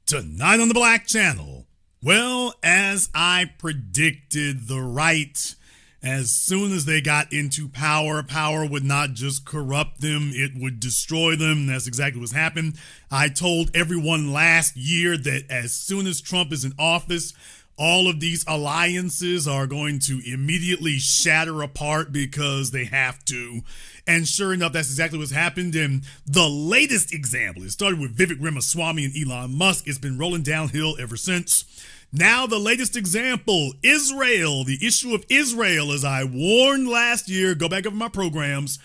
Tonight on the Black Channel, well, as I predicted, the right, as soon as they got into power, power would not just corrupt them, it would destroy them. That's exactly what's happened. I told everyone last year that as soon as Trump is in office, all of these alliances are going to immediately shatter apart because they have to. And sure enough, that's exactly what's happened. And the latest example, it started with Vivek Ramaswamy and Elon Musk. It's been rolling downhill ever since. Now the latest example, Israel, the issue of Israel, as I warned last year, go back over my programs.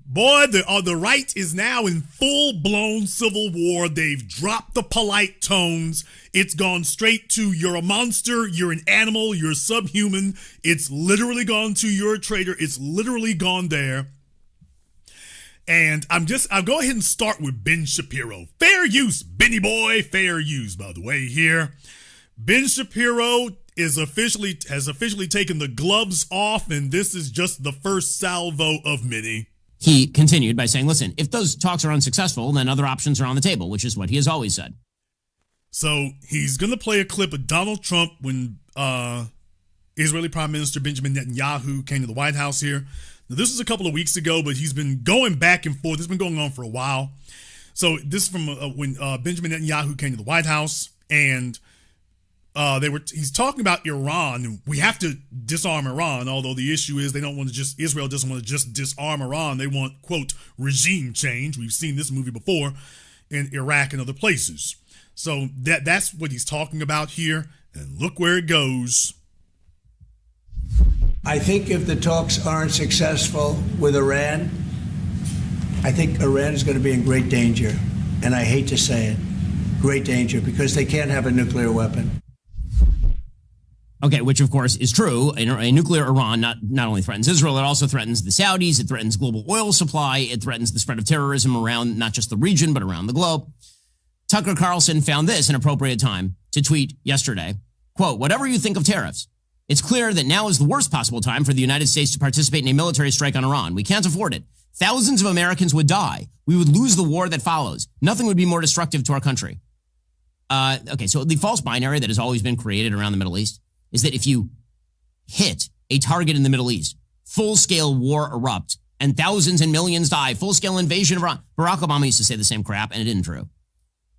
Boy, the right is now in full-blown civil war. They've dropped the polite tones. It's gone straight to you're a monster, you're an animal, you're subhuman. It's literally gone to you're a traitor. It's literally gone there. And I'll go ahead and start with Ben Shapiro. Fair use, Benny boy, fair use, by the way, here. Ben Shapiro has officially taken the gloves off, and this is just the first salvo of many. He continued by saying, listen, if those talks are unsuccessful, then other options are on the table, which is what he has always said. So he's going to play a clip of Donald Trump when Israeli Prime Minister Benjamin Netanyahu came to the White House here. Now, this was a couple of weeks ago, but he's been going back and forth. It's been going on for a while. So this is from when Benjamin Netanyahu came to the White House, and he's talking about Iran. We have to disarm Iran, although the issue is Israel doesn't want to just disarm Iran. They want, quote, regime change. We've seen this movie before in Iraq and other places. So that's what he's talking about here. And look where it goes. I think if the talks aren't successful with Iran, I think Iran is going to be in great danger. And I hate to say it, great danger, because they can't have a nuclear weapon. Okay, which of course is true. A nuclear Iran not only threatens Israel, it also threatens the Saudis, it threatens global oil supply, it threatens the spread of terrorism around not just the region, but around the globe. Tucker Carlson found this an appropriate time to tweet yesterday, quote, whatever you think of tariffs, it's clear that now is the worst possible time for the United States to participate in a military strike on Iran. We can't afford it. Thousands of Americans would die. We would lose the war that follows. Nothing would be more destructive to our country. Okay, so the false binary that has always been created around the Middle East is that if you hit a target in the Middle East, full-scale war erupts, and thousands and millions die, full-scale invasion of Iran. Barack Obama used to say the same crap, and it isn't true.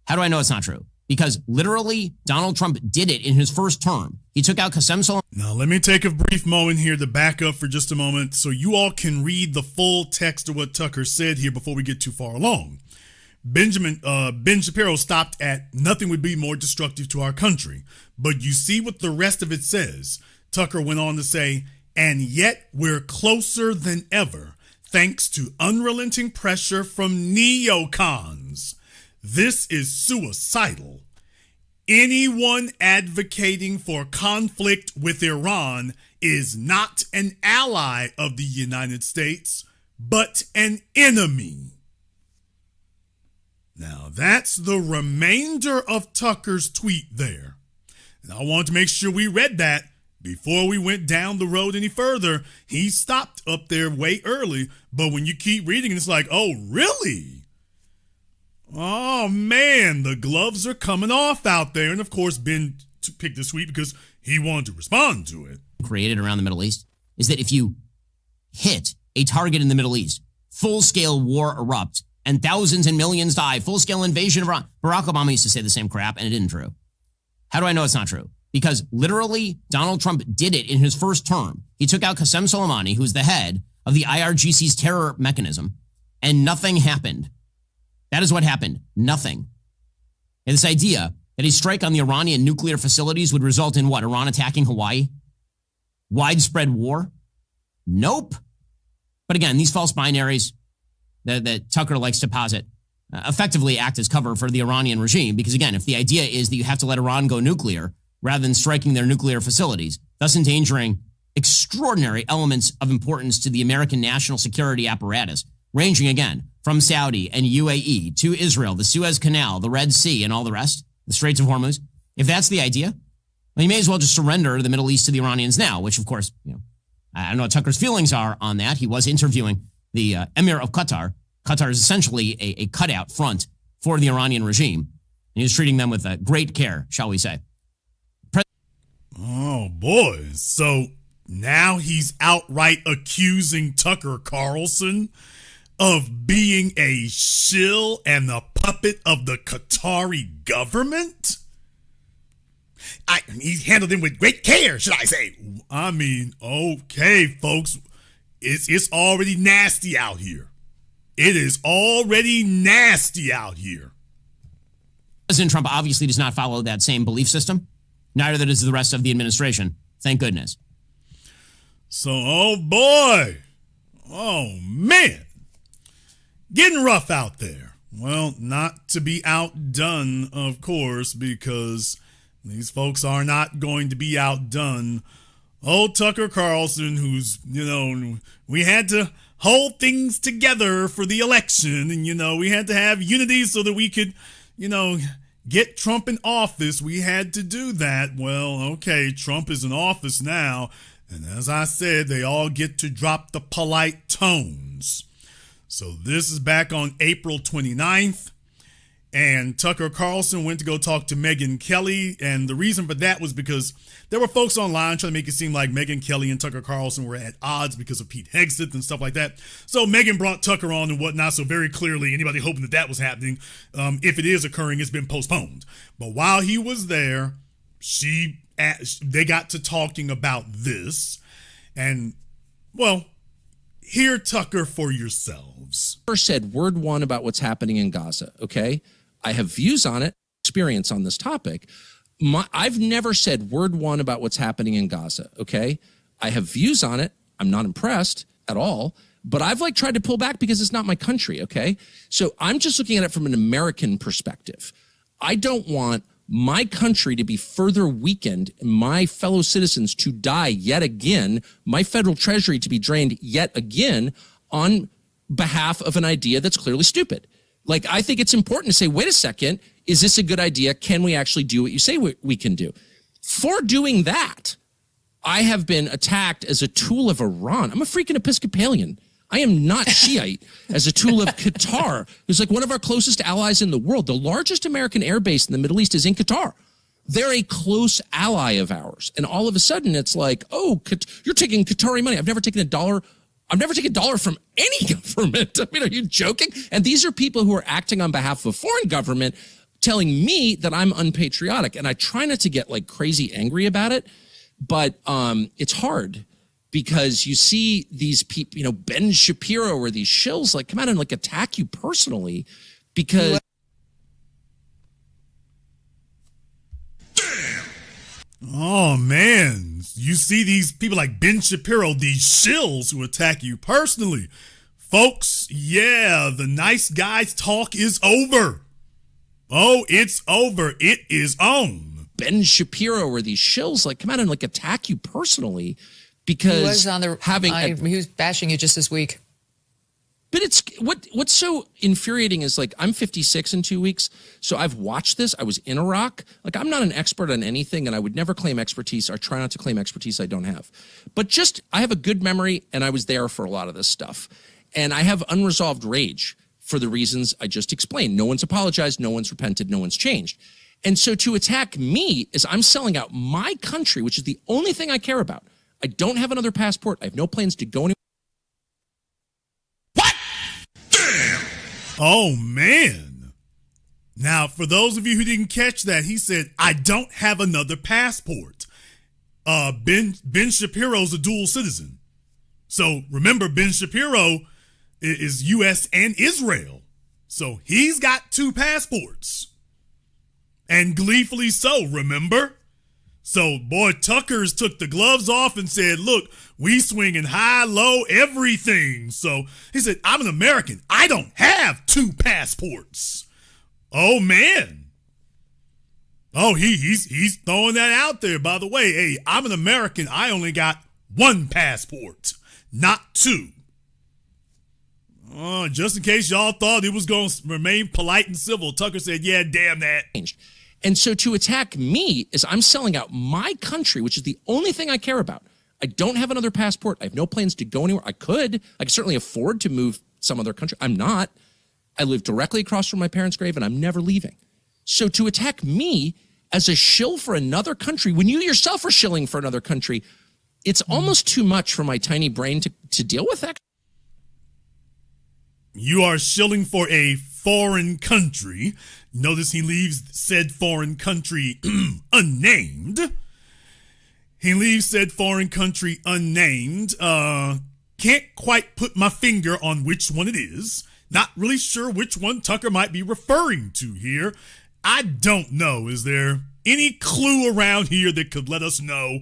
How do I know it's not true? Because literally, Donald Trump did it in his first term. He took out Qasem Soleimani. Now, let me take a brief moment here to back up for just a moment so you all can read the full text of what Tucker said here before we get too far along. Ben Shapiro stopped at nothing would be more destructive to our country. But you see what the rest of it says. Tucker went on to say, and yet we're closer than ever, thanks to unrelenting pressure from neocons. This is suicidal. Anyone advocating for conflict with Iran is not an ally of the United States, but an enemy. Now, that's the remainder of Tucker's tweet there. And I wanted to make sure we read that before we went down the road any further. He stopped up there way early, but when you keep reading, it's like, oh, really? Oh, man, the gloves are coming off out there. And, of course, Ben picked this tweet because he wanted to respond to it. Created around the Middle East is that if you hit a target in the Middle East, full-scale war erupts, and thousands and millions die, full-scale invasion of Iran. Barack Obama used to say the same crap, and it isn't true. How do I know it's not true? Because literally, Donald Trump did it in his first term. He took out Qasem Soleimani, who's the head of the IRGC's terror mechanism, and nothing happened. That is what happened. Nothing. And this idea that a strike on the Iranian nuclear facilities would result in what? Iran attacking Hawaii? Widespread war? Nope. But again, these false binaries that Tucker likes to posit effectively act as cover for the Iranian regime. Because again, if the idea is that you have to let Iran go nuclear rather than striking their nuclear facilities, thus endangering extraordinary elements of importance to the American national security apparatus, ranging again from Saudi and UAE to Israel, the Suez Canal, the Red Sea, and all the rest, the Straits of Hormuz. If that's the idea, well, you may as well just surrender the Middle East to the Iranians now, which of course, I don't know what Tucker's feelings are on that. He was interviewing the Emir of Qatar. Qatar is essentially a cutout front for the Iranian regime. he was treating them with great care, shall we say. Oh, boy. So now he's outright accusing Tucker Carlson of being a shill and the puppet of the Qatari government? He's handled him with great care, should I say. I mean, okay, folks. It's already nasty out here. It is already nasty out here. President Trump obviously does not follow that same belief system. Neither does the rest of the administration. Thank goodness. So, oh boy. Oh man. Getting rough out there. Well, not to be outdone, of course, because these folks are not going to be outdone. Old Tucker Carlson, who's, we had to hold things together for the election, and, we had to have unity so that we could, get Trump in office. We had to do that. Well, okay, Trump is in office now, and as I said, they all get to drop the polite tones. So this is back on April 29th. And Tucker Carlson went to go talk to Megyn Kelly. And the reason for that was because there were folks online trying to make it seem like Megyn Kelly and Tucker Carlson were at odds because of Pete Hegseth and stuff like that. So Megyn brought Tucker on and whatnot. So very clearly, anybody hoping that was happening, if it is occurring, it's been postponed. But while he was there, they got to talking about this. And, well, hear Tucker for yourselves. Never said word one about what's happening in Gaza, okay? I have views on it, experience on this topic. I've never said word one about what's happening in Gaza, okay? I have views on it. I'm not impressed at all, but I've tried to pull back because it's not my country, okay? So I'm just looking at it from an American perspective. I don't want my country to be further weakened, my fellow citizens to die yet again, my federal treasury to be drained yet again on behalf of an idea that's clearly stupid. I think it's important to say, wait a second, is this a good idea? Can we actually do what you say we can do? For doing that, I have been attacked as a tool of Iran. I'm a freaking Episcopalian. I am not Shiite as a tool of Qatar, who's one of our closest allies in the world. The largest American air base in the Middle East is in Qatar. They're a close ally of ours. And all of a sudden it's you're taking Qatari money. I've never taken a dollar from any government. I mean, are you joking? And these are people who are acting on behalf of a foreign government telling me that I'm unpatriotic. And I try not to get crazy angry about it, but it's hard because you see these people, Ben Shapiro or these shills come out and attack you personally because... Oh, man. You see these people like Ben Shapiro, these shills who attack you personally. Folks, yeah, the nice guys talk is over. Oh, it's over. It is on. Ben Shapiro or these shills come out and attack you personally because he was on the he was bashing you just this week. But it's what's so infuriating is I'm 56 in 2 weeks, so I've watched this. I was in Iraq. I'm not an expert on anything, and I would never claim expertise. I try not to claim expertise I don't have. But I have a good memory, and I was there for a lot of this stuff. And I have unresolved rage for the reasons I just explained. No one's apologized, no one's repented, no one's changed. And so to attack me is I'm selling out my country, which is the only thing I care about. I don't have another passport. I have no plans to go anywhere. Oh, man. Now, for those of you who didn't catch that, he said, I don't have another passport. Ben Shapiro's a dual citizen. So remember, Ben Shapiro is U.S. and Israel. So he's got two passports. And gleefully so, remember? So, boy, Tucker's took the gloves off and said, look, we swinging high, low, everything. So he said, I'm an American. I don't have two passports. Oh, man. Oh, he's throwing that out there, by the way. Hey, I'm an American. I only got one passport, not two. Oh, just in case y'all thought it was going to remain polite and civil, Tucker said, yeah, damn that. And so to attack me is I'm selling out my country, which is the only thing I care about. I don't have another passport. I have no plans to go anywhere. I could certainly afford to move some other country. I'm not. I live directly across from my parents' grave, and I'm never leaving. So to attack me as a shill for another country, when you yourself are shilling for another country, it's almost too much for my tiny brain to deal with that. You are shilling for a foreign country. Notice he leaves said foreign country unnamed. He leaves said foreign country unnamed. Can't quite put my finger on which one it is. Not really sure which one Tucker might be referring to here. I don't know. Is there any clue around here that could let us know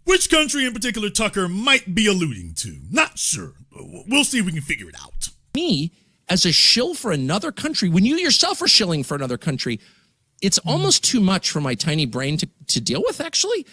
which country in particular Tucker might be alluding to? Not sure. We'll see if we can figure it out. Me as a shill for another country, when you yourself are shilling for another country, it's almost too much for my tiny brain to deal with, actually.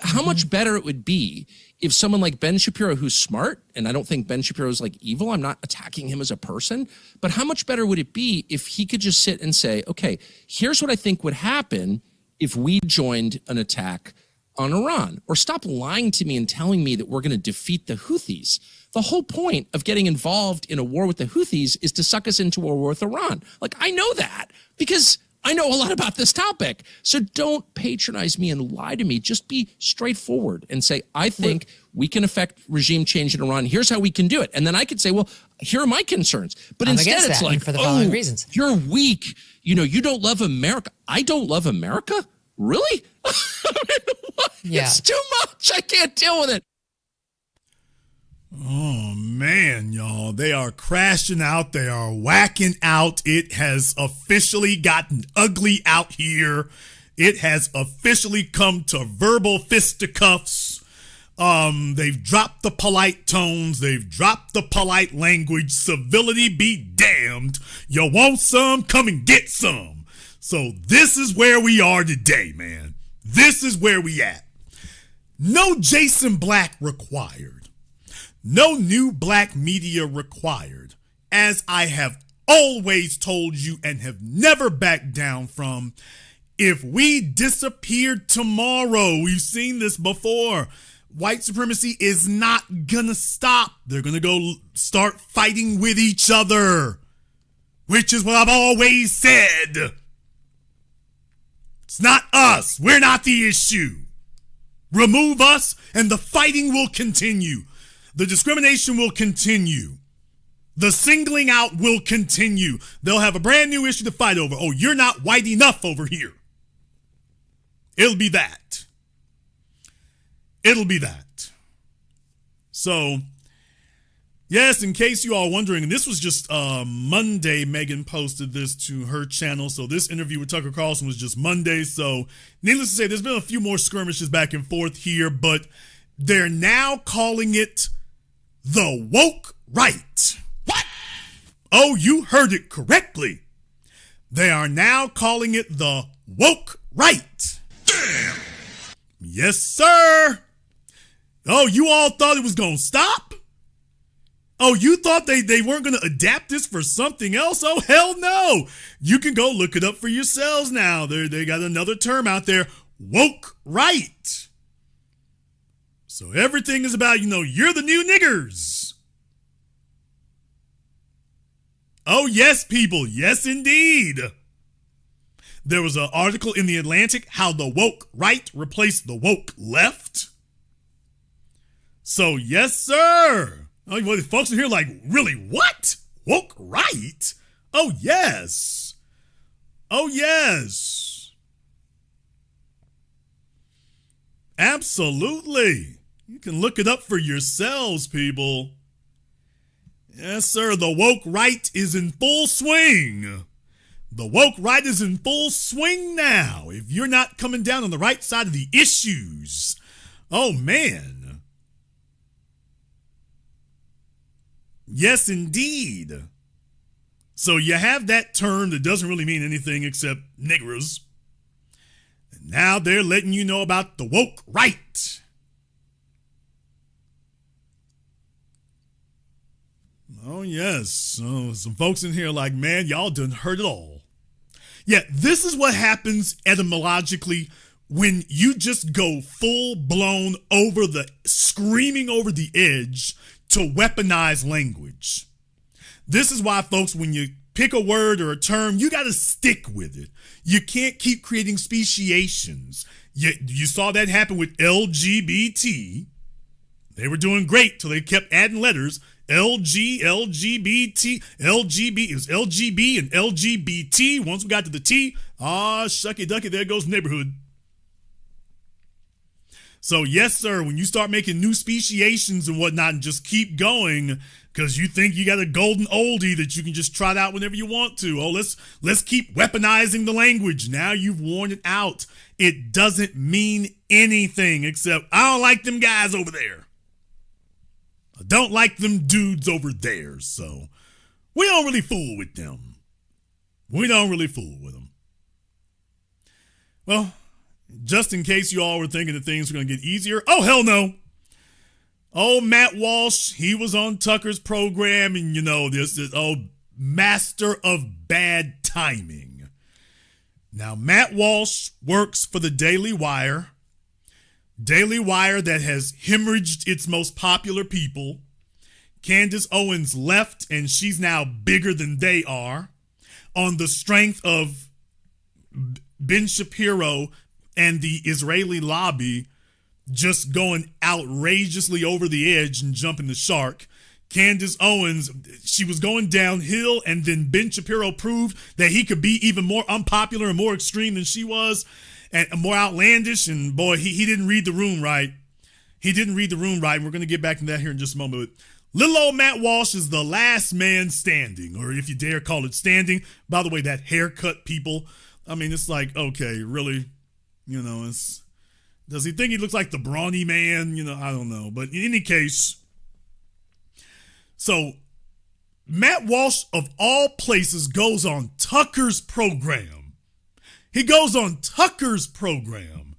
How much better it would be if someone like Ben Shapiro, who's smart, and I don't think Ben Shapiro is like evil, I'm not attacking him as a person, but how much better would it be if he could just sit and say, okay, here's what I think would happen if we joined an attack on Iran, or stop lying to me and telling me that we're going to defeat the Houthis. The whole point of getting involved in a war with the Houthis is to suck us into a war with Iran. Like, I know that because I know a lot about this topic. So don't patronize me and lie to me. Just be straightforward and say, I think we can affect regime change in Iran. Here's how we can do it. And then I could say, well, here are my concerns. But instead it's like, for the following reasons. You're weak. You don't love America. I don't love America? Really? I mean, what? Yeah. It's too much. I can't deal with it. Oh, man, y'all. They are crashing out. They are whacking out. It has officially gotten ugly out here. It has officially come to verbal fisticuffs. They've dropped the polite tones. They've dropped the polite language. Civility be damned. You want some? Come and get some. So this is where we are today, man. This is where we at. No Jason Black required. No new black media required. As I have always told you and have never backed down from, if we disappeared tomorrow, we've seen this before, white supremacy is not gonna stop. They're gonna go start fighting with each other, which is what I've always said. It's not us. We're not the issue. Remove us and the fighting will continue. The discrimination will continue. The singling out will continue. They'll have a brand new issue to fight over. Oh, you're not white enough over here. It'll be that. It'll be that. So, yes, in case you are wondering, and this was just Monday, Megan posted this to her channel. So this interview with Tucker Carlson was just Monday. So needless to say, there's been a few more skirmishes back and forth here, but they're now calling it the woke right. What? Oh, you heard it correctly. They are now calling it the woke right. Damn. Yes, sir. Oh, you all thought it was going to stop? Oh, you thought they weren't going to adapt this for something else? Oh, hell no. You can go look it up for yourselves now. They got another term out there, woke right. So everything is about, you're the new niggers. Oh, yes, people. Yes, indeed. There was an article in The Atlantic, how the woke right replaced the woke left. So, yes, sir. Oh, well, folks are here like, really, what? Woke right? Oh, yes. Oh, yes. Absolutely. You can look it up for yourselves, people. Yes, sir. The woke right is in full swing. The woke right is in full swing now. If you're not coming down on the right side of the issues, oh, man. Yes, indeed. So you have that term that doesn't really mean anything except niggers. And now they're letting you know about the woke right. Oh, yes. So some folks in here are like, man, y'all done heard it all. Yeah, this is what happens etymologically when you just go full-blown screaming over the edge to weaponize language. This is why, folks, when you pick a word or a term, you got to stick with it. You can't keep creating speciations. You saw that happen with LGBT. They were doing great till they kept adding letters. LGBT. It was LGB and LGBT. Once we got to the T, shucky ducky, there goes neighborhood. So yes, sir, when you start making new speciations and whatnot and just keep going because you think you got a golden oldie that you can just trot out whenever you want to. Oh, let's keep weaponizing the language. Now you've worn it out. It doesn't mean anything except I don't like them guys over there. I don't like them dudes over there. So we don't really fool with them. We don't really fool with them. Well, just in case you all were thinking that things were going to get easier. Oh, hell no. Oh, Matt Walsh, he was on Tucker's program and, this master of bad timing. Now, Matt Walsh works for the Daily Wire. Daily Wire that has hemorrhaged its most popular people. Candace Owens left and she's now bigger than they are on the strength of Ben Shapiro and the Israeli lobby just going outrageously over the edge and jumping the shark. Candace Owens, she was going downhill, and then Ben Shapiro proved that he could be even more unpopular and more extreme than she was and more outlandish. And boy, he didn't read the room right. He didn't read the room right. And we're going to get back to that here in just a moment. But little old Matt Walsh is the last man standing, or if you dare call it standing. By the way, that haircut, people, I mean, it's like, okay, really, does he think he looks like the brawny man? I don't know. But in any case, so Matt Walsh, of all places, goes on Tucker's program. He goes on Tucker's program.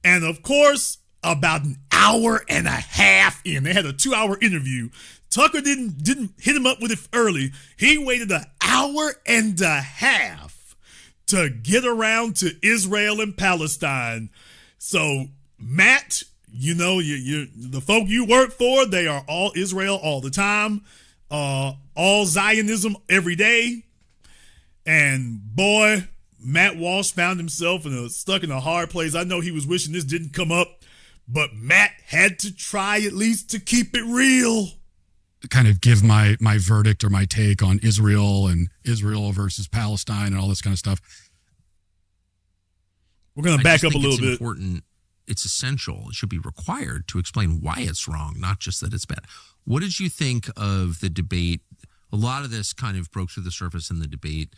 And of course, about an hour and a half in, they had a 2-hour interview. Tucker didn't hit him up with it early. He waited an hour and a half to get around to Israel and Palestine. So, Matt, the folk you work for, they are all Israel all the time, all Zionism every day. And boy, Matt Walsh found himself stuck in a hard place. I know he was wishing this didn't come up, but Matt had to try at least to keep it real. Kind of give my verdict or my take on Israel and Israel versus Palestine and all this kind of stuff. We're going to back up a little bit. Important. It's essential. It should be required to explain why it's wrong, not just that it's bad. What did you think of the debate? A lot of this kind of broke through the surface in the debate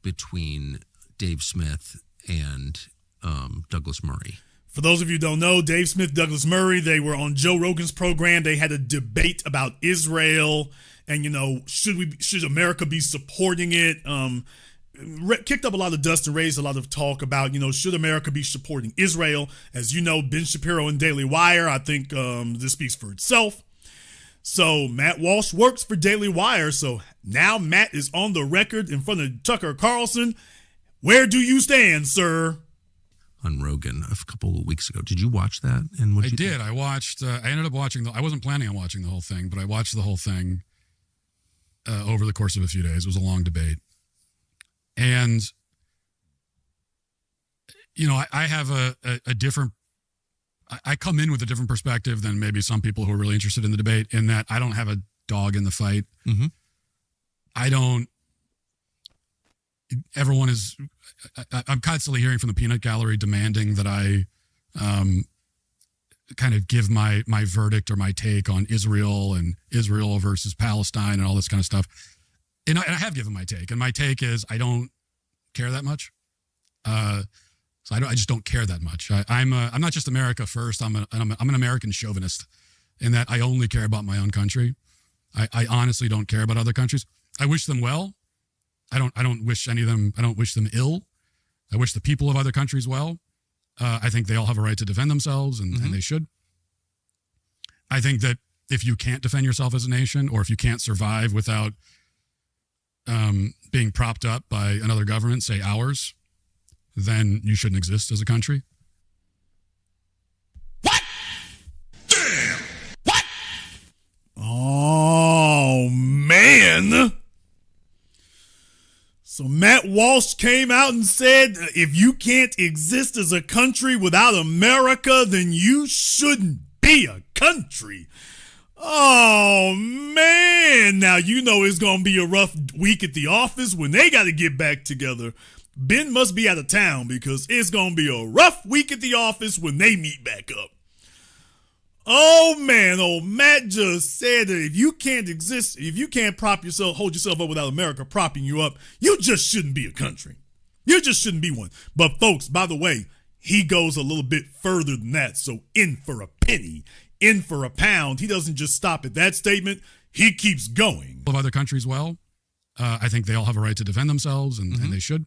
between Dave Smith and Douglas Murray. For those of you who don't know, Dave Smith, Douglas Murray, they were on Joe Rogan's program. They had a debate about Israel and, should America be supporting it? Kicked up a lot of dust and raised a lot of talk about, should America be supporting Israel? As you know, Ben Shapiro and Daily Wire, I think this speaks for itself. So Matt Walsh works for Daily Wire. So now Matt is on the record in front of Tucker Carlson. Where do you stand, sir? On Rogan a couple of weeks ago. Did you watch that? And I did. I watched, I ended up watching, I wasn't planning on watching the whole thing, but I watched the whole thing over the course of a few days. It was a long debate. And, I have a different, I come in with a different perspective than maybe some people who are really interested in the debate, in that I don't have a dog in the fight. Mm-hmm. Everyone is, I'm constantly hearing from the peanut gallery demanding that I kind of give my verdict or my take on Israel and Israel versus Palestine and all this kind of stuff. And I have given my take, and my take is I don't care that much. So I just don't care that much. I'm not just America first. I'm an American chauvinist, in that I only care about my own country. I honestly don't care about other countries. I wish them well. I don't wish any of them. I don't wish them ill. I wish the people of other countries well. I think they all have a right to defend themselves, and they should. I think that if you can't defend yourself as a nation, or if you can't survive without being propped up by another government, say ours, then you shouldn't exist as a country. What? Damn! What? Oh, man. So Matt Walsh came out and said, if you can't exist as a country without America, then you shouldn't be a country. Oh, man. Now, you know it's going to be a rough week at the office when they got to get back together. Ben must be out of town because it's going to be a rough week at the office when they meet back up. Oh, man. Oh, Matt just said that if you can't exist, if you can't hold yourself up without America propping you up, you just shouldn't be a country. You just shouldn't be one. But, folks, by the way, he goes a little bit further than that. So in for a penny, in for a pound. He doesn't just stop at that statement. He keeps going. Of other countries, I think they all have a right to defend themselves, and they should.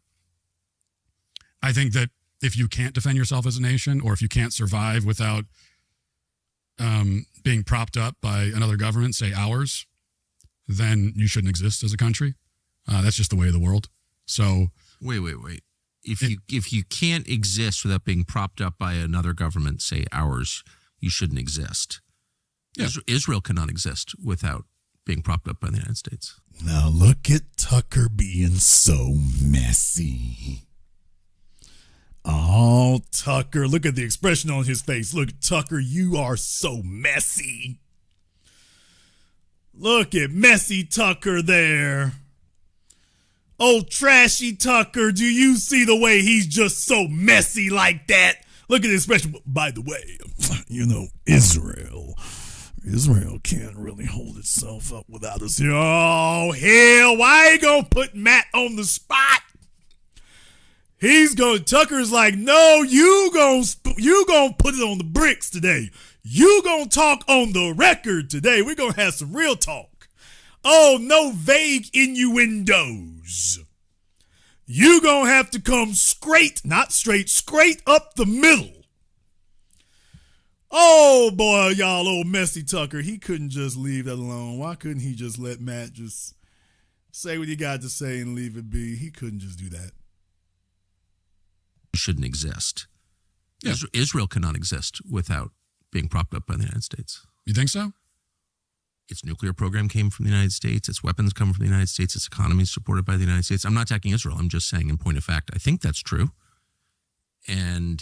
I think that if you can't defend yourself as a nation, or if you can't survive without being propped up by another government, say ours, then you shouldn't exist as a country. That's just the way of the world. So wait. If you can't exist without being propped up by another government, say ours, you shouldn't exist. Yeah. Israel cannot exist without being propped up by the United States. Now look at Tucker being so messy. Oh, Tucker, look at the expression on his face. Look, Tucker, you are so messy. Look at messy Tucker there. Oh, trashy Tucker, do you see the way he's just so messy like that? Look at the expression. By the way, you know, Israel can't really hold itself up without us. Oh, hell, why you gonna put Matt on the spot? Tucker's like, no, you gonna put it on the bricks today. You gonna talk on the record today. We're gonna have some real talk. Oh, no vague innuendos. You gonna have to come straight up the middle. Oh, boy, y'all, old messy Tucker. He couldn't just leave that alone. Why couldn't he just let Matt just say what he got to say and leave it be? He couldn't just do that. Shouldn't exist. Yeah. Israel cannot exist without being propped up by the United States. You think so? Its nuclear program came from the United States. Its weapons come from the United States. Its economy is supported by the United States. I'm not attacking Israel. I'm just saying, in point of fact, I think that's true. And,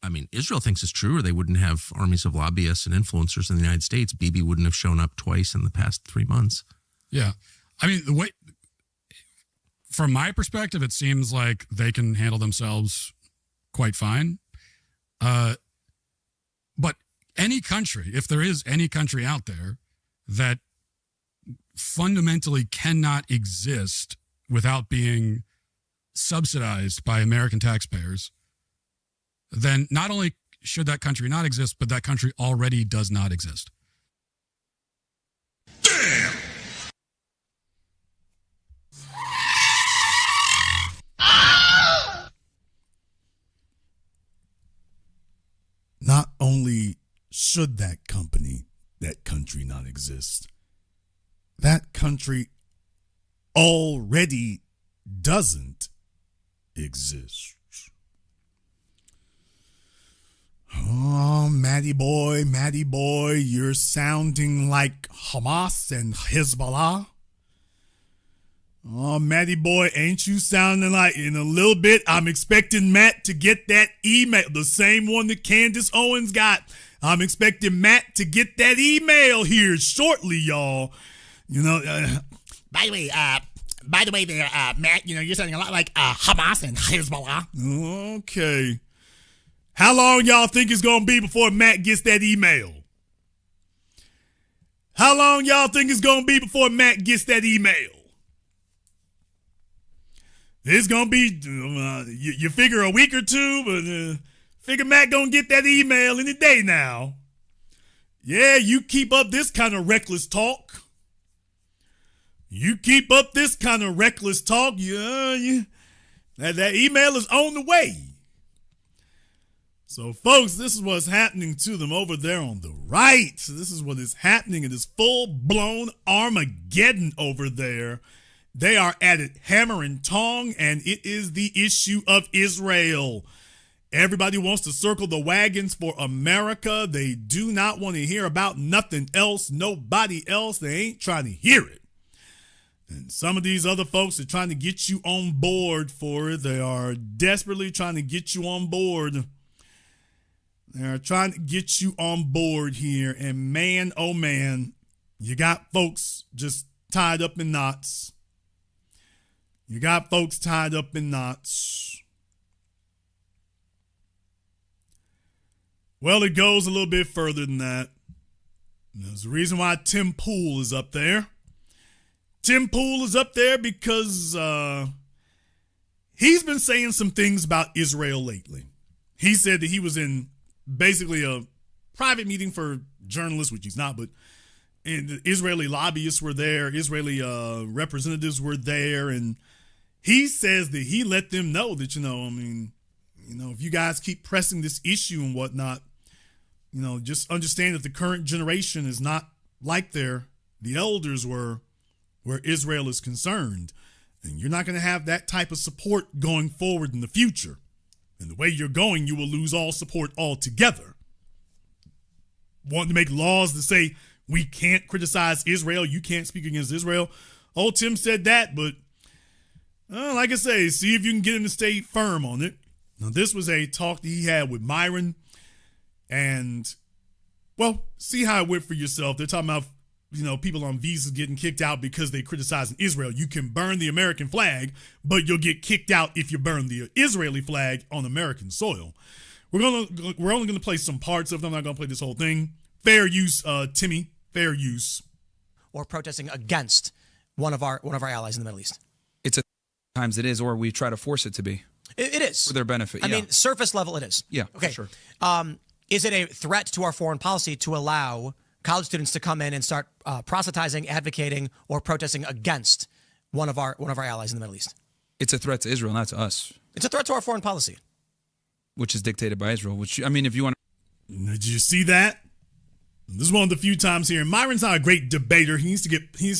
I mean, Israel thinks it's true, or they wouldn't have armies of lobbyists and influencers in the United States. Bibi wouldn't have shown up twice in the past 3 months. Yeah. I mean, from my perspective, it seems like they can handle themselves quite fine. But any country, if there is any country out there that fundamentally cannot exist without being subsidized by American taxpayers, then not only should that country not exist, but that country already does not exist. Damn! Not only should that country not exist, that country already doesn't exist. Oh, Matty boy, you're sounding like Hamas and Hezbollah. Oh, Matty boy, ain't you sounding like, in a little bit, I'm expecting Matt to get that email, the same one that Candace Owens got. I'm expecting Matt to get that email here shortly, y'all. You know, By the way, there, Matt, you know, you're sounding a lot like Hamas and Hezbollah. Okay. How long y'all think it's going to be before Matt gets that email? How long y'all think it's going to be before Matt gets that email? It's going to be, you figure a week or two, but figure Matt going to get that email any day now. Yeah, you keep up this kind of reckless talk. That email is on the way. So, folks, this is what's happening to them over there on the right. This is what is happening. It is full-blown Armageddon over there. They are at it hammer and tong, and it is the issue of Israel. Everybody wants to circle the wagons for America. They do not want to hear about nothing else, nobody else. They ain't trying to hear it. And some of these other folks are trying to get you on board for it. They are desperately trying to get you on board. They're trying to get you on board here. And man, oh man, you got folks just tied up in knots. You got folks tied up in knots. Well, it goes a little bit further than that. There's a reason why Tim Pool is up there. Tim Pool is up there because he's been saying some things about Israel lately. He said that he was in basically a private meeting for journalists, which he's not, but and the Israeli lobbyists were there, Israeli representatives were there, and he says that he let them know that, if you guys keep pressing this issue and whatnot, just understand that the current generation is not like the elders were where Israel is concerned. And you're not going to have that type of support going forward in the future. And the way you're going, you will lose all support altogether. Wanting to make laws that say we can't criticize Israel, you can't speak against Israel. Oh, Tim said that, but like I say, see if you can get him to stay firm on it. Now, this was a talk that he had with Myron. And, well, see how it went for yourself. They're talking about, people on visas getting kicked out because they criticizing Israel. You can burn the American flag, but you'll get kicked out if you burn the Israeli flag on American soil. We're only going to play some parts of it. I'm not going to play this whole thing. Fair use, Timmy. Fair use. Or protesting against one of our allies in the Middle East. It's times it is, or we try to force it to be. It is for their benefit. I mean, surface level, it is. Yeah. Okay. For sure. Is it a threat to our foreign policy to allow college students to come in and start proselytizing, advocating, or protesting against one of our allies in the Middle East? It's a threat to Israel, not to us. It's a threat to our foreign policy, which is dictated by Israel. Which, if you want to, did you see that? This is one of the few times here. Myron's not a great debater. He needs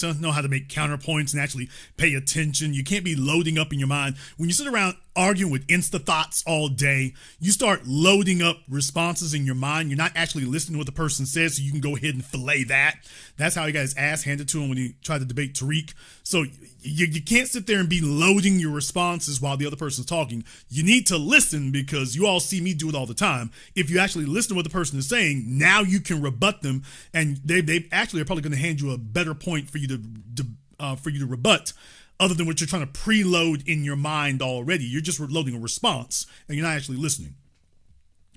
to know how to make counterpoints and actually pay attention. You can't be loading up in your mind. When you sit around arguing with insta thoughts all day, you start loading up responses in your mind. You're not actually listening to what the person says, so you can go ahead and fillet that. That's how he got his ass handed to him when he tried to debate Tariq. So you can't sit there and be loading your responses while the other person's talking. You need to listen, because you all see me do it all the time. If you actually listen to what the person is saying, now you can rebut them, and they actually are probably going to hand you a better point for you to rebut, other than what you're trying to preload in your mind already. You're just loading a response, and you're not actually listening.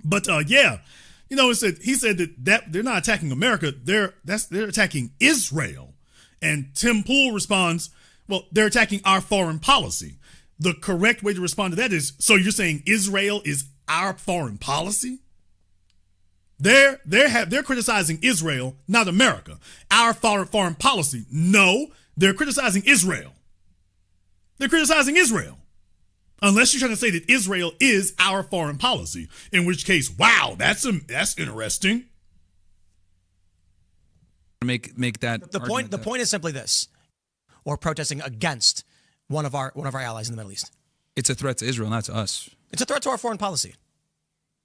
But he said that they're not attacking America. They're attacking Israel. And Tim Pool responds, well, they're attacking our foreign policy. The correct way to respond to that is, so you're saying Israel is our foreign policy? They're criticizing Israel, not America. Our foreign policy. No, they're criticizing Israel. They're criticizing Israel. Unless you're trying to say that Israel is our foreign policy, in which case, wow, that's interesting. Make that the point. The point is simply this: or protesting against one of our allies in the Middle East. It's a threat to Israel, not to us. It's a threat to our foreign policy,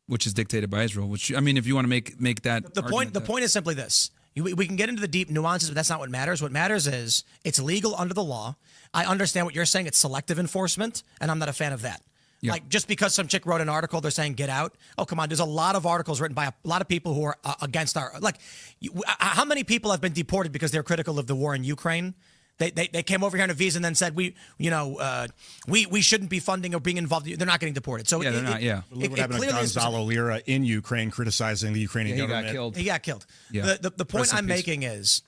which is dictated by Israel. Which, if you want to make that the point. The point is simply this: we can get into the deep nuances, but that's not what matters. What matters is it's legal under the law. I understand what you're saying. It's selective enforcement, and I'm not a fan of that. Yeah. Like, just because some chick wrote an article, they're saying get out. Oh, come on. There's a lot of articles written by a lot of people who are against our, how many people have been deported because they're critical of the war in Ukraine? They came over here on a visa and then said we shouldn't be funding or being involved. They're not getting deported. So they're not. Yeah. Look what happened to Gonzalo Lira in Ukraine, criticizing the Ukrainian government. He got killed. Yeah. The point I'm making is,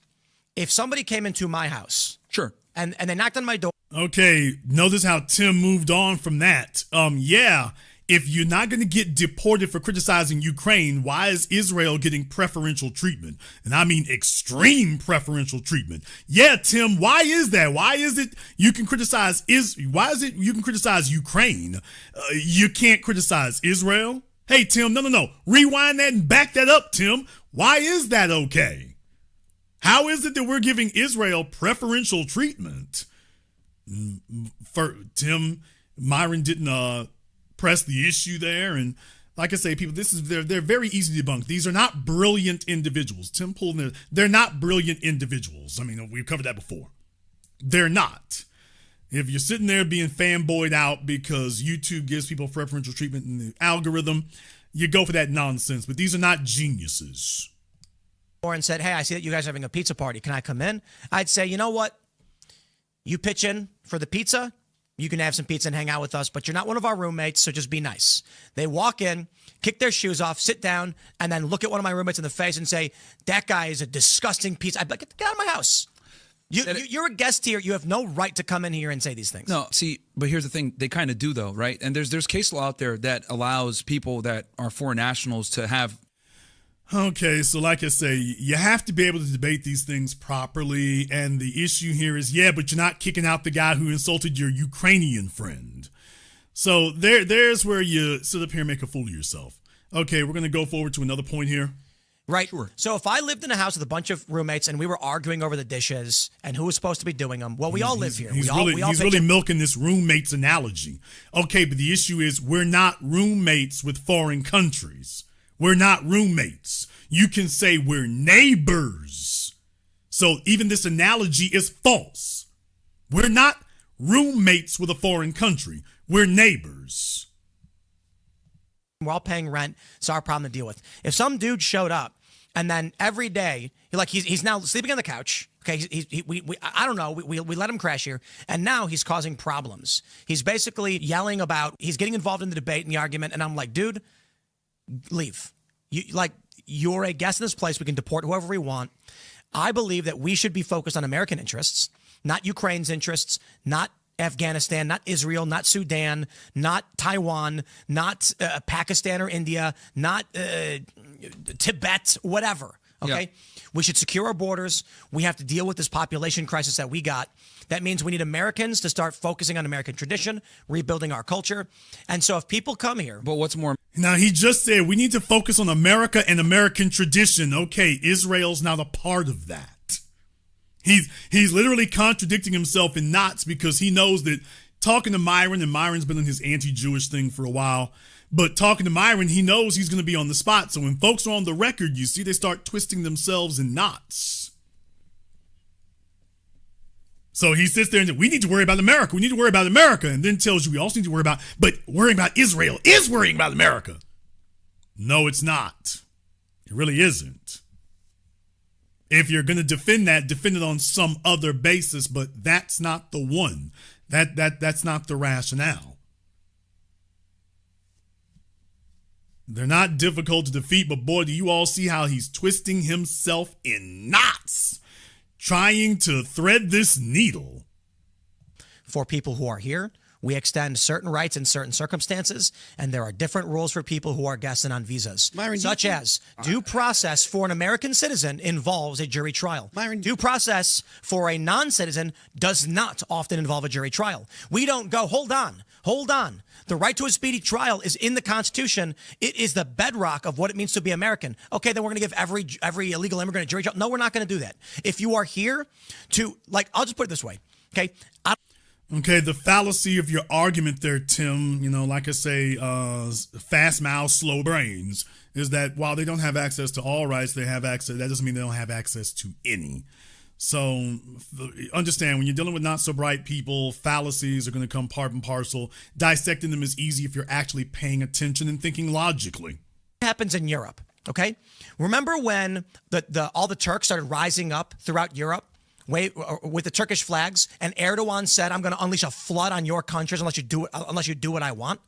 if somebody came into my house, sure, and they knocked on my door. Okay, notice how Tim moved on from that. If you're not going to get deported for criticizing Ukraine, why is Israel getting preferential treatment? And I mean extreme preferential treatment. Yeah, Tim, why is that? Why is it you can criticize you can criticize Ukraine? You can't criticize Israel? Hey, Tim, no. Rewind that and back that up, Tim. Why is that okay? How is it that we're giving Israel preferential treatment? For Tim, Myron didn't press the issue there, and like I say, people, they're very easy to debunk. These are not brilliant individuals. Tim Pool, they're not brilliant individuals. I mean, we've covered that before. They're not. If you're sitting there being fanboyed out because YouTube gives people preferential treatment in the algorithm, you go for that nonsense. But these are not geniuses. And said, hey, I see that you guys are having a pizza party. Can I come in? I'd say, you know what? You pitch in for the pizza. You can have some pizza and hang out with us, but you're not one of our roommates, so just be nice. They walk in, kick their shoes off, sit down, and then look at one of my roommates in the face and say, that guy is a disgusting piece. I'd be like, get out of my house. You're a guest here. You have no right to come in here and say these things. No, see, but here's the thing. They kind of do, though, right? And there's case law out there that allows people that are foreign nationals to have. Okay, so like I say, you have to be able to debate these things properly. And the issue here is, but you're not kicking out the guy who insulted your Ukrainian friend. So there's where you sit up here and make a fool of yourself. Okay, we're going to go forward to another point here. Right. Sure. So if I lived in a house with a bunch of roommates and we were arguing over the dishes and who was supposed to be doing them, well, we all live here. He's really milking this roommates analogy. Okay, but the issue is we're not roommates with foreign countries. We're not roommates. You can say we're neighbors. So even this analogy is false. We're not roommates with a foreign country. We're neighbors. We're all paying rent. It's our problem to deal with. If some dude showed up and then every day, he's now sleeping on the couch. Okay, I don't know. We let him crash here, and now he's causing problems. He's basically yelling about. He's getting involved in the debate and the argument, and I'm like, dude, leave. You're a guest in this place. We can deport whoever we want. I believe that we should be focused on American interests, not Ukraine's interests, not Afghanistan, not Israel, not Sudan, not Taiwan, not Pakistan or India, not Tibet, whatever. Okay? Yeah. We should secure our borders. We have to deal with this population crisis that we got. That means we need Americans to start focusing on American tradition, rebuilding our culture. And so if people come here... But what's more... Now, he just said we need to focus on America and American tradition. Okay, Israel's not a part of that. He's literally contradicting himself in knots because he knows that talking to Myron, and Myron's been on his anti-Jewish thing for a while, but talking to Myron, he knows he's going to be on the spot. So when folks are on the record, you see they start twisting themselves in knots. So he sits there and says, we need to worry about America. We need to worry about America. And then tells you we also need to worry about, but worrying about Israel is worrying about America. No, it's not. It really isn't. If you're going to defend it on some other basis, but that's not the one. That's not the rationale. They're not difficult to defeat, but boy, do you all see how he's twisting himself in knots, trying to thread this needle. For people who are here, we extend certain rights in certain circumstances, and there are different rules for people who are guests and on visas, such as due process for an American citizen involves a jury trial. Due process for a non-citizen does not often involve a jury trial. We don't go, hold on. The right to a speedy trial is in the Constitution. It is the bedrock of what it means to be American. Okay, then we're going to give every illegal immigrant a jury trial. No, we're not going to do that. If you are here to, I'll just put it this way, okay? Okay, the fallacy of your argument there, Tim, like I say, fast mouths, slow brains, is that while they don't have access to all rights, they have access. That doesn't mean they don't have access to any. So understand, when you're dealing with not so bright people, fallacies are going to come part and parcel. Dissecting them is easy if you're actually paying attention and thinking logically. It happens in Europe, okay? Remember when all the Turks started rising up throughout Europe? With the Turkish flags, and Erdogan said, I'm going to unleash a flood on your countries unless you do what I want.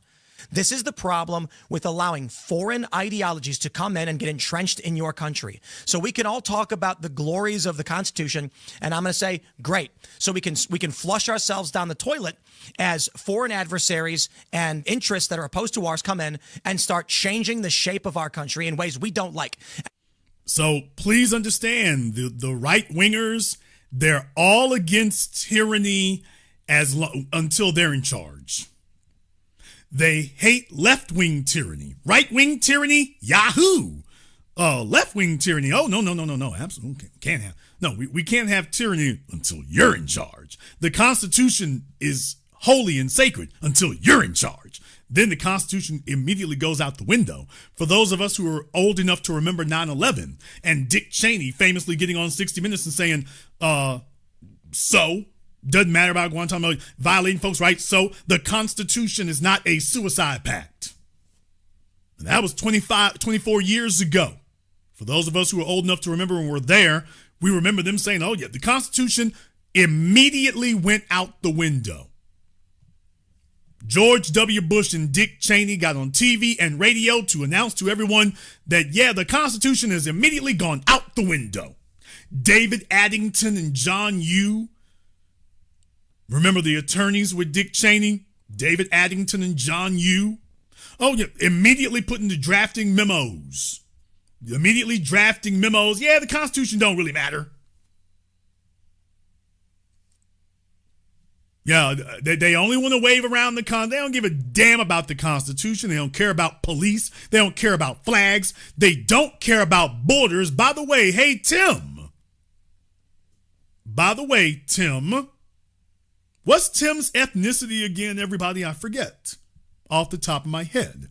This is the problem with allowing foreign ideologies to come in and get entrenched in your country. So we can all talk about the glories of the Constitution, and I'm going to say, great. So we can flush ourselves down the toilet as foreign adversaries and interests that are opposed to ours come in and start changing the shape of our country in ways we don't like. So please understand, the right-wingers, they're all against tyranny until they're in charge. They hate left-wing tyranny. Right-wing tyranny? Yahoo! Left-wing tyranny? Oh, no. Absolutely can't have. No, we can't have tyranny until you're in charge. The Constitution is holy and sacred until you're in charge. Then the Constitution immediately goes out the window. For those of us who are old enough to remember 9/11 and Dick Cheney famously getting on 60 Minutes and saying, so Doesn't matter about Guantanamo, violating folks' rights. So the Constitution is not a suicide pact. And that was 24 years ago. For those of us who are old enough to remember when we're there, we remember them saying, oh yeah, the Constitution immediately went out the window. George W. Bush and Dick Cheney got on TV and radio to announce to everyone that, yeah, the Constitution has immediately gone out the window. David Addington and John Yoo, remember the attorneys with Dick Cheney? David Addington and John Yoo? Oh, yeah, immediately put into drafting memos. Immediately drafting memos. Yeah, the Constitution don't really matter. Yeah, they only want to wave around the They don't give a damn about the Constitution. They don't care about police. They don't care about flags. They don't care about borders. By the way, hey, Tim. What's Tim's ethnicity again, everybody? I forget off the top of my head.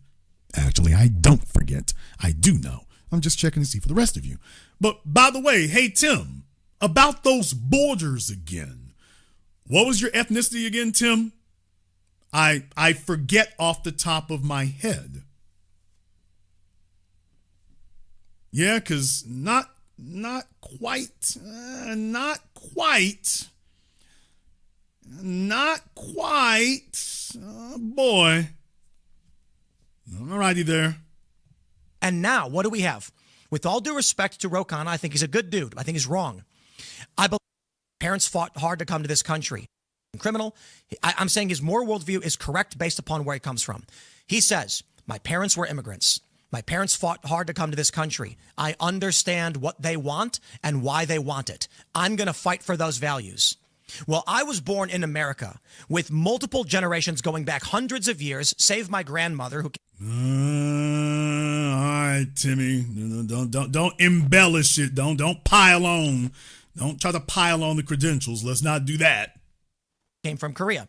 Actually, I don't forget. I do know. I'm just checking to see for the rest of you. But by the way, hey, Tim, about those borders again. What was your ethnicity again, Tim? I forget off the top of my head. Yeah, because not quite. Oh, boy. All righty there. And now, what do we have? With all due respect to Ro Khanna, I think he's a good dude. I think he's wrong. I believe parents fought hard to come to this country. Criminal. I'm saying his moral worldview is correct based upon where he comes from. He says, my parents were immigrants. My parents fought hard to come to this country. I understand what they want and why they want it. I'm going to fight for those values. Well, I was born in America with multiple generations going back hundreds of years, save my grandmother who... all right, Timmy. Don't embellish it. Don't pile on. Don't try to pile on the credentials. Let's not do that. Came from Korea.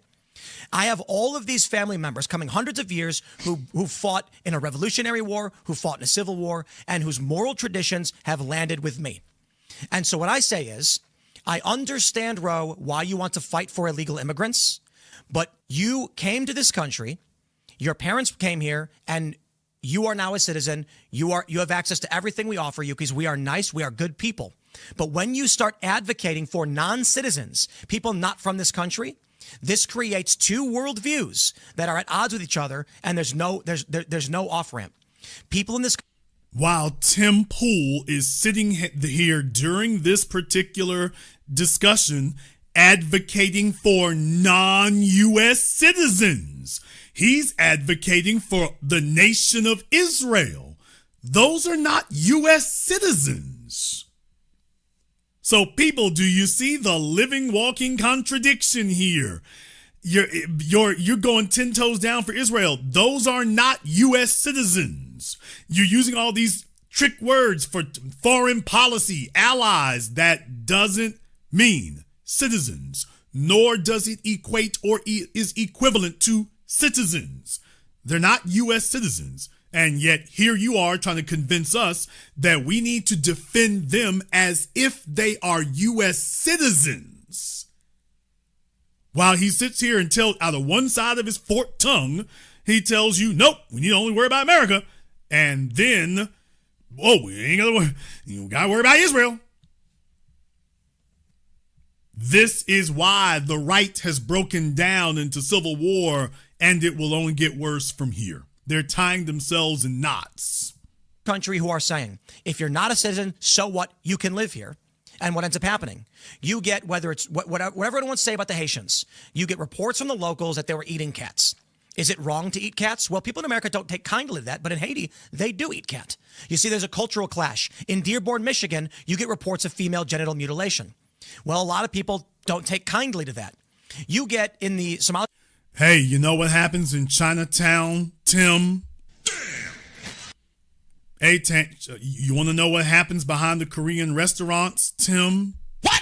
I have all of these family members coming hundreds of years who fought in a revolutionary war, who fought in a civil war, and whose moral traditions have landed with me. And so what I say is, I understand, Ro, why you want to fight for illegal immigrants, but you came to this country, your parents came here, and you are now a citizen. You have access to everything we offer you because we are nice, we are good people. But when you start advocating for non-citizens, people not from this country, this creates two worldviews that are at odds with each other, and there's no off-ramp. People in this... While Tim Pool is sitting here during this particular discussion advocating for non-U.S. citizens, he's advocating for the nation of Israel. Those are not U.S. citizens. So people, do you see the living, walking contradiction here? You're going 10 toes down for Israel. Those are not U.S. citizens. You're using all these trick words for foreign policy, allies. That doesn't mean citizens, nor does it equate or is equivalent to citizens. They're not U.S. citizens. And yet here you are trying to convince us that we need to defend them as if they are U.S. citizens. While he sits here and tells out of one side of his forked tongue, he tells you, nope, we need to only worry about America. And then, we ain't gonna worry. You gotta worry about Israel. This is why the right has broken down into civil war, and it will only get worse from here. They're tying themselves in knots. Country who are saying, if you're not a citizen, so what? You can live here. And what ends up happening? You get, whether it's whatever anyone wants to say about the Haitians, you get reports from the locals that they were eating cats. Is it wrong to eat cats? Well, people in America don't take kindly to that, but in Haiti, they do eat cat. You see, there's a cultural clash. In Dearborn, Michigan, you get reports of female genital mutilation. Well, a lot of people don't take kindly to that. You get in the Somali... Hey, you know what happens in Chinatown, Tim? Hey, you want to know what happens behind the Korean restaurants, Tim? What?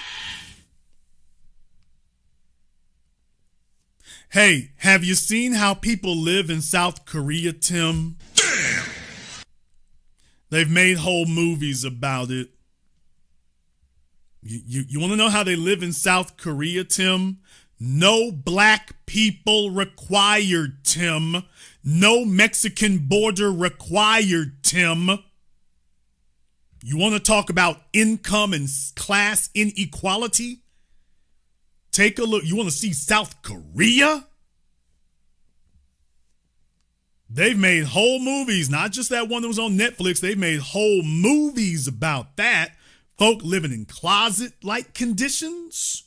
Hey, have you seen how people live in South Korea, Tim? Damn! They've made whole movies about it. You want to know how they live in South Korea, Tim? No black people required, Tim. No Mexican border required, Tim. You want to talk about income and class inequality? Take a look. You want to see South Korea? They've made whole movies, not just that one that was on Netflix. They've made whole movies about that. Folk living in closet-like conditions.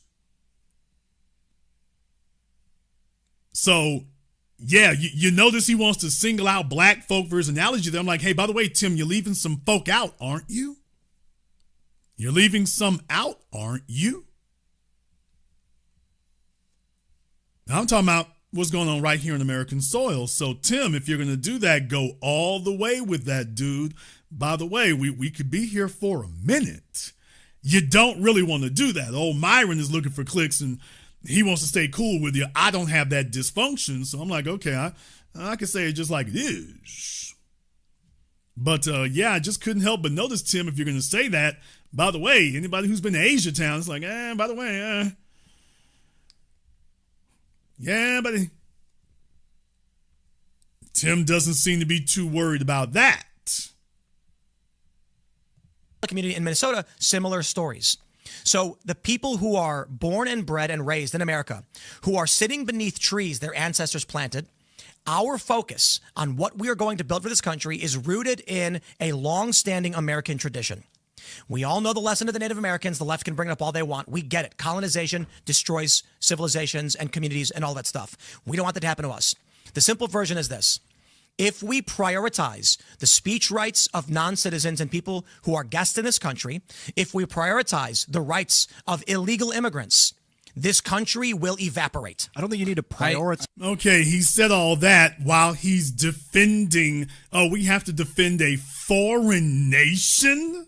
So, yeah, you notice he wants to single out black folk for his analogy there. I'm like, hey, by the way, Tim, you're leaving some folk out, aren't you? You're leaving some out, aren't you? Now, I'm talking about what's going on right here in American soil. So, Tim, if you're going to do that, go all the way with that, dude. By the way, we could be here for a minute. You don't really want to do that. Old Myron is looking for clicks and he wants to stay cool with you. I don't have that dysfunction. So I'm like, okay, I can say it just like it is. But yeah, I just couldn't help but notice, Tim, if you're going to say that, by the way, anybody who's been to Asia Town, it's like, by the way, yeah, buddy. Tim doesn't seem to be too worried about that. Community in Minnesota, similar stories. So the people who are born and bred and raised in America, who are sitting beneath trees their ancestors planted, our focus on what we are going to build for this country is rooted in a long-standing American tradition. We all know the lesson of the Native Americans. The left can bring it up all they want. We get it. Colonization destroys civilizations and communities and all that stuff. We don't want that to happen to us. The simple version is this. If we prioritize the speech rights of non-citizens and people who are guests in this country, if we prioritize the rights of illegal immigrants, this country will evaporate. I don't think you need to prioritize. Okay, he said all that while he's defending, we have to defend a foreign nation?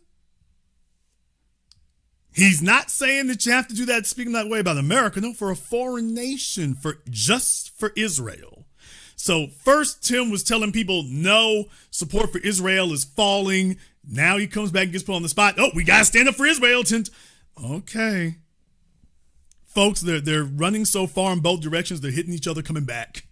He's not saying that you have to do that, speaking that way about America. No, for a foreign nation, just for Israel. So first, Tim was telling people, no, support for Israel is falling. Now he comes back and gets put on the spot. Oh, we got to stand up for Israel. Okay. Folks, they're running so far in both directions, they're hitting each other coming back.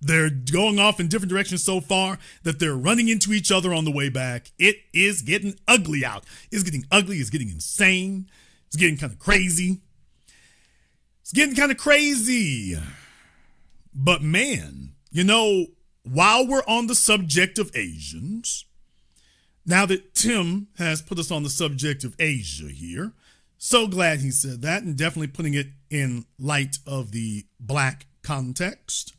They're going off in different directions so far that they're running into each other on the way back. It is getting ugly out. It's getting ugly. It's getting insane. It's getting kind of crazy. It's getting kind of crazy. But man, while we're on the subject of Asians, now that Tim has put us on the subject of Asia here, so glad he said that and definitely putting it in light of the black context,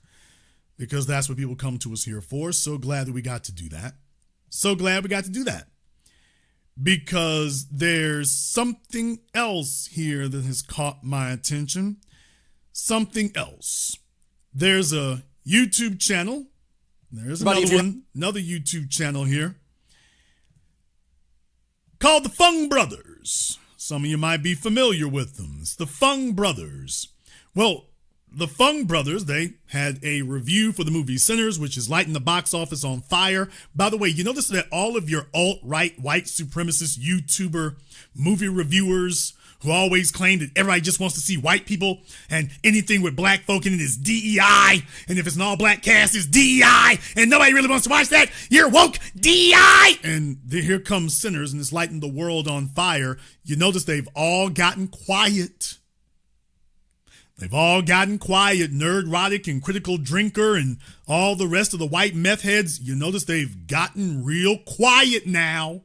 because that's what people come to us here for. So glad that we got to do that. So glad we got to do that. Because there's something else here that has caught my attention. Something else. There's a YouTube channel. There's another YouTube channel here called the Fung Brothers. Some of you might be familiar with them. It's the Fung Brothers. Well, the Fung Brothers, they had a review for the movie Sinners, which is lighting the box office on fire. By the way, you notice that all of your alt-right white supremacist YouTuber movie reviewers who always claim that everybody just wants to see white people and anything with black folk in it is DEI, and if it's an all-black cast, it's DEI, and nobody really wants to watch that, you're woke, DEI! And here comes Sinners, and it's lighting the world on fire. You notice they've all gotten quiet. They've all gotten quiet. Nerdrotic and Critical Drinker and all the rest of the white meth heads, you notice they've gotten real quiet now.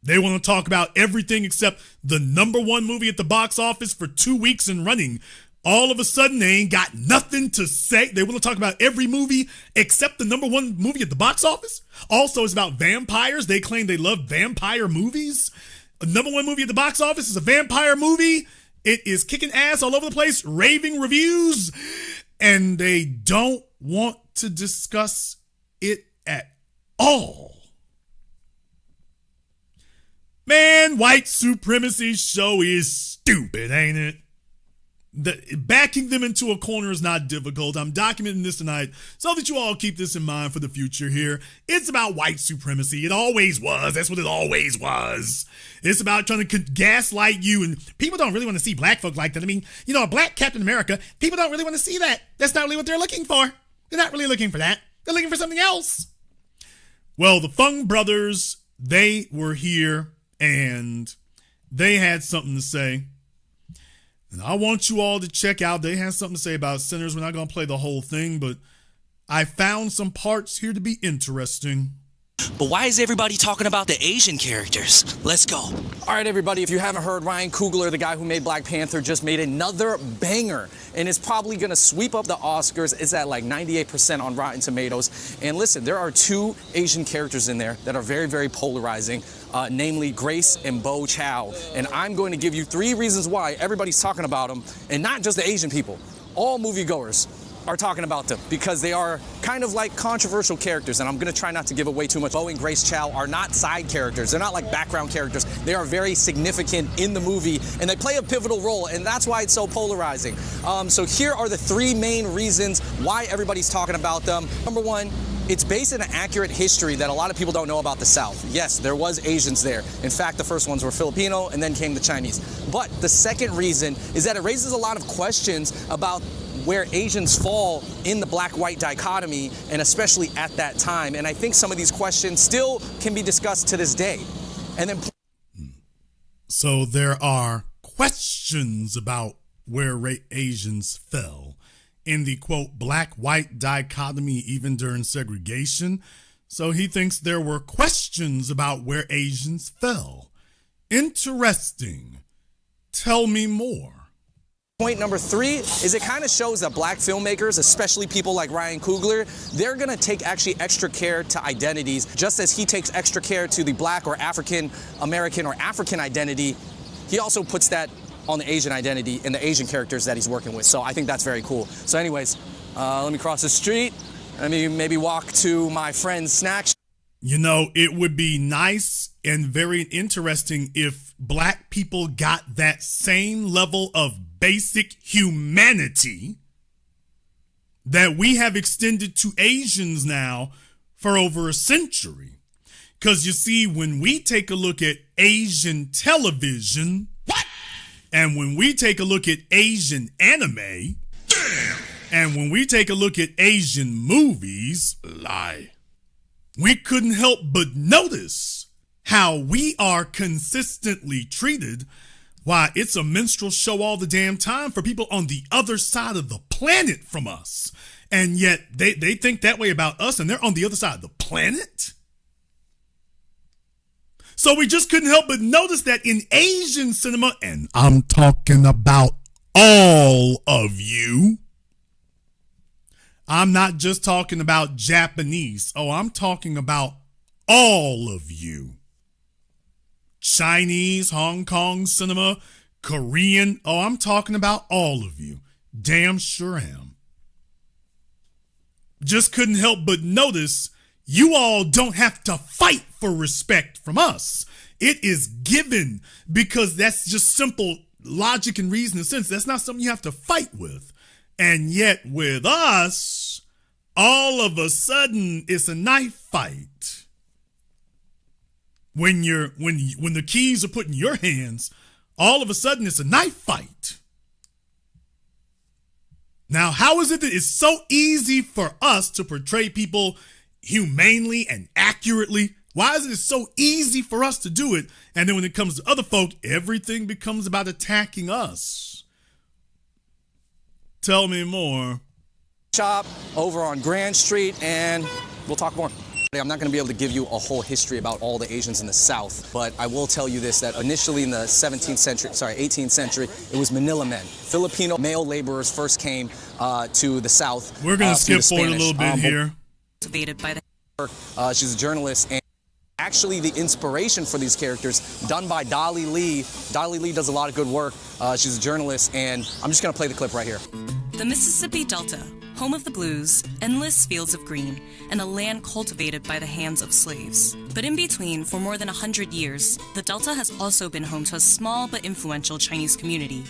They want to talk about everything except the number one movie at the box office for 2 weeks and running. All of a sudden, they ain't got nothing to say. They want to talk about every movie except the number one movie at the box office. Also, it's about vampires. They claim they love vampire movies. The number one movie at the box office is a vampire movie. It is kicking ass all over the place, raving reviews, and they don't want to discuss it at all. Man, white supremacy show is stupid, ain't it? Backing them into a corner is not difficult. I'm documenting this tonight so that you all keep this in mind for the future here. It's about white supremacy. It always was. That's what it always was. It's about trying to gaslight you, and people don't really want to see black folk like that. I mean, you know, a black Captain America, people don't really want to see that. That's not really what they're looking for. They're not really looking for that. They're looking for something else. Well, the Fung brothers, they were here, and they had something to say. And I want you all to check out. They have something to say about sinners. We're not going to play the whole thing, but I found some parts here to be interesting. But why is everybody talking about the Asian characters? Let's go. All right, everybody, if you haven't heard, Ryan Coogler, the guy who made Black Panther, just made another banger. And it's probably going to sweep up the Oscars. It's at like 98% on Rotten Tomatoes. And listen, there are two Asian characters in there that are very, very polarizing, namely Grace and Bo Chow. And I'm going to give you 3 reasons why everybody's talking about them, and not just the Asian people, all moviegoers are talking about them, because they are kind of like controversial characters, and I'm going to try not to give away too much. Bo and Grace Chow are not side characters. They're not like background characters. They are very significant in the movie, and they play a pivotal role, and that's why it's so polarizing. So here are the 3 main reasons why everybody's talking about them. Number 1, it's based in an accurate history that a lot of people don't know about the South. Yes, there was Asians there. In fact, the first ones were Filipino, and then came the Chinese. But the second reason is that it raises a lot of questions about where Asians fall in the black-white dichotomy, and especially at that time. And I think some of these questions still can be discussed to this day. And then, so there are questions about where Asians fell in the, quote, black-white dichotomy even during segregation. So he thinks there were questions about where Asians fell. Interesting. Tell me more. point number 3 is it kind of shows that black filmmakers, especially people like Ryan Coogler, they're going to take actually extra care to identities, just as he takes extra care to the black or African American or African identity. He also puts that on the Asian identity and the Asian characters that he's working with. So I think that's very cool. So anyways, let me cross the street. Let me maybe walk to my friend's snack shop. You know, it would be nice and very interesting if black people got that same level of basic humanity that we have extended to Asians now for over a century. Because you see, when we take a look at Asian television, and when we take a look at Asian anime, and when we take a look at Asian movies, we couldn't help but notice how we are consistently treated. Why, it's a minstrel show all the damn time for people on the other side of the planet from us. And yet they think that way about us, and they're on the other side of the planet. So we just couldn't help but notice that in Asian cinema, and I'm talking about all of you. I'm not just talking about Japanese. Oh, I'm talking about all of you. Chinese, Hong Kong cinema, Korean. Oh, I'm talking about all of you. Damn sure am. Just couldn't help but notice you all don't have to fight for respect from us. It is given, because that's just simple logic and reason and sense. That's not something you have to fight with. And yet with us, all of a sudden it's a knife fight. When the keys are put in your hands, all of a sudden it's a knife fight. Now, how is it that it's so easy for us to portray people humanely and accurately? Why is it so easy for us to do it? And then when it comes to other folk, everything becomes about attacking us. Tell me more. Shop over on Grand Street, and we'll talk more. I'm not going to be able to give you a whole history about all the Asians in the South, but I will tell you this, that initially in the 18th century, it was Manila men. Filipino male laborers first came to the South. We're going to skip forward a little bit here. She's a journalist, and actually the inspiration for these characters done by Dolly Lee. Dolly Lee does a lot of good work. She's a journalist, and I'm just going to play the clip right here. The Mississippi Delta, home of the blues, endless fields of green, and a land cultivated by the hands of slaves. But in between, for more than 100 years, the Delta has also been home to a small but influential Chinese community.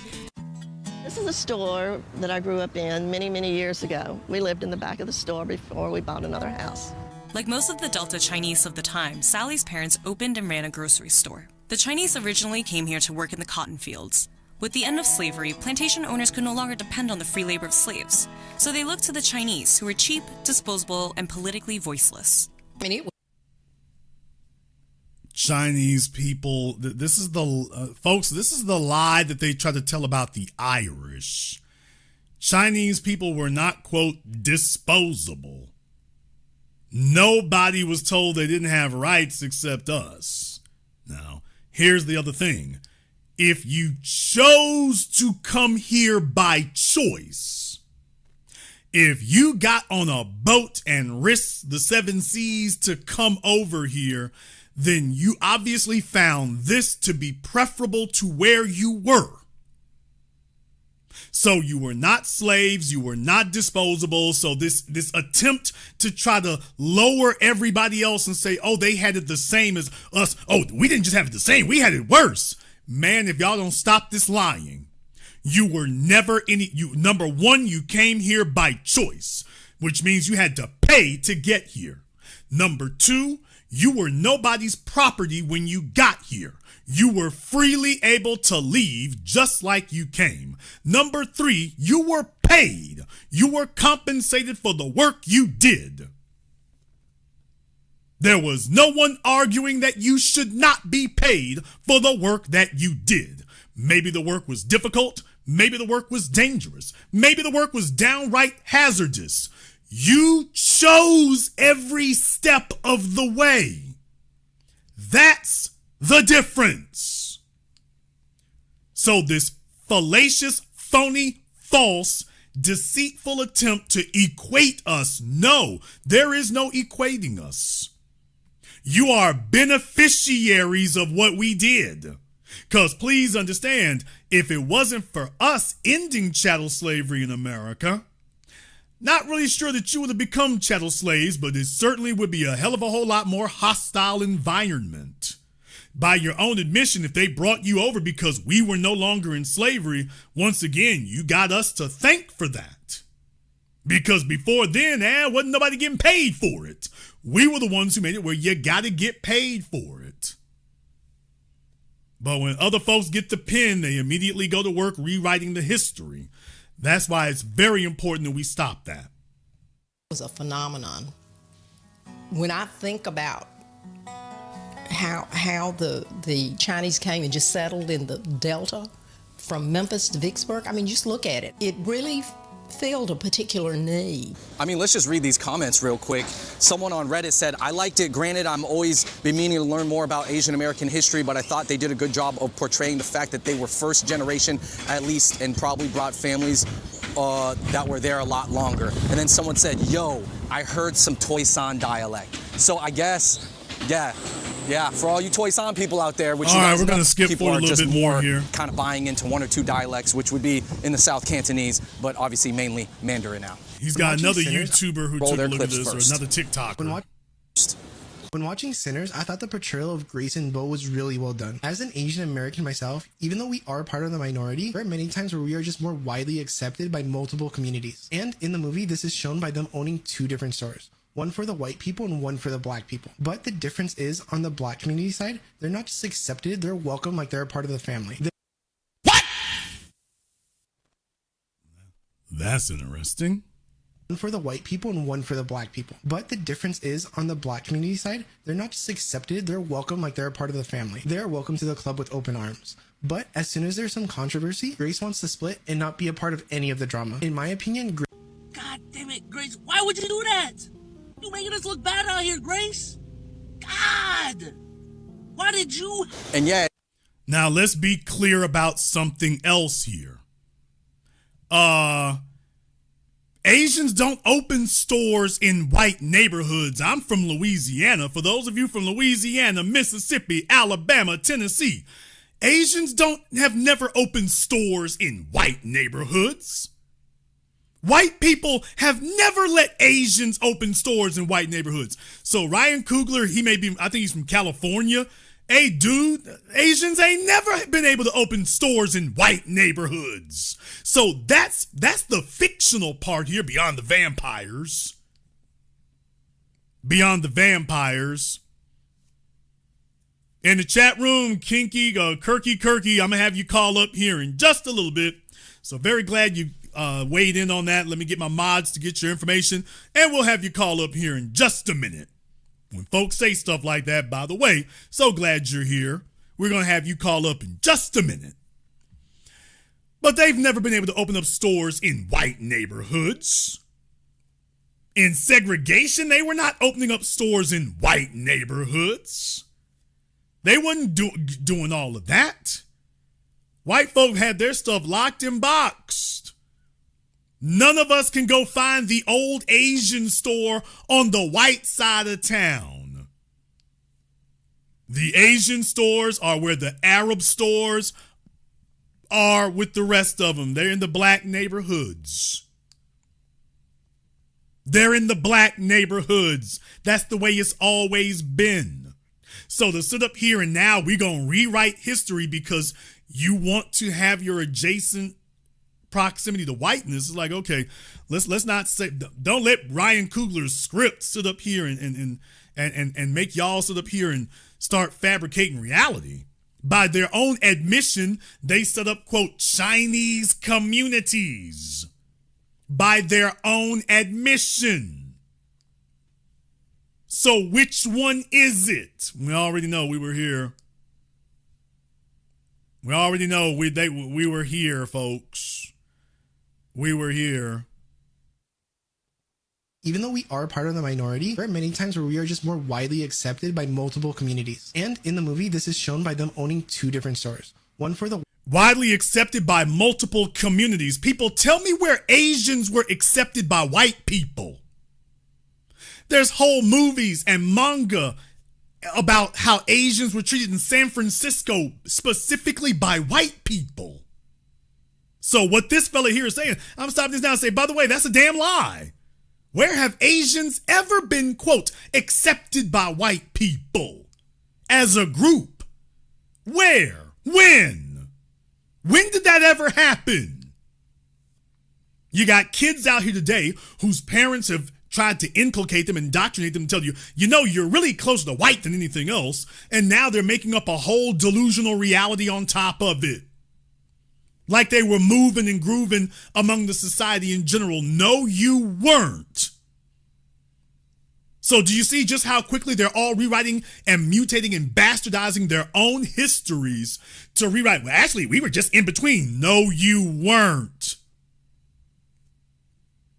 This is a store that I grew up in many, many years ago. We lived in the back of the store before we bought another house. Like most of the Delta Chinese of the time, Sally's parents opened and ran a grocery store. The Chinese originally came here to work in the cotton fields. With the end of slavery, plantation owners could no longer depend on the free labor of slaves. So they looked to the Chinese, who were cheap, disposable, and politically voiceless. Chinese people, this is the folks, this is the lie that they try to tell about the Irish. Chinese people were not, quote, disposable. Nobody was told they didn't have rights except us. Now, here's the other thing. If you chose to come here by choice, if you got on a boat and risked the 7 seas to come over here, then you obviously found this to be preferable to where you were. So you were not slaves, you were not disposable. So this attempt to try to lower everybody else and say, oh, they had it the same as us. Oh, we didn't just have it the same, we had it worse. Man, if y'all don't stop this lying, you were never number one, you came here by choice, which means you had to pay to get here. Number 2, you were nobody's property when you got here. You were freely able to leave just like you came. Number 3, you were paid. You were compensated for the work you did. There was no one arguing that you should not be paid for the work that you did. Maybe the work was difficult. Maybe the work was dangerous. Maybe the work was downright hazardous. You chose every step of the way. That's the difference. So this fallacious, phony, false, deceitful attempt to equate us, no, there is no equating us. You are beneficiaries of what we did. Because please understand, if it wasn't for us ending chattel slavery in America, not really sure that you would have become chattel slaves, but it certainly would be a hell of a whole lot more hostile environment. By your own admission, if they brought you over because we were no longer in slavery, once again, you got us to thank for that. Because before then, wasn't nobody getting paid for it. We were the ones who made it where you got to get paid for it. But when other folks get the pen, they immediately go to work rewriting the history. That's why it's very important that we stop that. It was a phenomenon. When I think about how the Chinese came and just settled in the Delta from Memphis to Vicksburg, I mean, just look at it. It really filled a particular need. I mean, let's just read these comments real quick. Someone on Reddit said, I liked it. Granted, I'm always been meaning to learn more about Asian American history, but I thought they did a good job of portraying the fact that they were first generation, at least, and probably brought families that were there a lot longer. And then someone said, yo, I heard some Toisan dialect. So I guess, yeah, for all you Toisan people out there, which all right, we're going to skip forward a little bit more here. Kind of buying into 1 or 2 dialects, which would be in the South Cantonese, but obviously mainly Mandarin now. He's got another YouTuber who took a look at this, or another TikToker. When watching Sinners, I thought the portrayal of Grace and Bo was really well done. As an Asian American myself, even though we are part of the minority, there are many times where we are just more widely accepted by multiple communities. And in the movie, this is shown by them owning 2 different stores. One for the white people and one for the black people. But the difference is, on the black community side, they're not just accepted, they're welcome like they're a part of the family. What? That's interesting. One for the white people and one for the black people. But the difference is, on the black community side, they're not just accepted, they're welcome like they're a part of the family. They're welcome to the club with open arms. But as soon as there's some controversy, Grace wants to split and not be a part of any of the drama. In my opinion, God damn it, Grace, why would you do that? You making us look bad out here, Grace? God! Why did you? And yeah. Now let's be clear about something else here. Asians don't open stores in white neighborhoods. I'm from Louisiana. For those of you from Louisiana, Mississippi, Alabama, Tennessee, Asians have never opened stores in white neighborhoods. White people have never let Asians open stores in white neighborhoods. So Ryan Coogler, I think he's from California, Hey, dude, Asians ain't never been able to open stores in white neighborhoods. So that's the fictional part here, beyond the vampires. Beyond the vampires. In the chat room, Kinky, Kirky, I'm going to have you call up here in just a little bit. So very glad you weighed in on that. Let me get my mods to get your information, and we'll have you call up here in just a minute. When folks say stuff like that, by the way, so glad you're here. We're going to have you call up in just a minute. But they've never been able to open up stores in white neighborhoods. In segregation, they were not opening up stores in white neighborhoods. They wasn't doing all of that. White folk had their stuff locked and boxed. None of us can go find the old Asian store on the white side of town. The Asian stores are where the Arab stores are with the rest of them. They're in the black neighborhoods. They're in the black neighborhoods. That's the way it's always been. So to sit up here and now we're going to rewrite history because you want to have your adjacent proximity to whiteness, is like, okay, let's not say, don't let Ryan Coogler's script sit up here and make y'all sit up here and start fabricating reality. By their own admission, they set up, quote, Chinese communities. By their own admission. So which one is it? We already know we were here. We already know we were here, folks. We were here. Even though we are part of the minority, there are many times where we are just more widely accepted by multiple communities. And in the movie, this is shown by them owning 2 different stores. One for the widely accepted by multiple communities. People, tell me where Asians were accepted by white people. There's whole movies and manga about how Asians were treated in San Francisco specifically by white people. So what this fella here is saying, I'm gonna stop this now and say, by the way, that's a damn lie. Where have Asians ever been, quote, accepted by white people as a group? Where? When? When did that ever happen? You got kids out here today whose parents have tried to inculcate them, indoctrinate them, and tell you, you know, you're really closer to white than anything else. And now they're making up a whole delusional reality on top of it. Like they were moving and grooving among the society in general. No, you weren't. So do you see just how quickly they're all rewriting and mutating and bastardizing their own histories to rewrite? Well, actually, we were just in between. No, you weren't.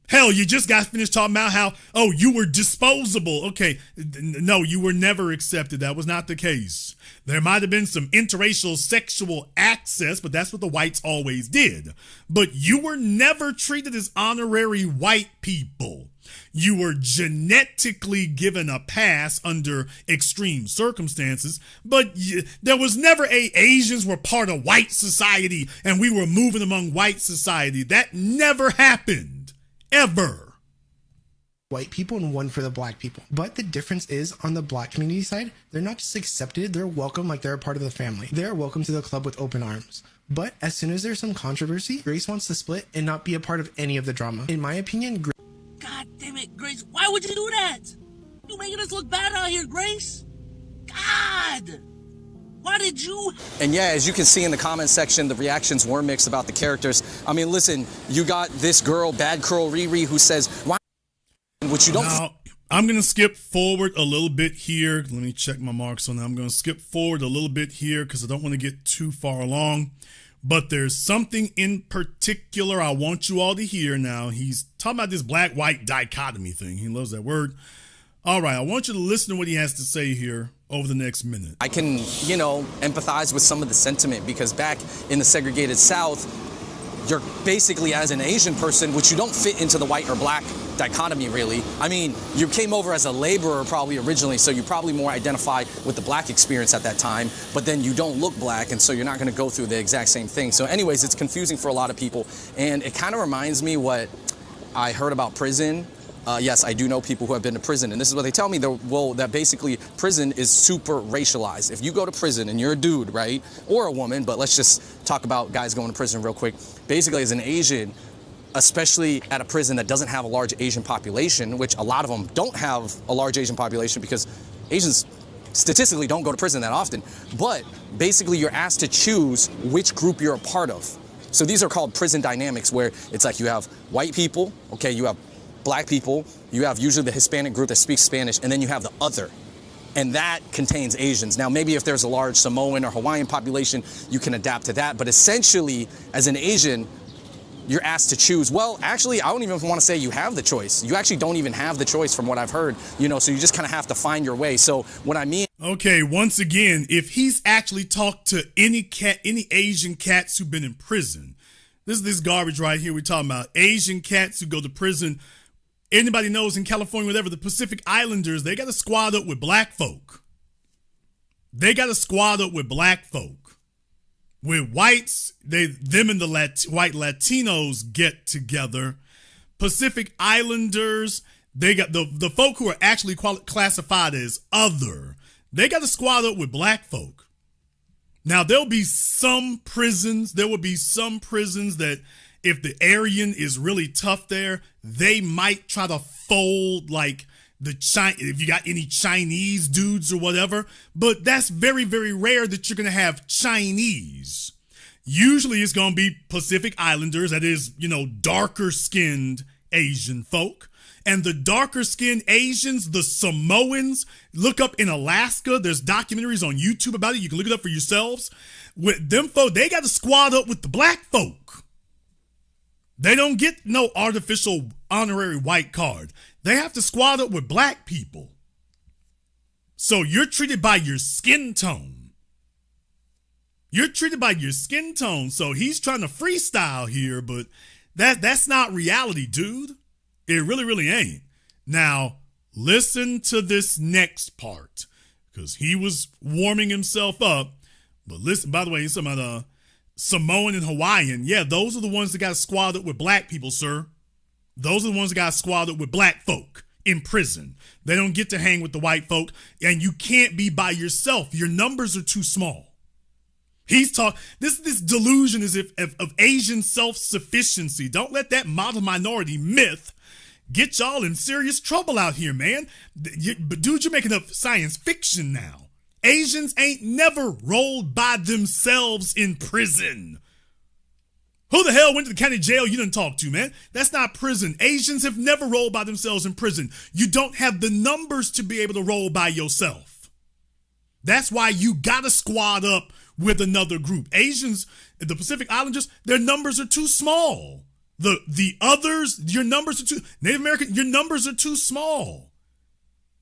Hell, you just got finished talking about how, oh, you were disposable. Okay, no, you were never accepted. That was not the case. There might have been some interracial sexual access, but that's what the whites always did. But you were never treated as honorary white people. You were genetically given a pass under extreme circumstances, but there was never Asians were part of white society and we were moving among white society. That never happened. Ever. White people and 1 for the black people. But the difference is, on the black community side, they're not just accepted, they're welcome like they're a part of the family. They're welcome to the club with open arms. But as soon as there's some controversy, Grace wants to split and not be a part of any of the drama. In my opinion, God damn it, Grace, why would you do that? You making us look bad out here, Grace. God! Why did you? And yeah, as you can see in the comment section, the reactions were mixed about the characters. I mean, listen, you got this girl, Bad Curl Riri, who says, why? Which you don't. Now, I'm going to skip forward a little bit here. Let me check my marks on that. I'm going to skip forward a little bit here because I don't want to get too far along. But there's something in particular I want you all to hear now. He's talking about this black-white dichotomy thing. He loves that word. All right, I want you to listen to what he has to say here over the next minute. I can, empathize with some of the sentiment because back in the segregated South, you're basically, as an Asian person, which you don't fit into the white or black dichotomy, really. I mean, you came over as a laborer probably originally, so you probably more identify with the black experience at that time, but then you don't look black, and so you're not going to go through the exact same thing. So anyways, it's confusing for a lot of people, and it kind of reminds me what I heard about prison Yes, I do know people who have been to prison, and this is what they tell me, that basically prison is super racialized. If you go to prison and you're a dude, right, or a woman, but let's just talk about guys going to prison real quick. Basically, as an Asian, especially at a prison that doesn't have a large Asian population, which a lot of them don't have a large Asian population because Asians statistically don't go to prison that often, but basically you're asked to choose which group you're a part of. So these are called prison dynamics, where it's like you have white people, okay, you have black people, you have usually the Hispanic group that speaks Spanish, and then you have the other. And that contains Asians. Now, maybe if there's a large Samoan or Hawaiian population, you can adapt to that. But essentially, as an Asian, you're asked to choose. Well, actually, I don't even want to say you have the choice. You actually don't even have the choice from what I've heard, so you just kind of have to find your way. So what I mean... Okay, once again, if he's actually talked to any Asian cats who've been in prison, this garbage right here we're talking about. Asian cats who go to prison. Anybody knows in California, whatever, the Pacific Islanders, they got to squad up with black folk. They got to squad up with black folk. With whites, them and the white Latinos get together. Pacific Islanders, they got the folk who are actually classified as other. They got to squad up with black folk. Now, there will be some prisons that if the Aryan is really tough there, they might try to fold like if you got any Chinese dudes or whatever, but that's very, very rare that you're going to have Chinese. Usually it's going to be Pacific Islanders, that is, darker skinned Asian folk. And the darker skinned Asians, the Samoans, look up in Alaska. There's documentaries on YouTube about it. You can look it up for yourselves. With them folk, they got to squad up with the black folk. They don't get no artificial honorary white card. They have to squad up with black people. So you're treated by your skin tone. You're treated by your skin tone. So he's trying to freestyle here, but that's not reality, dude. It really, really ain't. Now, listen to this next part, because he was warming himself up. But listen, by the way, he's talking about Samoan and Hawaiian. Yeah, those are the ones that got squad up with black people, sir. Those are the ones that got squad up with black folk in prison. They don't get to hang with the white folk, and you can't be by yourself. Your numbers are too small. He's this delusion is of Asian self-sufficiency. Don't let that model minority myth get y'all in serious trouble out here, man. But dude, you're making up science fiction now. Asians ain't never rolled by themselves in prison. Who the hell went to the county jail you didn't talk to, man? That's not prison. Asians have never rolled by themselves in prison. You don't have the numbers to be able to roll by yourself. That's why you gotta squad up with another group. Asians, the Pacific Islanders, their numbers are too small. The others, your numbers are too, Native American, your numbers are too small.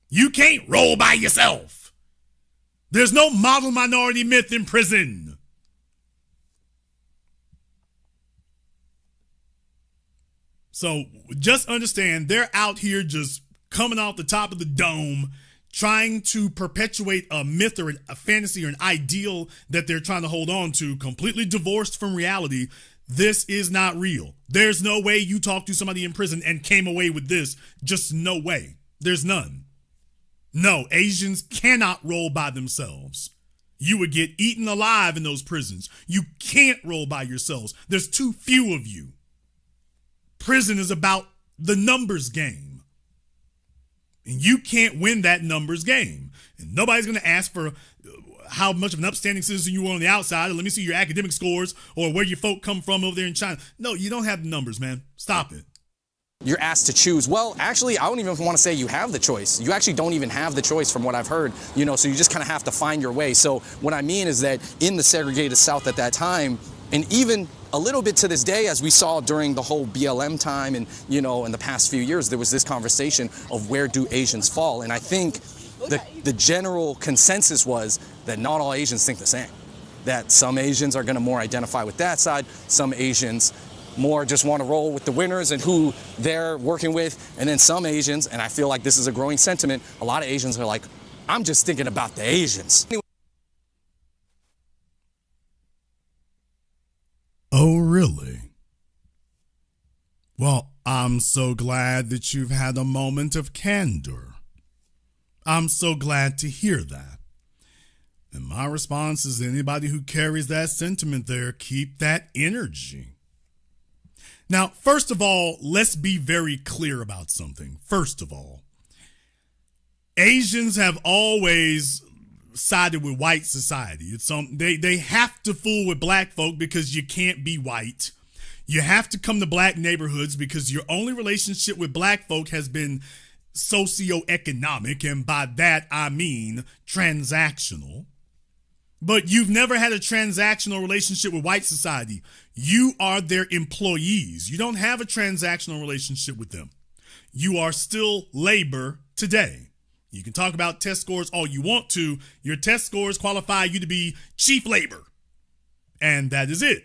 You can't roll by yourself. There's no model minority myth in prison. So just understand, they're out here just coming off the top of the dome, trying to perpetuate a myth or a fantasy or an ideal that they're trying to hold on to, completely divorced from reality. This is not real. There's no way you talked to somebody in prison and came away with this. Just no way. There's none. No, Asians cannot roll by themselves. You would get eaten alive in those prisons. You can't roll by yourselves. There's too few of you. Prison is about the numbers game. And you can't win that numbers game. And nobody's going to ask for how much of an upstanding citizen you were on the outside. Or let me see your academic scores or where your folk come from over there in China. No, you don't have the numbers, man. Stop it. You're asked to choose. Well, actually, I don't even want to say you have the choice. You actually don't even have the choice from what I've heard, so you just kind of have to find your way. So what I mean is that in the segregated South at that time, and even a little bit to this day, as we saw during the whole BLM time and, in the past few years, there was this conversation of where do Asians fall? And I think the general consensus was that not all Asians think the same, that some Asians are going to more identify with that side, some Asians more just want to roll with the winners and who they're working with, and then some Asians, and I feel like this is a growing sentiment, a lot of Asians are like, I'm just thinking about the Asians. Oh, really? Well, I'm I'm so glad that you've had a moment of candor. I'm so glad to hear that. And my response is anybody who carries that sentiment there, keep that energy. Now, first of all, let's be very clear about something. First of all, Asians have always sided with white society. It's they have to fool with black folk because you can't be white. You have to come to black neighborhoods because your only relationship with black folk has been socioeconomic, and by that I mean transactional. But you've never had a transactional relationship with white society. You are their employees. You don't have a transactional relationship with them. You are still labor today. You can talk about test scores all you want to. Your test scores qualify you to be chief labor. And that is it.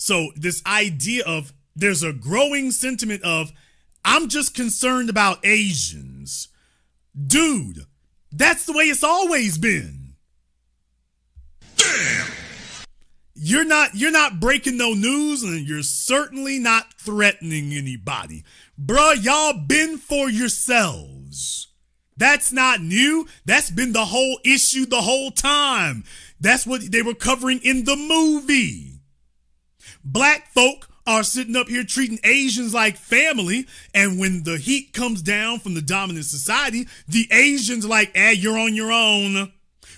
So this idea of there's a growing sentiment of I'm just concerned about Asians. Dude, that's the way it's always been. Damn. You're not breaking no news, and you're certainly not threatening anybody. Bruh, y'all been for yourselves. That's not new. That's been the whole issue the whole time. That's what they were covering in the movie. Black folk are sitting up here treating Asians like family, and when the heat comes down from the dominant society, the Asians are like, you're on your own.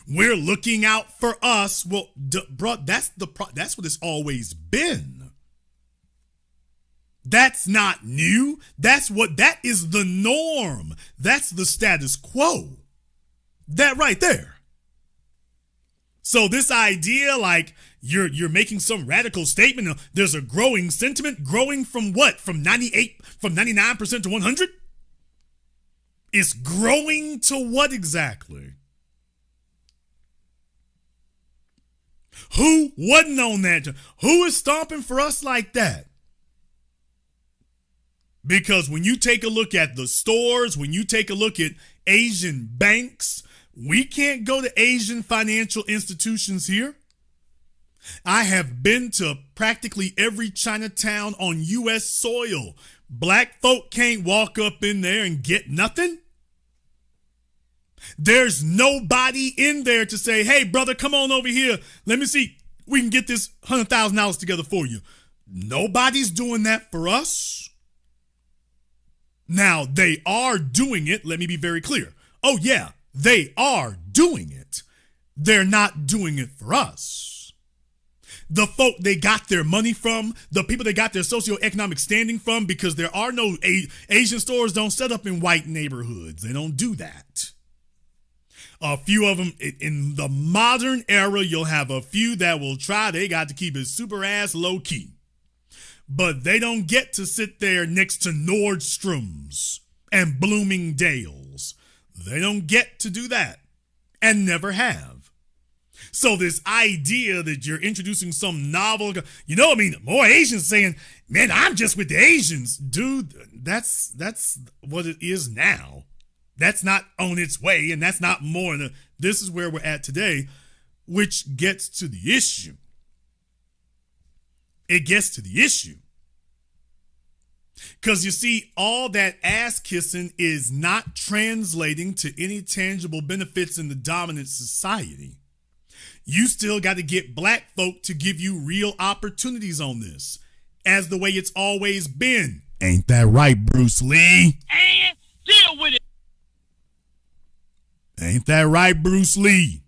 We're looking out for us. Well, bro, that's what it's always been. That's not new. That is the norm. That's the status quo. That right there. So this idea like you're making some radical statement of there's a growing sentiment, growing from what? From 99% to 100? It's growing to what exactly? Who wasn't on that? Who is stomping for us like that? Because when you take a look at the stores, when you take a look at Asian banks, we can't go to Asian financial institutions here. I have been to practically every Chinatown on U.S. soil. Black folk can't walk up in there and get nothing. There's nobody in there to say, hey, brother, come on over here. Let me see. We can get this $100,000 together for you. Nobody's doing that for us. Now, they are doing it. Let me be very clear. Oh, yeah, they are doing it. They're not doing it for us. The folk they got their money from, the people they got their socioeconomic standing from, because there are no Asian stores don't set up in white neighborhoods. They don't do that. A few of them in the modern era, you'll have a few that will try. They got to keep it super ass low key. But they don't get to sit there next to Nordstroms and Bloomingdale's. They don't get to do that and never have. So this idea that you're introducing some novel, more Asians saying, man, I'm just with the Asians. Dude, that's what it is now. That's not on its way, and that's not more. This is where we're at today, which gets to the issue. It gets to the issue. Because you see, all that ass kissing is not translating to any tangible benefits in the dominant society. You still got to get black folk to give you real opportunities on this, as the way it's always been. Ain't that right, Bruce Lee? And deal with it. Ain't that right, Bruce Lee?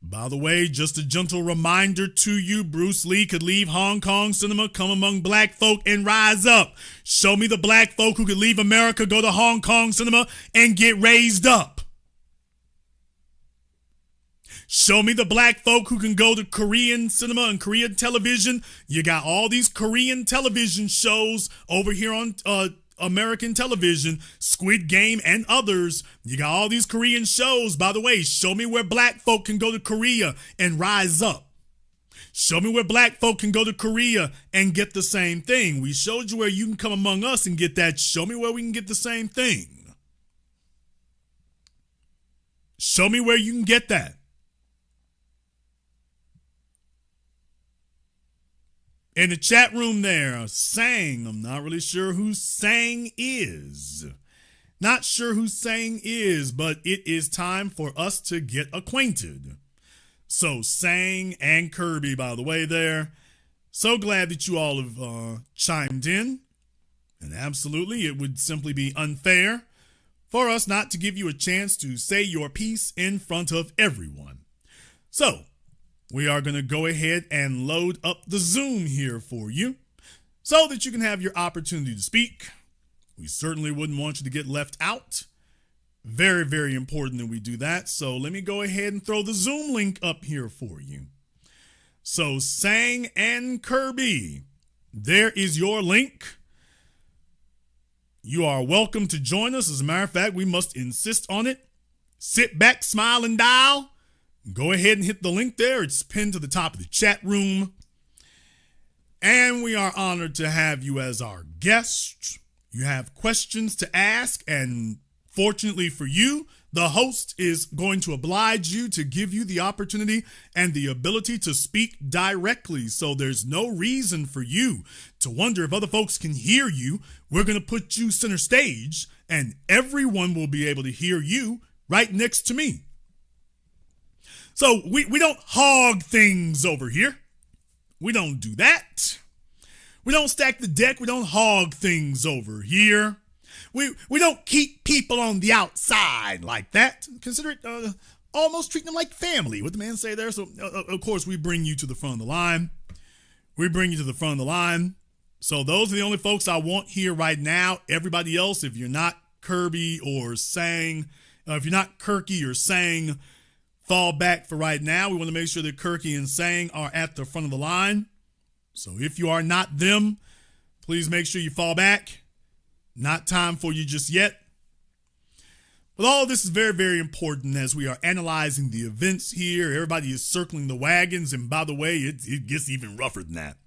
By the way, just a gentle reminder to you, Bruce Lee could leave Hong Kong cinema, come among black folk, and rise up. Show me the black folk who could leave America, go to Hong Kong cinema, and get raised up. Show me the black folk who can go to Korean cinema and Korean television. You got all these Korean television shows over here on American television, Squid Game and others. You got all these Korean shows. By the way, show me where black folk can go to Korea and rise up. Show me where black folk can go to Korea and get the same thing. We showed you where you can come among us and get that. Show me where we can get the same thing. Show me where you can get that. In the chat room there, Sang, I'm not really sure who Sang is. Not sure who Sang is, but it is time for us to get acquainted. So Sang and Kirby, by the way there, so glad that you all have chimed in. And absolutely, it would simply be unfair for us not to give you a chance to say your piece in front of everyone. So, we are going to go ahead and load up the Zoom here for you so that you can have your opportunity to speak. We certainly wouldn't want you to get left out. Very, very important that we do that. So let me go ahead and throw the Zoom link up here for you. So Sang and Kirby, there is your link. You are welcome to join us. As a matter of fact, we must insist on it. Sit back, smile, and dial. Go ahead and hit the link there. It's pinned to the top of the chat room. And we are honored to have you as our guest. You have questions to ask, and fortunately for you, the host is going to oblige you to give you the opportunity and the ability to speak directly. So there's no reason for you to wonder if other folks can hear you. We're going to put you center stage, and everyone will be able to hear you right next to me. So we don't hog things over here. We don't do that. We don't stack the deck. We don't hog things over here. We don't keep people on the outside like that. Consider it almost treating them like family. What the man say there? So, of course, we bring you to the front of the line. We bring you to the front of the line. So those are the only folks I want here right now. Everybody else, if you're not Kirby or Sang, if you're not Kirky or Sang, fall back for right now. We want to make sure that Kirky and Sang are at the front of the line. So if you are not them, please make sure you fall back. Not time for you just yet. But all of this is very, very important as we are analyzing the events here. Everybody is circling the wagons. And by the way, it gets even rougher than that.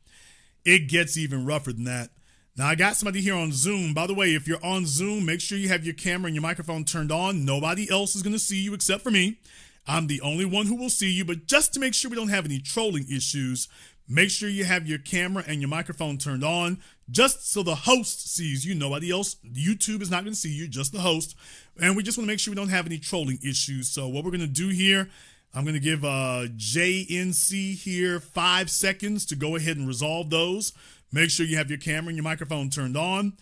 It gets even rougher than that. Now, I got somebody here on Zoom. By the way, if you're on Zoom, make sure you have your camera and your microphone turned on. Nobody else is going to see you except for me. I'm the only one who will see you. But just to make sure we don't have any trolling issues, make sure you have your camera and your microphone turned on, just so the host sees you. Nobody else. YouTube is not going to see you, just the host. And we just want to make sure we don't have any trolling issues. So what we're going to do here, I'm going to give JNC here 5 seconds to go ahead and resolve those. Make sure you have your camera and your microphone turned on.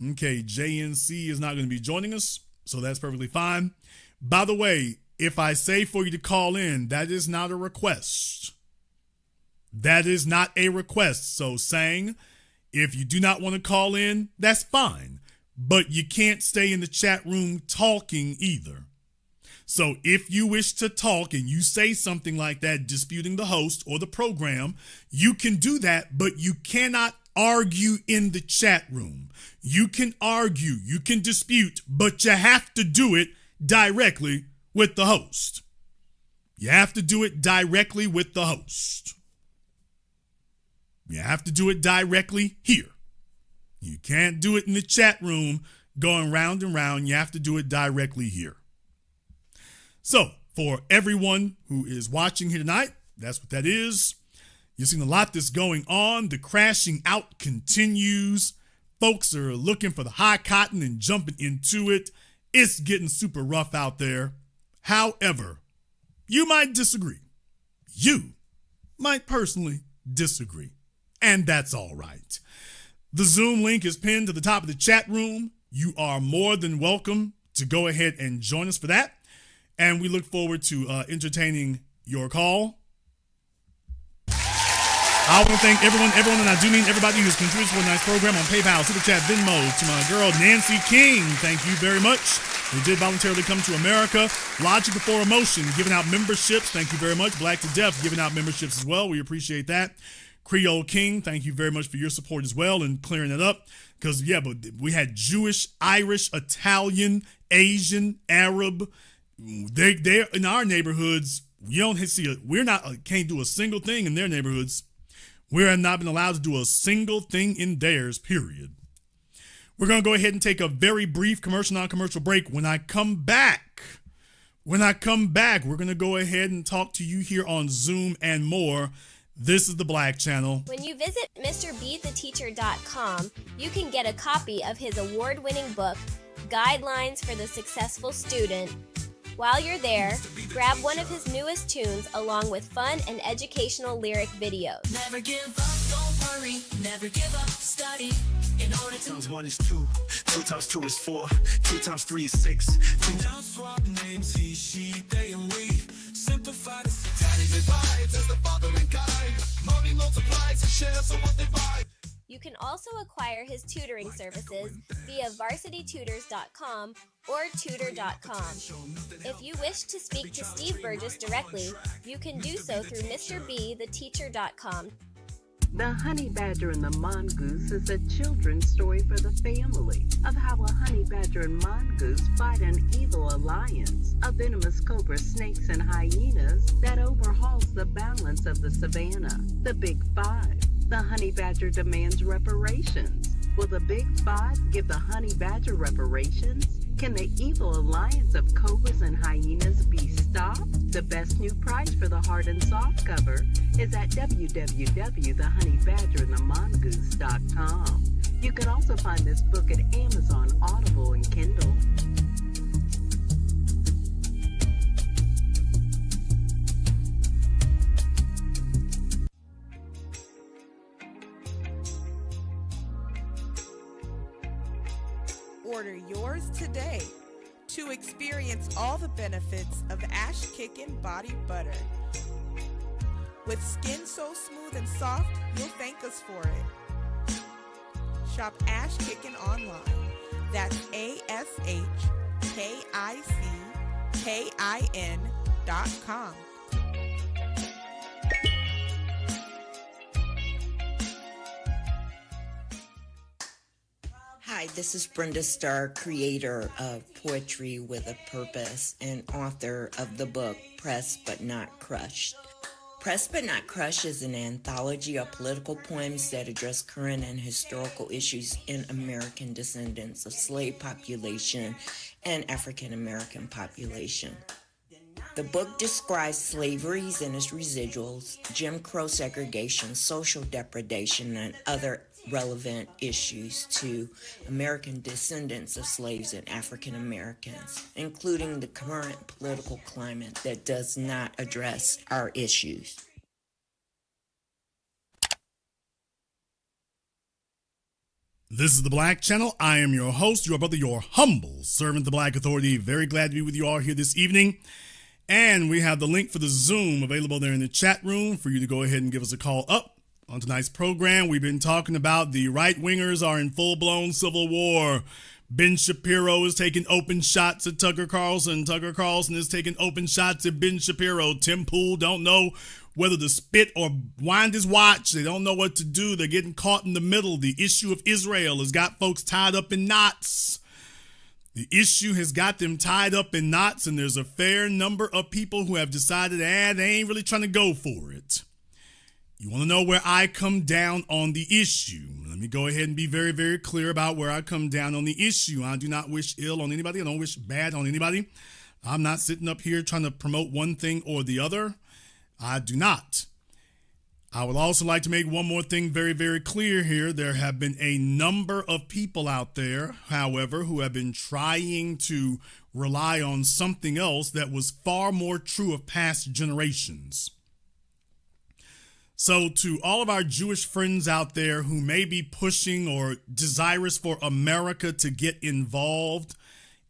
Okay, JNC is not going to be joining us, so that's perfectly fine. By the way, if I say for you to call in, that is not a request. That is not a request. So Sang, if you do not want to call in, that's fine. But you can't stay in the chat room talking either. So if you wish to talk and you say something like that, disputing the host or the program, you can do that, but you cannot argue in the chat room. You can argue, you can dispute, but you have to do it directly with the host. You have to do it directly with the host. You have to do it directly here. You can't do it in the chat room going round and round. You have to do it directly here. So for everyone who is watching here tonight, that's what that is. You've seen a lot that's going on. The crashing out continues. Folks are looking for the high cotton and jumping into it. It's getting super rough out there. However, you might disagree. You might personally disagree. And that's all right. The Zoom link is pinned to the top of the chat room. You are more than welcome to go ahead and join us for that. And we look forward to entertaining your call. I want to thank everyone, and I do mean everybody who's contributed to a nice program on PayPal, Super Chat, Venmo, to my girl, Nancy King. Thank you very much. They did voluntarily come to America. Logic Before Emotion, giving out memberships. Thank you very much. Black to Deaf, giving out memberships as well. We appreciate that. Creole King, thank you very much for your support as well and clearing it up. Because, yeah, but we had Jewish, Irish, Italian, Asian, Arab. They're in our neighborhoods. You don't see can't do a single thing in their neighborhoods. We have not been allowed to do a single thing in theirs, period. We're going to go ahead and take a very brief commercial, non-commercial break. When I come back, we're going to go ahead and talk to you here on Zoom and more. This is the Black Channel. When you visit MrBeTheTeacher.com, you can get a copy of his award-winning book, Guidelines for the Successful Student. While you're there, grab one of his newest tunes along with fun and educational lyric videos. Never give up, don't worry, never give up, study. In order to 1 is 2, 2 times 2 is 4, 2 times 3 is 6. 2 now swap names, he, she, they, and we. Simplify the daddy divides as the father and guide. Mommy multiplies and shares on what they buy. You can also acquire his tutoring services via varsitytutors.com or tutor.com. If you wish to speak to Steve Burgess directly, you can do so through MrBeTheTeacher.com. The Honey Badger and the Mongoose is a children's story for the family of how a honey badger and mongoose fight an evil alliance of venomous cobra snakes and hyenas that overhauls the balance of the savannah. The Big Five. The honey badger demands reparations. Will the Big Five give the honey badger reparations? Can the evil alliance of cobras and hyenas be stopped? The best new price for the hard and soft cover is at www.thehoneybadgerandthemongoose.com. You can also find this book at Amazon, Audible, and Kindle. Order yours today to experience all the benefits of Ash Kickin' Body Butter. With skin so smooth and soft, you'll thank us for it. Shop Ash Kickin' online. That's ASHKICKIN.com. Hi, this is Brenda Starr, creator of Poetry with a Purpose and author of the book Pressed But Not Crushed. Pressed But Not Crushed is an anthology of political poems that address current and historical issues in American descendants of slave population and African American population. The book describes slavery and its residuals, Jim Crow segregation, social depredation, and other relevant issues to American descendants of slaves and African Americans, including the current political climate that does not address our issues. This is the Black Channel. I am your host, your brother, your humble servant, the Black Authority. Very glad to be with you all here this evening. And we have the link for the Zoom available there in the chat room for you to go ahead and give us a call up. On tonight's program, we've been talking about the right-wingers are in full-blown civil war. Ben Shapiro is taking open shots at Tucker Carlson. Tucker Carlson is taking open shots at Ben Shapiro. Tim Pool don't know whether to spit or wind his watch. They don't know what to do. They're getting caught in the middle. The issue of Israel has got folks tied up in knots. The issue has got them tied up in knots, and there's a fair number of people who have decided, they ain't really trying to go for it. You want to know where I come down on the issue? Let me go ahead and be very, very clear about where I come down on the issue. I do not wish ill on anybody. I don't wish bad on anybody. I'm not sitting up here trying to promote one thing or the other. I do not. I would also like to make one more thing very, very clear here. There have been a number of people out there, however, who have been trying to rely on something else that was far more true of past generations. So to all of our Jewish friends out there who may be pushing or desirous for America to get involved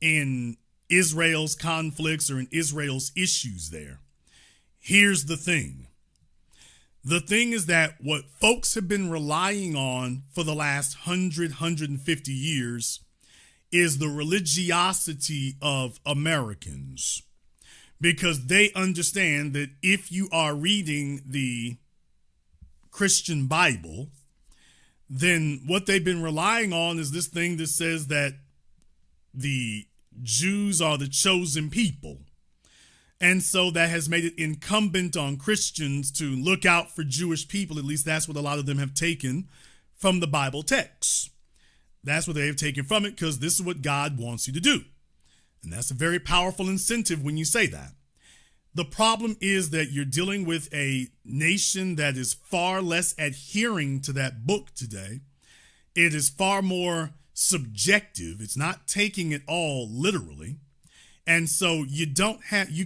in Israel's conflicts or in Israel's issues there, here's the thing. The thing is that what folks have been relying on for the last 150 years is the religiosity of Americans, because they understand that if you are reading the Christian Bible, then what they've been relying on is this thing that says that the Jews are the chosen people. And so that has made it incumbent on Christians to look out for Jewish people. At least that's what a lot of them have taken from the Bible text. That's what they have taken from it, because this is what God wants you to do. And that's a very powerful incentive when you say that. The problem is that you're dealing with a nation that is far less adhering to that book today. It is far more subjective. It's not taking it all literally. And so you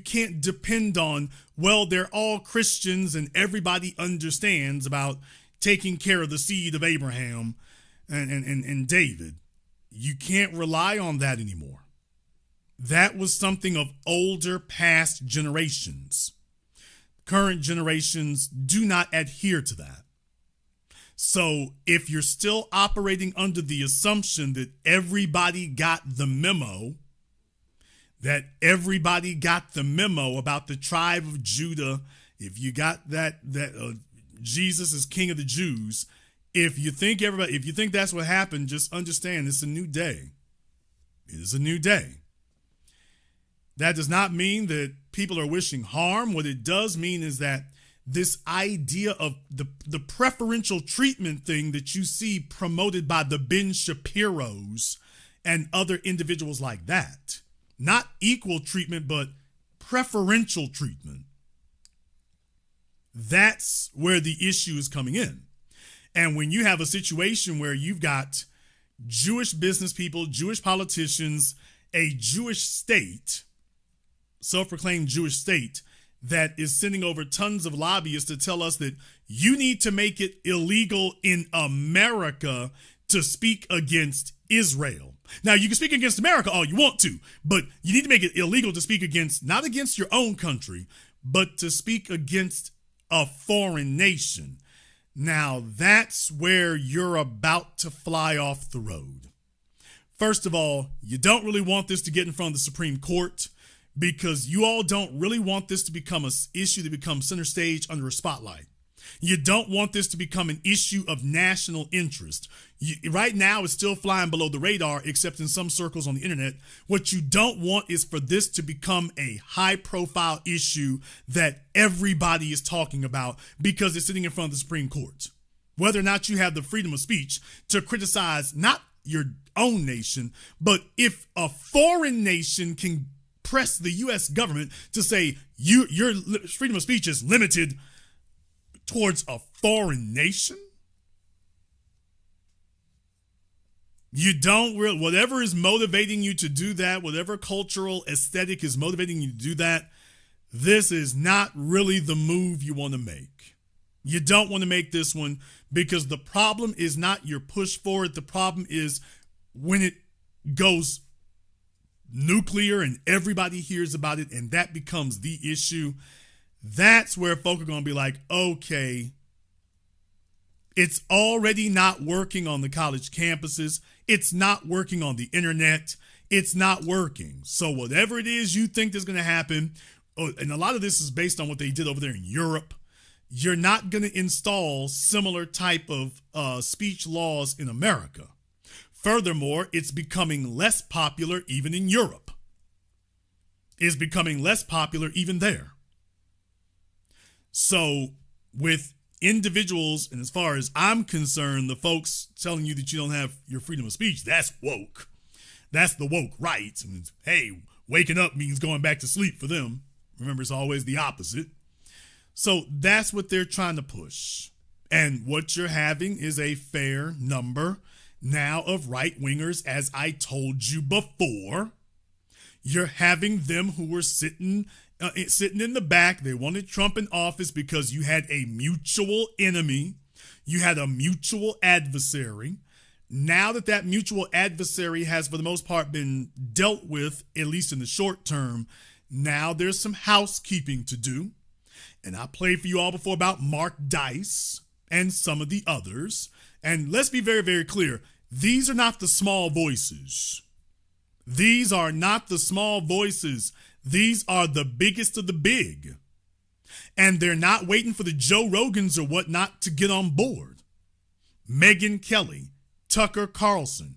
can't depend on, well, they're all Christians and everybody understands about taking care of the seed of Abraham and David. You can't rely on that anymore. That was something of older past generations. Current generations do not adhere to that. So if you're still operating under the assumption that everybody got the memo, about the tribe of Judah, if you got that Jesus is King of the Jews, if you think that's what happened, just understand it's a new day. It is a new day. That does not mean that people are wishing harm. What it does mean is that this idea of the preferential treatment thing that you see promoted by the Ben Shapiros and other individuals like that, not equal treatment, but preferential treatment. That's where the issue is coming in. And when you have a situation where you've got Jewish business people, Jewish politicians, a Jewish state, self-proclaimed Jewish state, that is sending over tons of lobbyists to tell us that you need to make it illegal in America to speak against Israel. Now, you can speak against America all you want to, but you need to make it illegal to speak against, not against your own country, but to speak against a foreign nation. Now, that's where you're about to fly off the road. First of all, you don't really want this to get in front of the Supreme Court, because you all don't really want this to become an issue that becomes center stage under a spotlight. You don't want this to become an issue of national interest. Right now, it's still flying below the radar, except in some circles on the internet. What you don't want is for this to become a high-profile issue that everybody is talking about because it's sitting in front of the Supreme Court. Whether or not you have the freedom of speech to criticize not your own nation, but if a foreign nation can press the U.S. government to say your freedom of speech is limited towards a foreign nation, you don't really, whatever is motivating you to do that, whatever cultural aesthetic is motivating you to do that, this is not really the move you want to make. You don't want to make this one, because the problem is not your push for it. The problem is when it goes nuclear and everybody hears about it and that becomes the issue. That's where folk are going to be like, okay, it's already not working on the college campuses. It's not working on the internet. It's not working. So whatever it is you think is going to happen, and a lot of this is based on what they did over there in Europe, you're not going to install similar type of speech laws in America. Furthermore, it's becoming less popular even in Europe. It's becoming less popular even there. So with individuals, and as far as I'm concerned, the folks telling you that you don't have your freedom of speech, that's woke. That's the woke right. And hey, waking up means going back to sleep for them. Remember, it's always the opposite. So that's what they're trying to push. And what you're having is a fair number now of right-wingers, as I told you before. You're having them who were sitting in the back. They wanted Trump in office because you had a mutual enemy. You had a mutual adversary. Now that mutual adversary has, for the most part, been dealt with, at least in the short term, now there's some housekeeping to do. And I played for you all before about Mark Dice and some of the others. And let's be very, very clear. These are not the small voices. These are not the small voices. These are the biggest of the big. And they're not waiting for the Joe Rogans or whatnot to get on board. Megyn Kelly, Tucker Carlson,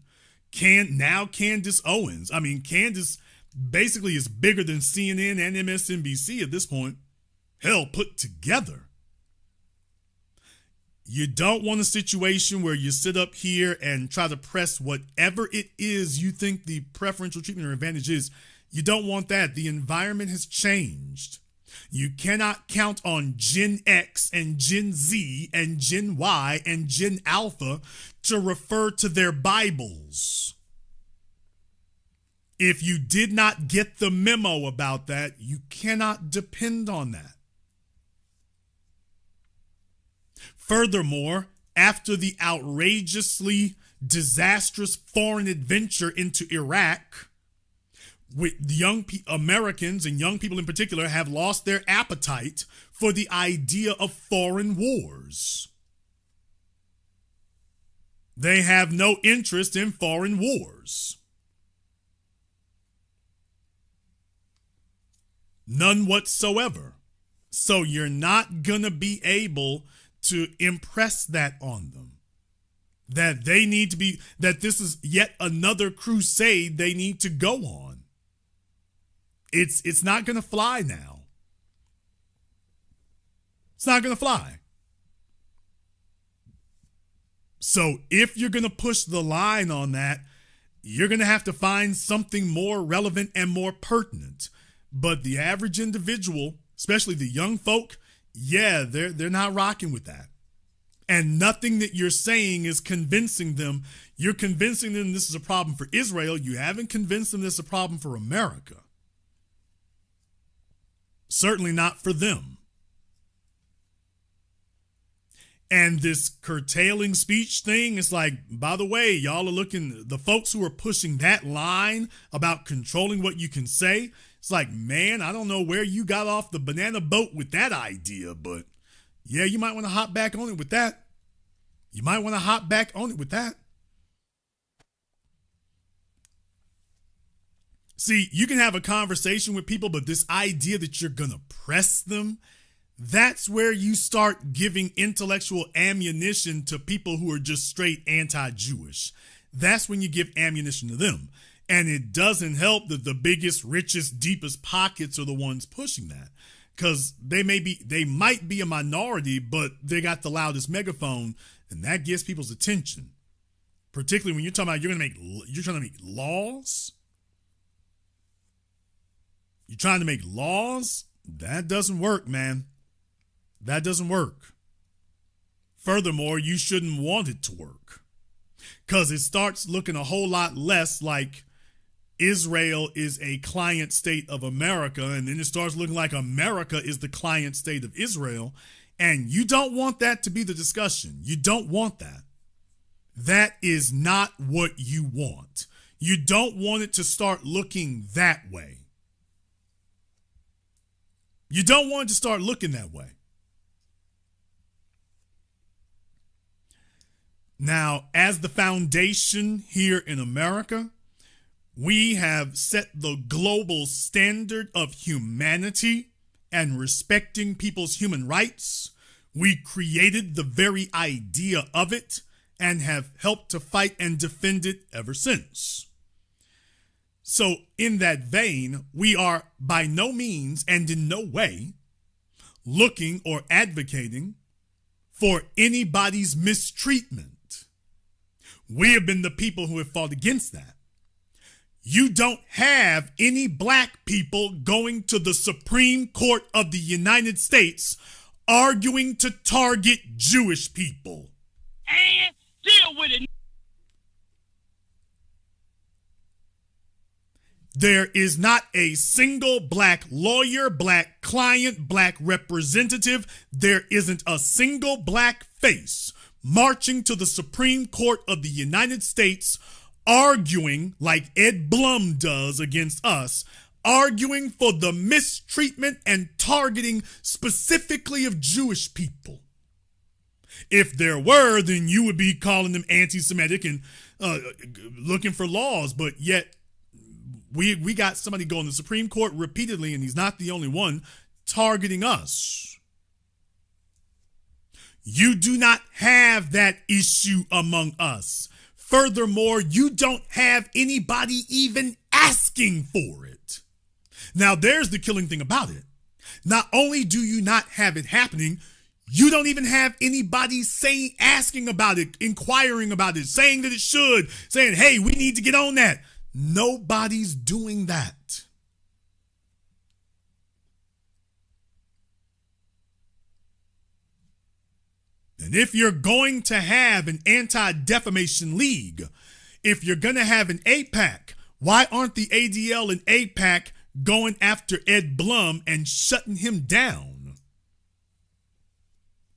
Candace Owens. I mean, Candace basically is bigger than CNN and MSNBC at this point. Hell, put together. You don't want a situation where you sit up here and try to press whatever it is you think the preferential treatment or advantage is. You don't want that. The environment has changed. You cannot count on Gen X and Gen Z and Gen Y and Gen Alpha to refer to their Bibles. If you did not get the memo about that, you cannot depend on that. Furthermore, after the outrageously disastrous foreign adventure into Iraq, with young Americans and young people in particular have lost their appetite for the idea of foreign wars. They have no interest in foreign wars. None whatsoever. So you're not going to be able to impress that on them. That they need to be, that this is yet another crusade they need to go on. It's not going to fly now. It's not going to fly. So if you're going to push the line on that, you're going to have to find something more relevant and more pertinent. But the average individual, especially the young folk, yeah, they're not rocking with that. And nothing that you're saying is convincing them. You're convincing them this is a problem for Israel. You haven't convinced them this is a problem for America. Certainly not for them. And this curtailing speech thing is like, by the way, y'all are looking, the folks who are pushing that line about controlling what you can say, it's like, man, I don't know where you got off the banana boat with that idea, but yeah, you might want to hop back on it with that. You might want to hop back on it with that. See, you can have a conversation with people, but this idea that you're going to press them, that's where you start giving intellectual ammunition to people who are just straight anti-Jewish. That's when you give ammunition to them. And it doesn't help that the biggest, richest, deepest pockets are the ones pushing that. Because they might be a minority, but they got the loudest megaphone, and that gets people's attention. Particularly when you're talking about you're trying to make laws. You're trying to make laws? That doesn't work, man. That doesn't work. Furthermore, you shouldn't want it to work. Because it starts looking a whole lot less like Israel is a client state of America, and then it starts looking like America is the client state of Israel. And you don't want that to be the discussion. You don't want that. That is not what you want. You don't want it to start looking that way. You don't want it to start looking that way. Now, as the foundation here in America, we have set the global standard of humanity and respecting people's human rights. We created the very idea of it and have helped to fight and defend it ever since. So in that vein, we are by no means and in no way looking or advocating for anybody's mistreatment. We have been the people who have fought against that. You don't have any black people going to the Supreme Court of the United States arguing to target Jewish people. And deal with it. There is not a single black lawyer, black client, black representative. There isn't a single black face marching to the Supreme Court of the United States arguing like Ed Blum does against us, arguing for the mistreatment and targeting specifically of Jewish people. If there were, then you would be calling them anti-Semitic and looking for laws, but yet we got somebody going to the Supreme Court repeatedly, and he's not the only one, targeting us. You do not have that issue among us. Furthermore, you don't have anybody even asking for it. Now, there's the killing thing about it. Not only do you not have it happening, you don't even have anybody asking about it, inquiring about it, saying that it should, saying, hey, we need to get on that. Nobody's doing that. And if you're going to have an anti-defamation league, if you're going to have an APAC, why aren't the ADL and APAC going after Ed Blum and shutting him down?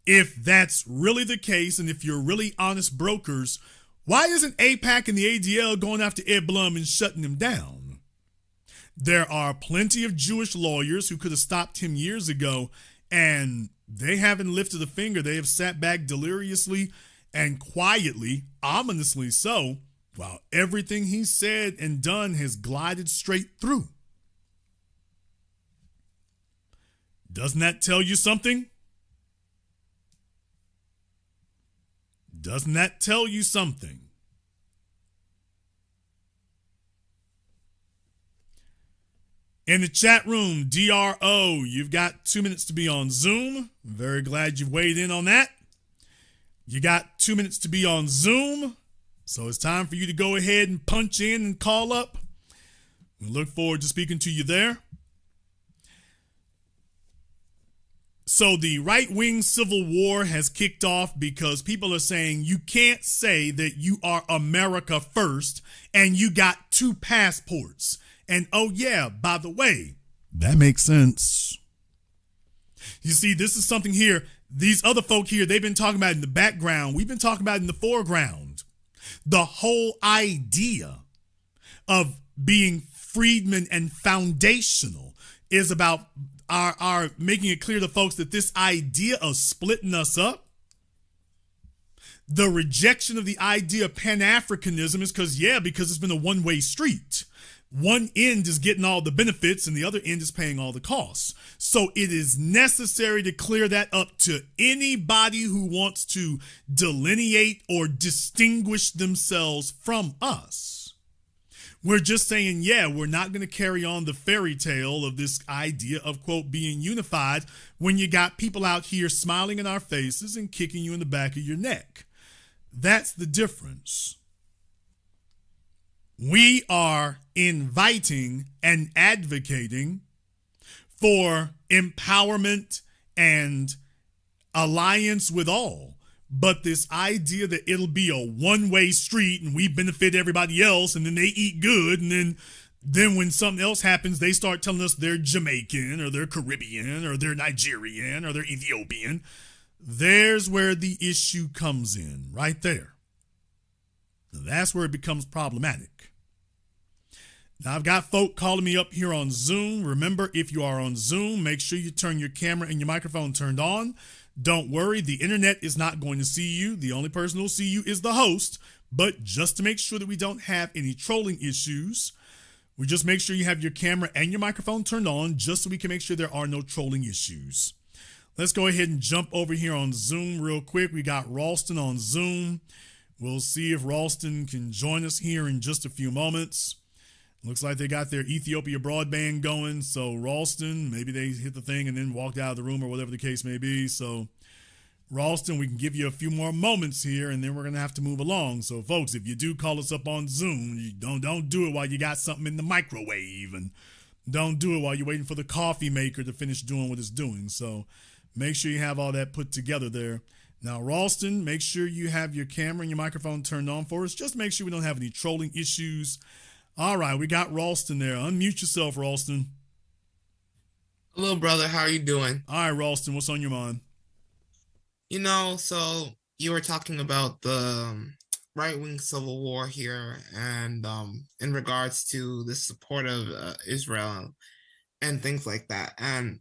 If that's really the case, and if you're really honest brokers, why isn't APAC and the ADL going after Ed Blum and shutting him down? There are plenty of Jewish lawyers who could have stopped him years ago, and they haven't lifted a finger. They have sat back deliriously and quietly, ominously so, while everything he said and done has glided straight through. Doesn't that tell you something? Doesn't that tell you something? In the chat room, DRO, you've got 2 minutes to be on Zoom. I'm very glad you've weighed in on that. You got 2 minutes to be on Zoom, so it's time for you to go ahead and punch in and call up. We look forward to speaking to you there. So the right-wing civil war has kicked off because people are saying you can't say that you are America first and you got 2 passports. And oh yeah, by the way, that makes sense. You see, this is something here. These other folk here, they've been talking about it in the background. We've been talking about it in the foreground. The whole idea of being freedmen and foundational is about our making it clear to folks that this idea of splitting us up, the rejection of the idea of Pan-Africanism is because it's been a one-way street. One end is getting all the benefits and the other end is paying all the costs. So it is necessary to clear that up to anybody who wants to delineate or distinguish themselves from us. We're just saying, we're not going to carry on the fairy tale of this idea of, quote, being unified when you got people out here smiling in our faces and kicking you in the back of your neck. That's the difference. We are inviting and advocating for empowerment and alliance with all. But this idea that it'll be a one-way street and we benefit everybody else and then they eat good and then when something else happens, they start telling us they're Jamaican or they're Caribbean or they're Nigerian or they're Ethiopian. There's where the issue comes in, right there. That's where it becomes problematic. Now, I've got folk calling me up here on Zoom. Remember, if you are on Zoom, make sure you turn your camera and your microphone turned on. Don't worry, the internet is not going to see you. The only person who will see you is the host. But just to make sure that we don't have any trolling issues, we just make sure you have your camera and your microphone turned on just so we can make sure there are no trolling issues. Let's go ahead and jump over here on Zoom real quick. We got Ralston on Zoom. We'll see if Ralston can join us here in just a few moments. Looks like they got their Ethiopia broadband going. So Ralston, maybe they hit the thing and then walked out of the room or whatever the case may be. So Ralston, we can give you a few more moments here and then we're going to have to move along. So folks, if you do call us up on Zoom, you don't do it while you got something in the microwave and don't do it while you're waiting for the coffee maker to finish doing what it's doing. So make sure you have all that put together there. Now, Ralston, make sure you have your camera and your microphone turned on for us. Just make sure we don't have any trolling issues. All right, we got Ralston there. Unmute yourself, Ralston. Hello, brother. How are you doing? All right, Ralston, what's on your mind? So you were talking about the right-wing civil war here and in regards to the support of Israel and things like that. And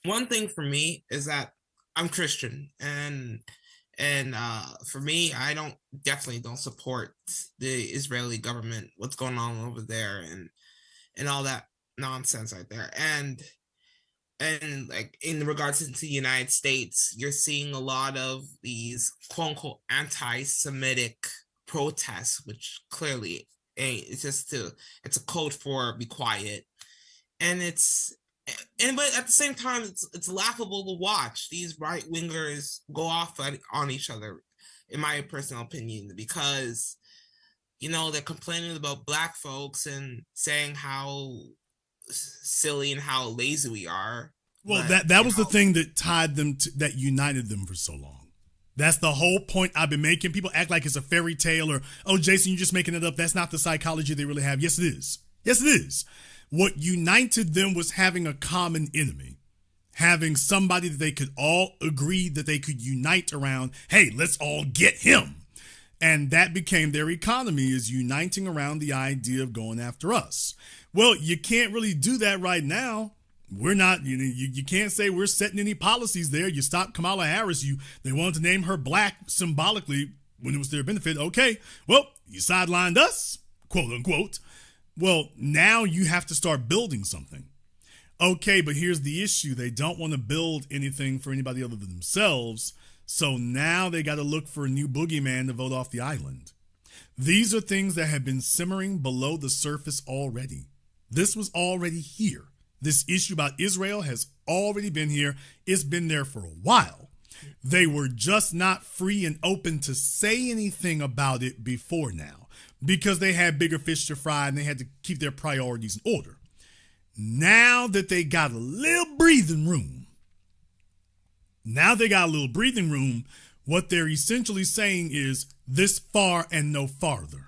one thing for me is that I'm Christian and for me, I definitely don't support the Israeli government, what's going on over there and all that nonsense right there. And like in regards to the United States, you're seeing a lot of these quote unquote anti-Semitic protests, which clearly it's it's a code for be quiet. But at the same time, it's laughable to watch these right wingers go off on each other, in my personal opinion, because they're complaining about black folks and saying how silly and how lazy we are. Well, that was the thing that tied them that united them for so long. That's the whole point I've been making. People act like it's a fairy tale or, oh, Jason, you're just making it up. That's not the psychology they really have. Yes, it is. Yes, it is. What united them was having a common enemy, having somebody that they could all agree that they could unite around. Hey, let's all get him. And that became their economy, is uniting around the idea of going after us. Well, you can't really do that right now. We're not, you can't say we're setting any policies there. You stopped Kamala Harris. They wanted to name her black symbolically when it was their benefit. Okay, well, you sidelined us, quote unquote. Well, now you have to start building something. Okay, but here's the issue. They don't want to build anything for anybody other than themselves. So now they got to look for a new boogeyman to vote off the island. These are things that have been simmering below the surface already. This was already here. This issue about Israel has already been here. It's been there for a while. They were just not free and open to say anything about it before now because they had bigger fish to fry and they had to keep their priorities in order. Now that they got a little breathing room, what they're essentially saying is this far and no farther.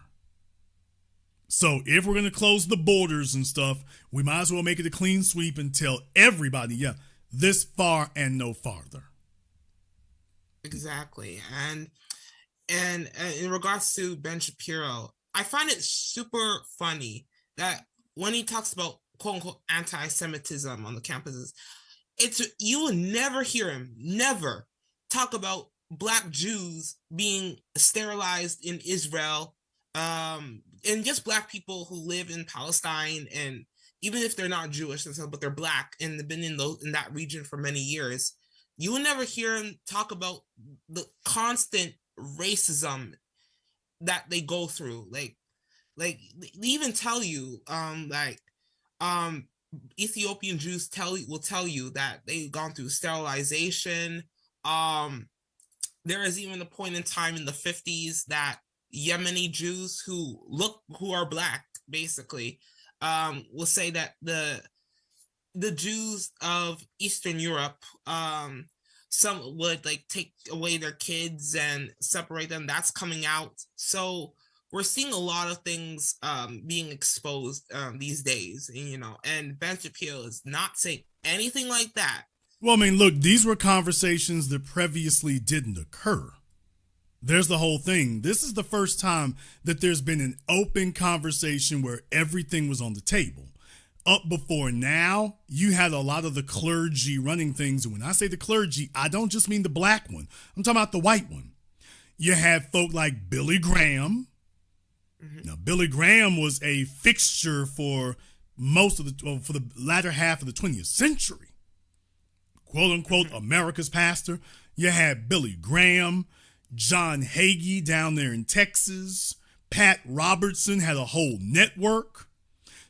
So if we're going to close the borders and stuff, we might as well make it a clean sweep and tell everybody, this far and no farther. Exactly. And in regards to Ben Shapiro, I find it super funny that when he talks about quote unquote anti-Semitism on the campuses, you will never hear him talk about Black Jews being sterilized in Israel, and just Black people who live in Palestine, and even if they're not Jewish and stuff, but they're Black and they've been in that region for many years. You will never hear him talk about the constant racism that they go through. Like they even tell you, Ethiopian Jews will tell you that they've gone through sterilization. There is even a point in time in the 50s that Yemeni Jews who are Black basically will say that the Jews of Eastern Europe, some would take away their kids and separate them. That's coming out. So we're seeing a lot of things being exposed these days, and Ben Shapiro is not saying anything like that. Well, I mean, look, these were conversations that previously didn't occur. There's the whole thing. This is the first time that there's been an open conversation where everything was on the table. Up before now, you had a lot of the clergy running things. And when I say the clergy, I don't just mean the Black one. I'm talking about the white one. You had folk like Billy Graham. Mm-hmm. Now, Billy Graham was a fixture for for the latter half of the 20th century. Quote unquote, America's pastor. You had Billy Graham, John Hagee down there in Texas. Pat Robertson had a whole network.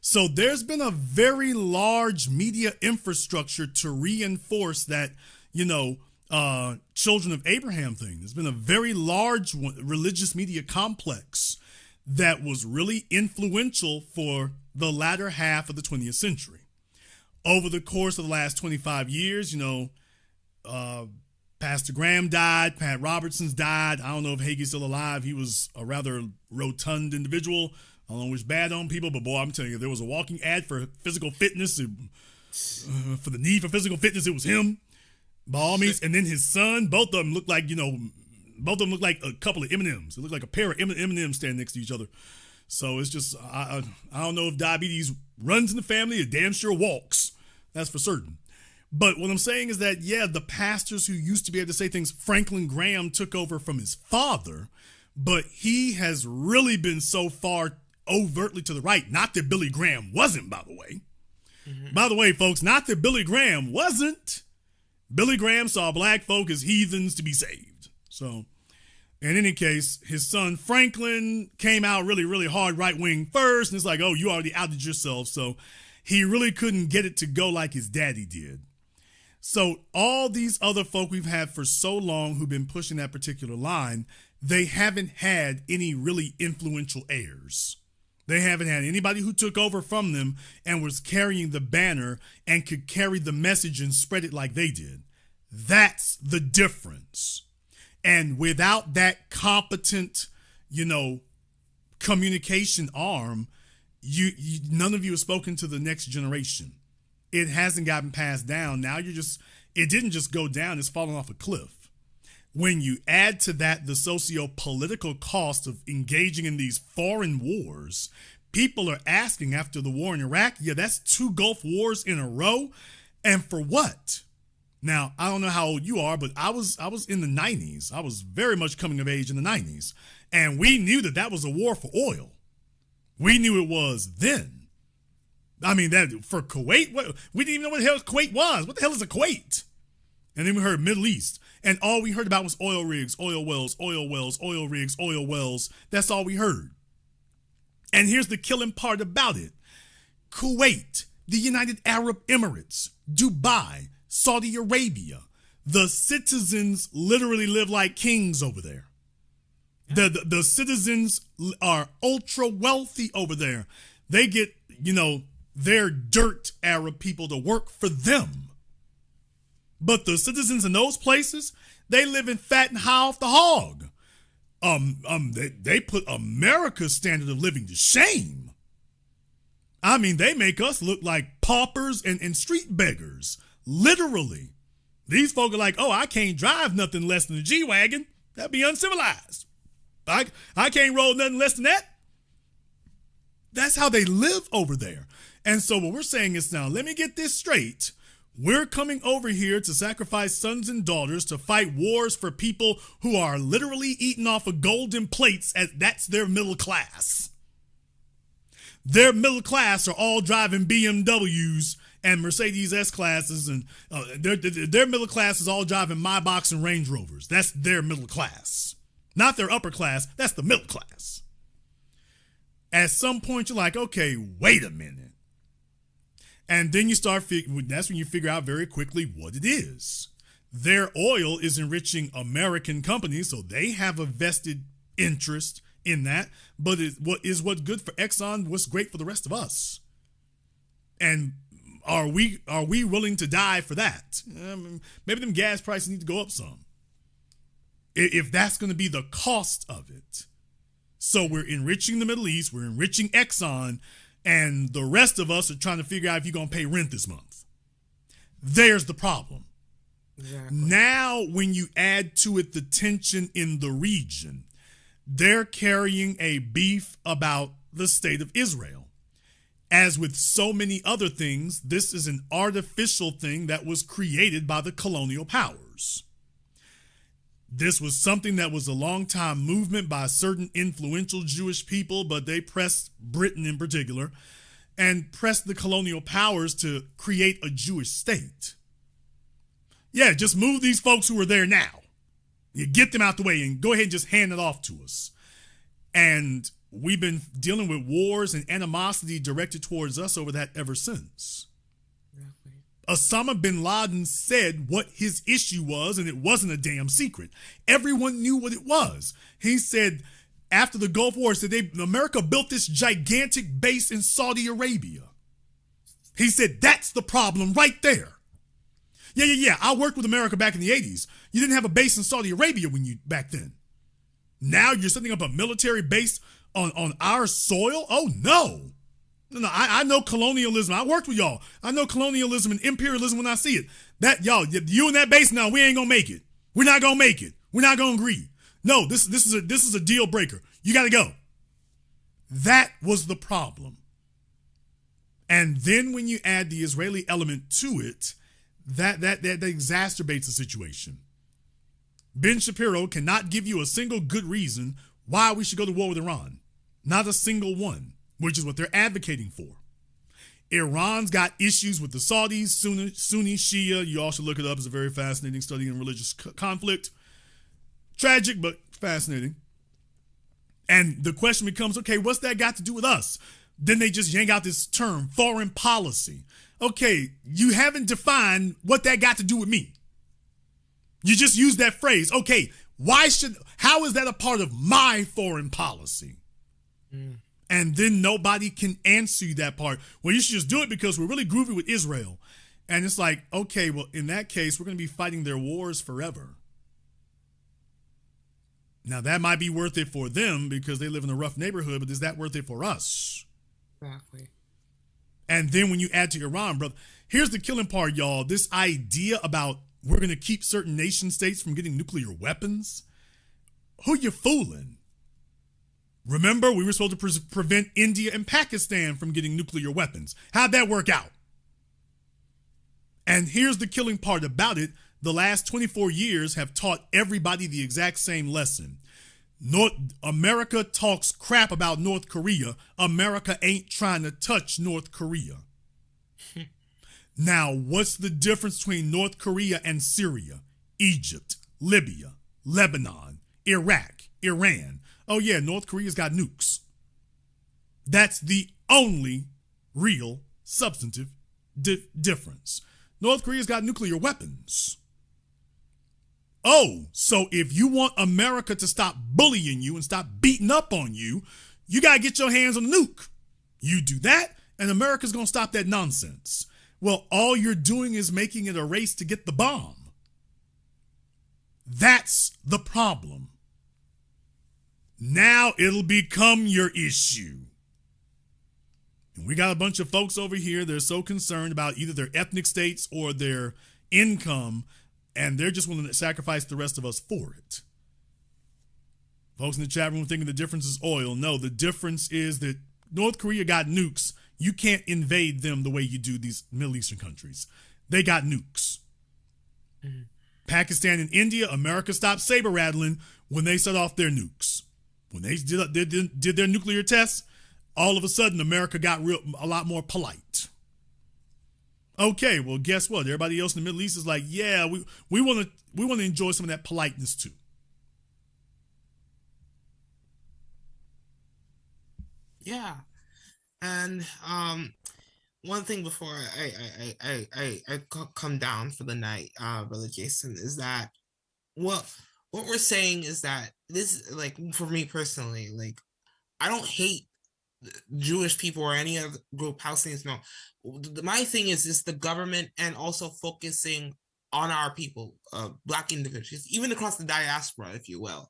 So there's been a very large media infrastructure to reinforce that, Children of Abraham thing. There's been a very large religious media complex that was really influential for the latter half of the 20th century. Over the course of the last 25 years, Pastor Graham died, Pat Robertson's died. I don't know if Hagee's still alive. He was a rather rotund individual. I don't wish bad on people, but boy, I'm telling you, there was a walking ad for physical fitness. For the need for physical fitness, it was him, by all means. And then his son, both of them looked like, a couple of M&Ms. It looked like a pair of M&Ms standing next to each other. So it's just, I don't know if diabetes runs in the family. It damn sure walks. That's for certain. But what I'm saying is that, the pastors who used to be able to say things, Franklin Graham took over from his father, but he has really been so far overtly to the right. Not that Billy Graham wasn't, by the way. Mm-hmm. By the way, folks, not that Billy Graham wasn't. Billy Graham saw Black folk as heathens to be saved. So, in any case, his son Franklin came out really, really hard right-wing first, and it's like, oh, you already outed yourself. So he really couldn't get it to go like his daddy did. So all these other folk we've had for so long who've been pushing that particular line, they haven't had any really influential heirs. They haven't had anybody who took over from them and was carrying the banner and could carry the message and spread it like they did. That's the difference. And without that competent, communication arm, you none of you have spoken to the next generation. It hasn't gotten passed down. Now it didn't just go down, it's fallen off a cliff. When you add to that the socio-political cost of engaging in these foreign wars, people are asking after the war in Iraq, that's 2 Gulf Wars in a row. And for what? Now, I don't know how old you are, but I was in the 90s. I was very much coming of age in the 90s. And we knew that was a war for oil. We knew it was then. I mean, that for Kuwait, we didn't even know what the hell Kuwait was. What the hell is a Kuwait? And then we heard Middle East. And all we heard about was oil rigs, oil wells, oil wells, oil rigs, oil wells. That's all we heard. And here's the killing part about it. Kuwait, the United Arab Emirates, Dubai, Saudi Arabia, the citizens literally live like kings over there. The citizens are ultra wealthy over there. They get, their dirt Arab people to work for them. But the citizens in those places, they live in fat and high off the hog. They put America's standard of living to shame. I mean, they make us look like paupers and street beggars. Literally. These folk are like, I can't drive nothing less than a G-Wagon. That'd be uncivilized. I can't roll nothing less than that. That's how they live over there. And so what we're saying is, now, let me get this straight. We're coming over here to sacrifice sons and daughters to fight wars for people who are literally eating off of golden plates, as that's their middle class. Their middle class are all driving BMWs and Mercedes S-classes, and their middle class is all driving Maybachs and Range Rovers. That's their middle class. Not their upper class, that's the middle class. At some point, you're like, okay, wait a minute. And then that's when you figure out very quickly what it is. Their oil is enriching American companies, so they have a vested interest in that. But what's good for Exxon, what's great for the rest of us? And are we willing to die for that? Maybe them gas prices need to go up some. If that's going to be the cost of it. So we're enriching the Middle East, we're enriching Exxon, and the rest of us are trying to figure out if you're going to pay rent this month. There's the problem. Exactly. Now, when you add to it the tension in the region, they're carrying a beef about the state of Israel. As with so many other things, this is an artificial thing that was created by the colonial powers. This was something that was a long-time movement by certain influential Jewish people, but they pressed Britain in particular and pressed the colonial powers to create a Jewish state. Yeah, just move these folks who are there now. You get them out the way and go ahead and just hand it off to us. And we've been dealing with wars and animosity directed towards us over that ever since. Osama bin Laden said what his issue was, and it wasn't a damn secret. Everyone knew what it was. He said, after the Gulf War, America built this gigantic base in Saudi Arabia. He said, that's the problem right there. Yeah. I worked with America back in the 80s. You didn't have a base in Saudi Arabia back then. Now you're setting up a military base on our soil? Oh, no. No, I know colonialism. I worked with y'all. I know colonialism and imperialism when I see it. That y'all, you and that base now, we ain't gonna make it. We're not gonna make it. We're not gonna agree. No, this is a deal breaker. You gotta go. That was the problem. And then when you add the Israeli element to it, that exacerbates the situation. Ben Shapiro cannot give you a single good reason why we should go to war with Iran. Not a single one. Which is what they're advocating for. Iran's got issues with the Saudis, Sunni, Shia. You all should look it up. It's a very fascinating study in religious conflict. Tragic, but fascinating. And the question becomes, okay, what's that got to do with us? Then they just yank out this term, foreign policy. Okay, you haven't defined what that got to do with me. You just used that phrase. Okay, how is that a part of my foreign policy? And then nobody can answer you that part. Well, you should just do it because we're really groovy with Israel. And it's like, okay, well, in that case, we're going to be fighting their wars forever. Now, that might be worth it for them because they live in a rough neighborhood, but is that worth it for us? Exactly. And then when you add to Iran, brother, here's the killing part, y'all. This idea about we're going to keep certain nation states from getting nuclear weapons. Who you fooling? Remember, we were supposed to prevent India and Pakistan from getting nuclear weapons. How'd that work out? And here's the killing part about it. The last 24 years have taught everybody the exact same lesson. America talks crap about North Korea. America ain't trying to touch North Korea. Now, what's the difference between North Korea and Syria, Egypt, Libya, Lebanon, Iraq, Iran? Oh yeah, North Korea's got nukes. That's the only real substantive difference. North Korea's got nuclear weapons. Oh, so if you want America to stop bullying you and stop beating up on you, you got to get your hands on the nuke. You do that, and America's going to stop that nonsense. Well, all you're doing is making it a race to get the bomb. That's the problem. Now it'll become your issue. And we got a bunch of folks over here that are so concerned about either their ethnic states or their income, and they're just willing to sacrifice the rest of us for it. Folks in the chat room thinking the difference is oil. No, the difference is that North Korea got nukes. You can't invade them the way you do these Middle Eastern countries. They got nukes. Mm-hmm. Pakistan and India, America stopped saber rattling when they set off their nukes. When they did their nuclear tests, all of a sudden America got a lot more polite. Okay, well, guess what? Everybody else in the Middle East is like, yeah, we want to enjoy some of that politeness too. Yeah, and one thing before I come down for the night, Brother Jason, is that what we're saying is that this, like, for me personally, like, I don't hate Jewish people or any other group, Palestinians. No, my thing is just the government and also focusing on our people, Black individuals, even across the diaspora, if you will.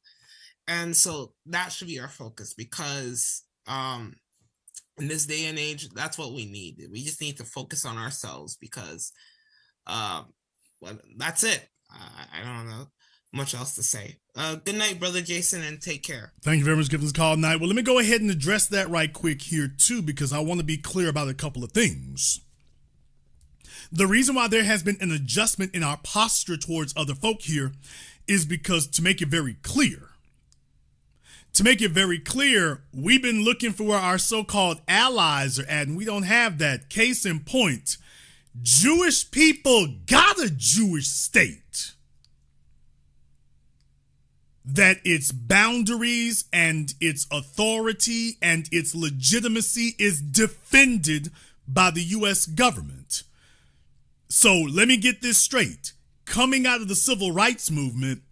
And so that should be our focus because in this day and age, that's what we need. We just need to focus on ourselves because well, that's it. I don't know much else to say. Good night, Brother Jason, and take care. Thank you very much for giving us a call tonight. Well, let me go ahead and address that right quick here too, because I want to be clear about a couple of things. The reason why there has been an adjustment in our posture towards other folk here is because, to make it very clear, we've been looking for where our so-called allies are at, and we don't have that. Case in point, Jewish people got a Jewish state that its boundaries and its authority and its legitimacy is defended by the U.S. government. So let me get this straight. Coming out of the civil rights movement,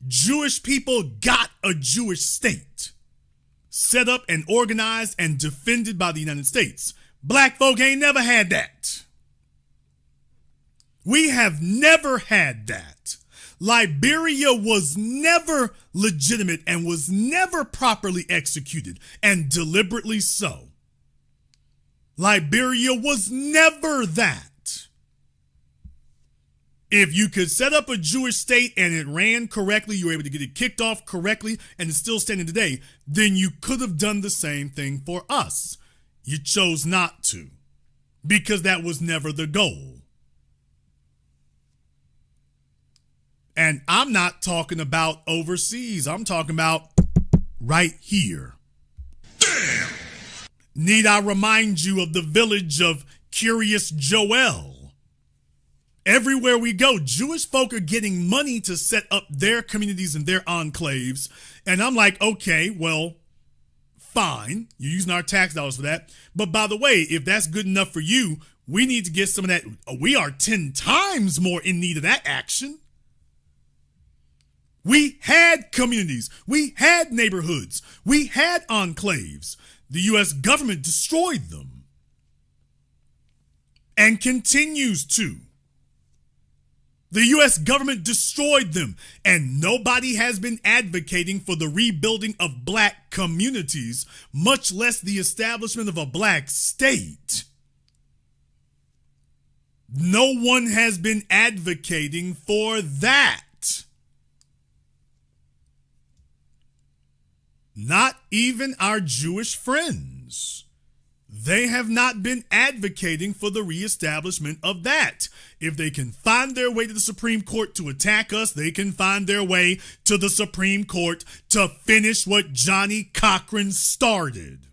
Jewish people got a Jewish state set up and organized and defended by the United States. Black folk ain't never had that. We have never had that. Liberia was never legitimate and was never properly executed, and deliberately so. Liberia was never that. If you could set up a Jewish state and it ran correctly, you were able to get it kicked off correctly, and it's still standing today, then you could have done the same thing for us. You chose not to, because that was never the goal. And I'm not talking about overseas. I'm talking about right here. Damn! Need I remind you of the village of Curious Joel? Everywhere we go, Jewish folk are getting money to set up their communities and their enclaves. And I'm like, okay, well, fine. You're using our tax dollars for that. But by the way, if that's good enough for you, we need to get some of that. We are 10 times more in need of that action. We had communities, we had neighborhoods, we had enclaves. The U.S. government destroyed them and continues to. The U.S. government destroyed them, and nobody has been advocating for the rebuilding of black communities, much less the establishment of a black state. No one has been advocating for that. Not even our Jewish friends. They have not been advocating for the reestablishment of that. If they can find their way to the Supreme Court to attack us, they can find their way to the Supreme Court to finish what Johnny Cochran started.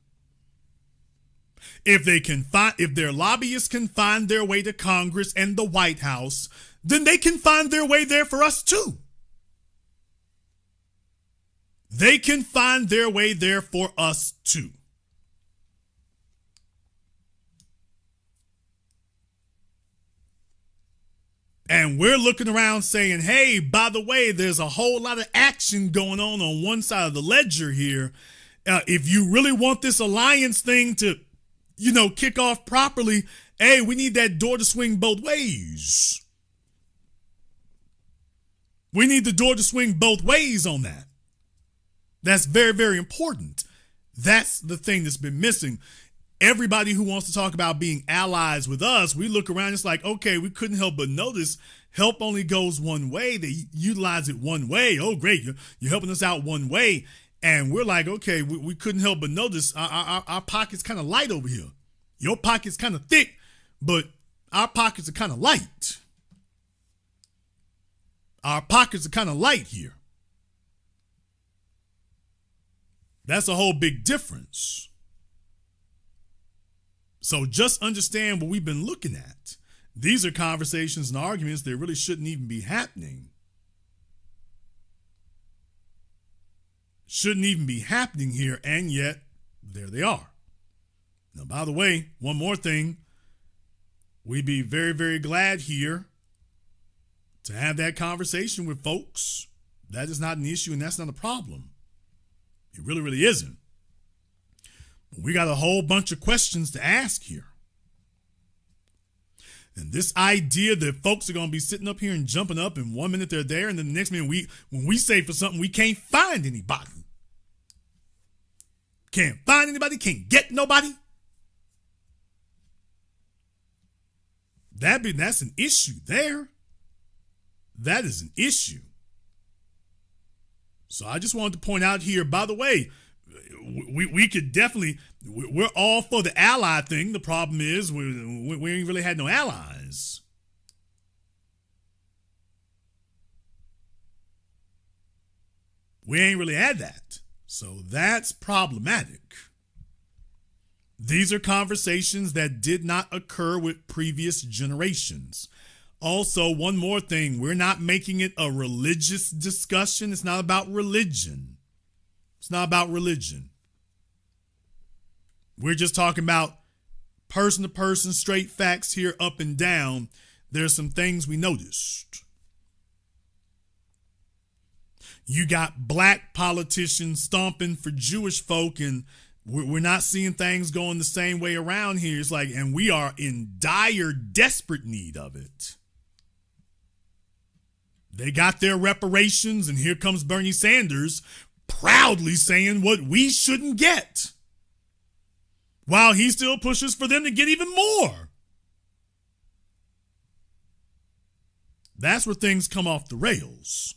If their lobbyists can find their way to Congress and the White House, then they can find their way there for us too. They can find their way there for us too. And we're looking around saying, hey, by the way, there's a whole lot of action going on one side of the ledger here. If you really want this alliance thing to, kick off properly, hey, we need that door to swing both ways. We need the door to swing both ways on that. That's very, very important. That's the thing that's been missing. Everybody who wants to talk about being allies with us, we look around, it's like, okay, we couldn't help but notice help only goes one way. They utilize it one way. Oh, great. You're helping us out one way. And we're like, okay, we couldn't help but notice our pocket's kind of light over here. Your pocket's kind of thick, but our pockets are kind of light. Our pockets are kind of light here. That's a whole big difference. So just understand what we've been looking at. These are conversations and arguments that really shouldn't even be happening. Shouldn't even be happening here, and yet there they are. Now, by the way, one more thing. We'd be very, very glad here to have that conversation with folks. That is not an issue, and that's not a problem. It really, really isn't. We got a whole bunch of questions to ask here. And this idea that folks are going to be sitting up here and jumping up, and 1 minute they're there, and then the next minute when we say for something, we can't find anybody. Can't find anybody, can't get nobody. That's an issue there. That is an issue. So I just wanted to point out here, by the way, we could definitely, we're all for the ally thing. The problem is we ain't really had no allies. We ain't really had that. So that's problematic. These are conversations that did not occur with previous generations. Also, one more thing, we're not making it a religious discussion. It's not about religion. It's not about religion. We're just talking about person to person, straight facts here, up and down. There's some things we noticed. You got black politicians stomping for Jewish folk, and we're not seeing things going the same way around here. It's like, and we are in dire, desperate need of it. They got their reparations, and here comes Bernie Sanders proudly saying what we shouldn't get, while he still pushes for them to get even more. That's where things come off the rails.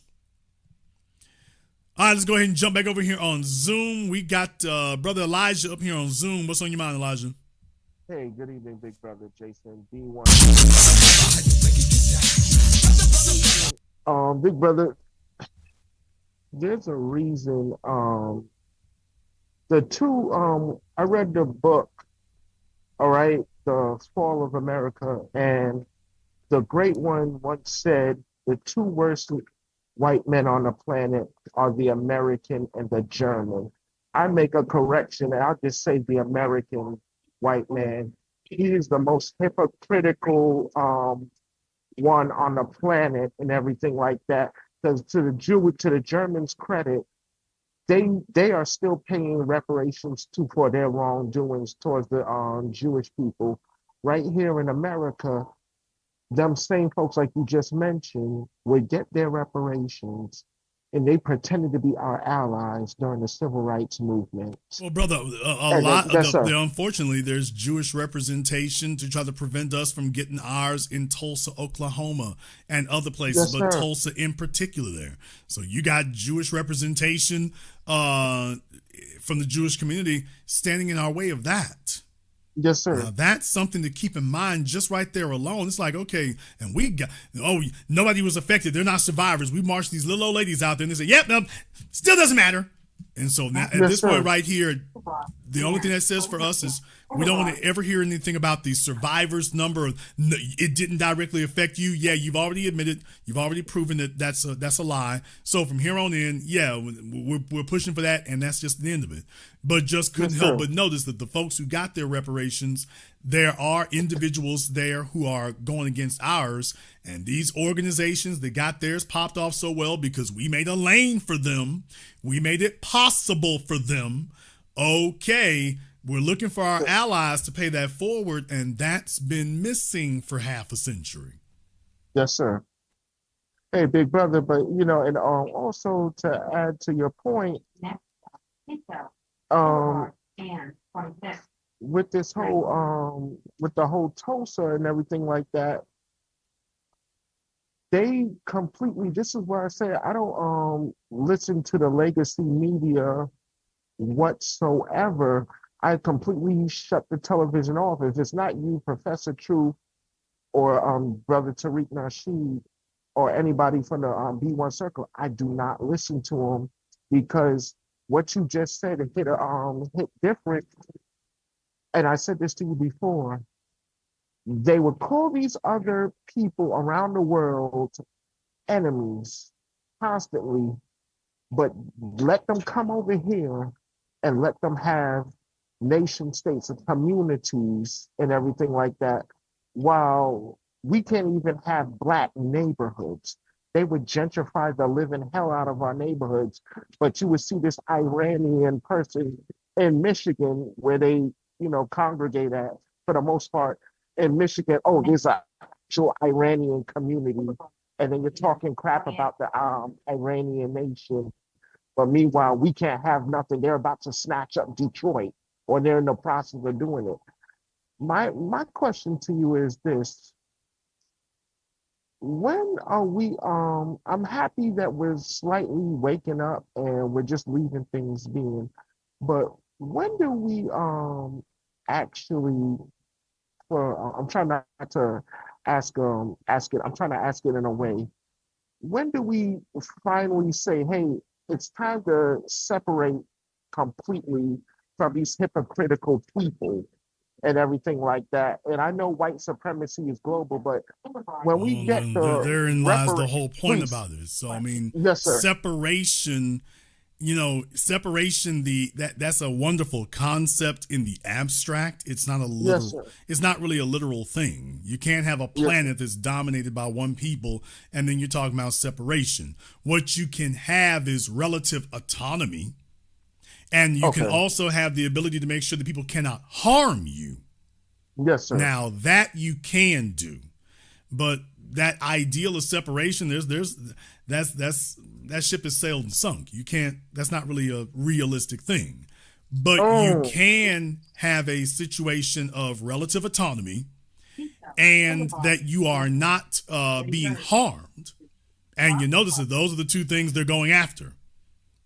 All right, let's go ahead and jump back over here on Zoom. We got Brother Elijah up here on Zoom. What's on your mind, Elijah? Hey, good evening, big brother Jason. B1. Big brother, there's a reason. I read the book, all right, The Fall of America, and the great one once said the two worst white men on the planet are the American and the German. I make a correction, and I'll just say the American white man. He is the most hypocritical one on the planet and everything like that. Because to the Germans' credit, they are still paying reparations for their wrongdoings towards the Jewish people. Right here in America, them same folks like you just mentioned would get their reparations, and they pretended to be our allies during the civil rights movement. Well, brother, a And lot of yes, sir. unfortunately, there's Jewish representation to try to prevent us from getting ours in Tulsa, Oklahoma, and other places, Yes, but sir. Tulsa in particular there. So you got Jewish representation from the Jewish community standing in our way of that. Yes, sir. Now, that's something to keep in mind just right there alone. It's like, okay, and we got, nobody was affected. They're not survivors. We marched these little old ladies out there and they say, yep, no, still doesn't matter. And so now, at Yes, this sir. point right here, the only thing that says for us is we don't want to ever hear anything about the survivors number. It didn't directly affect you. Yeah, you've already admitted, you've already proven that that's a lie. So from here on in, yeah, we're pushing for that, and that's just the end of it. But just couldn't Yes, help sir. but notice that the folks who got their reparations, there are individuals there who are going against ours, and these organizations that got theirs popped off so well because we made a lane for them. We made it possible for them. Okay, we're looking for our allies to pay that forward, and that's been missing for half a century. Yes, sir. Hey, big brother, but and also to add to your point, um, with this whole with the whole Tulsa and everything like that, they completely. This is where I say I don't listen to the legacy media whatsoever. I completely shut the television off. If it's not you, Professor Truth, or Brother Tariq Nasheed, or anybody from the B1 Circle, I do not listen to them because what you just said hit different. And I said this to you before. They would call these other people around the world enemies constantly, but let them come over here and let them have nation states and communities and everything like that, while we can't even have black neighborhoods. They would gentrify the living hell out of our neighborhoods, but you would see this Iranian person in Michigan where they, congregate at for the most part in Michigan. Oh, there's a actual Iranian community, and then you're talking crap about the Iranian nation. But meanwhile, we can't have nothing. They're about to snatch up Detroit, or they're in the process of doing it. My question to you is this: when are we? I'm happy that we're slightly waking up and we're just leaving things being, but when do we actually? For I'm trying not to ask it. I'm trying to ask it in a way. When do we finally say, hey, it's time to separate completely from these hypocritical people and everything like that? And I know white supremacy is global, but when we get therein lies the whole point about it. So I mean, yes, sir. Separation, separation, that's a wonderful concept in the abstract. It's not a literal, it's not really a literal thing. You can't have a planet that's dominated by one people and then you're talking about separation. What you can have is relative autonomy, and you can also have the ability to make sure that people cannot harm you. Yes, sir. Now that you can do, but that ideal of separation, that ship is sailed and sunk. You can't, that's not really a realistic thing. But you can have a situation of relative autonomy and that you are not being harmed. And you notice that those are the two things they're going after.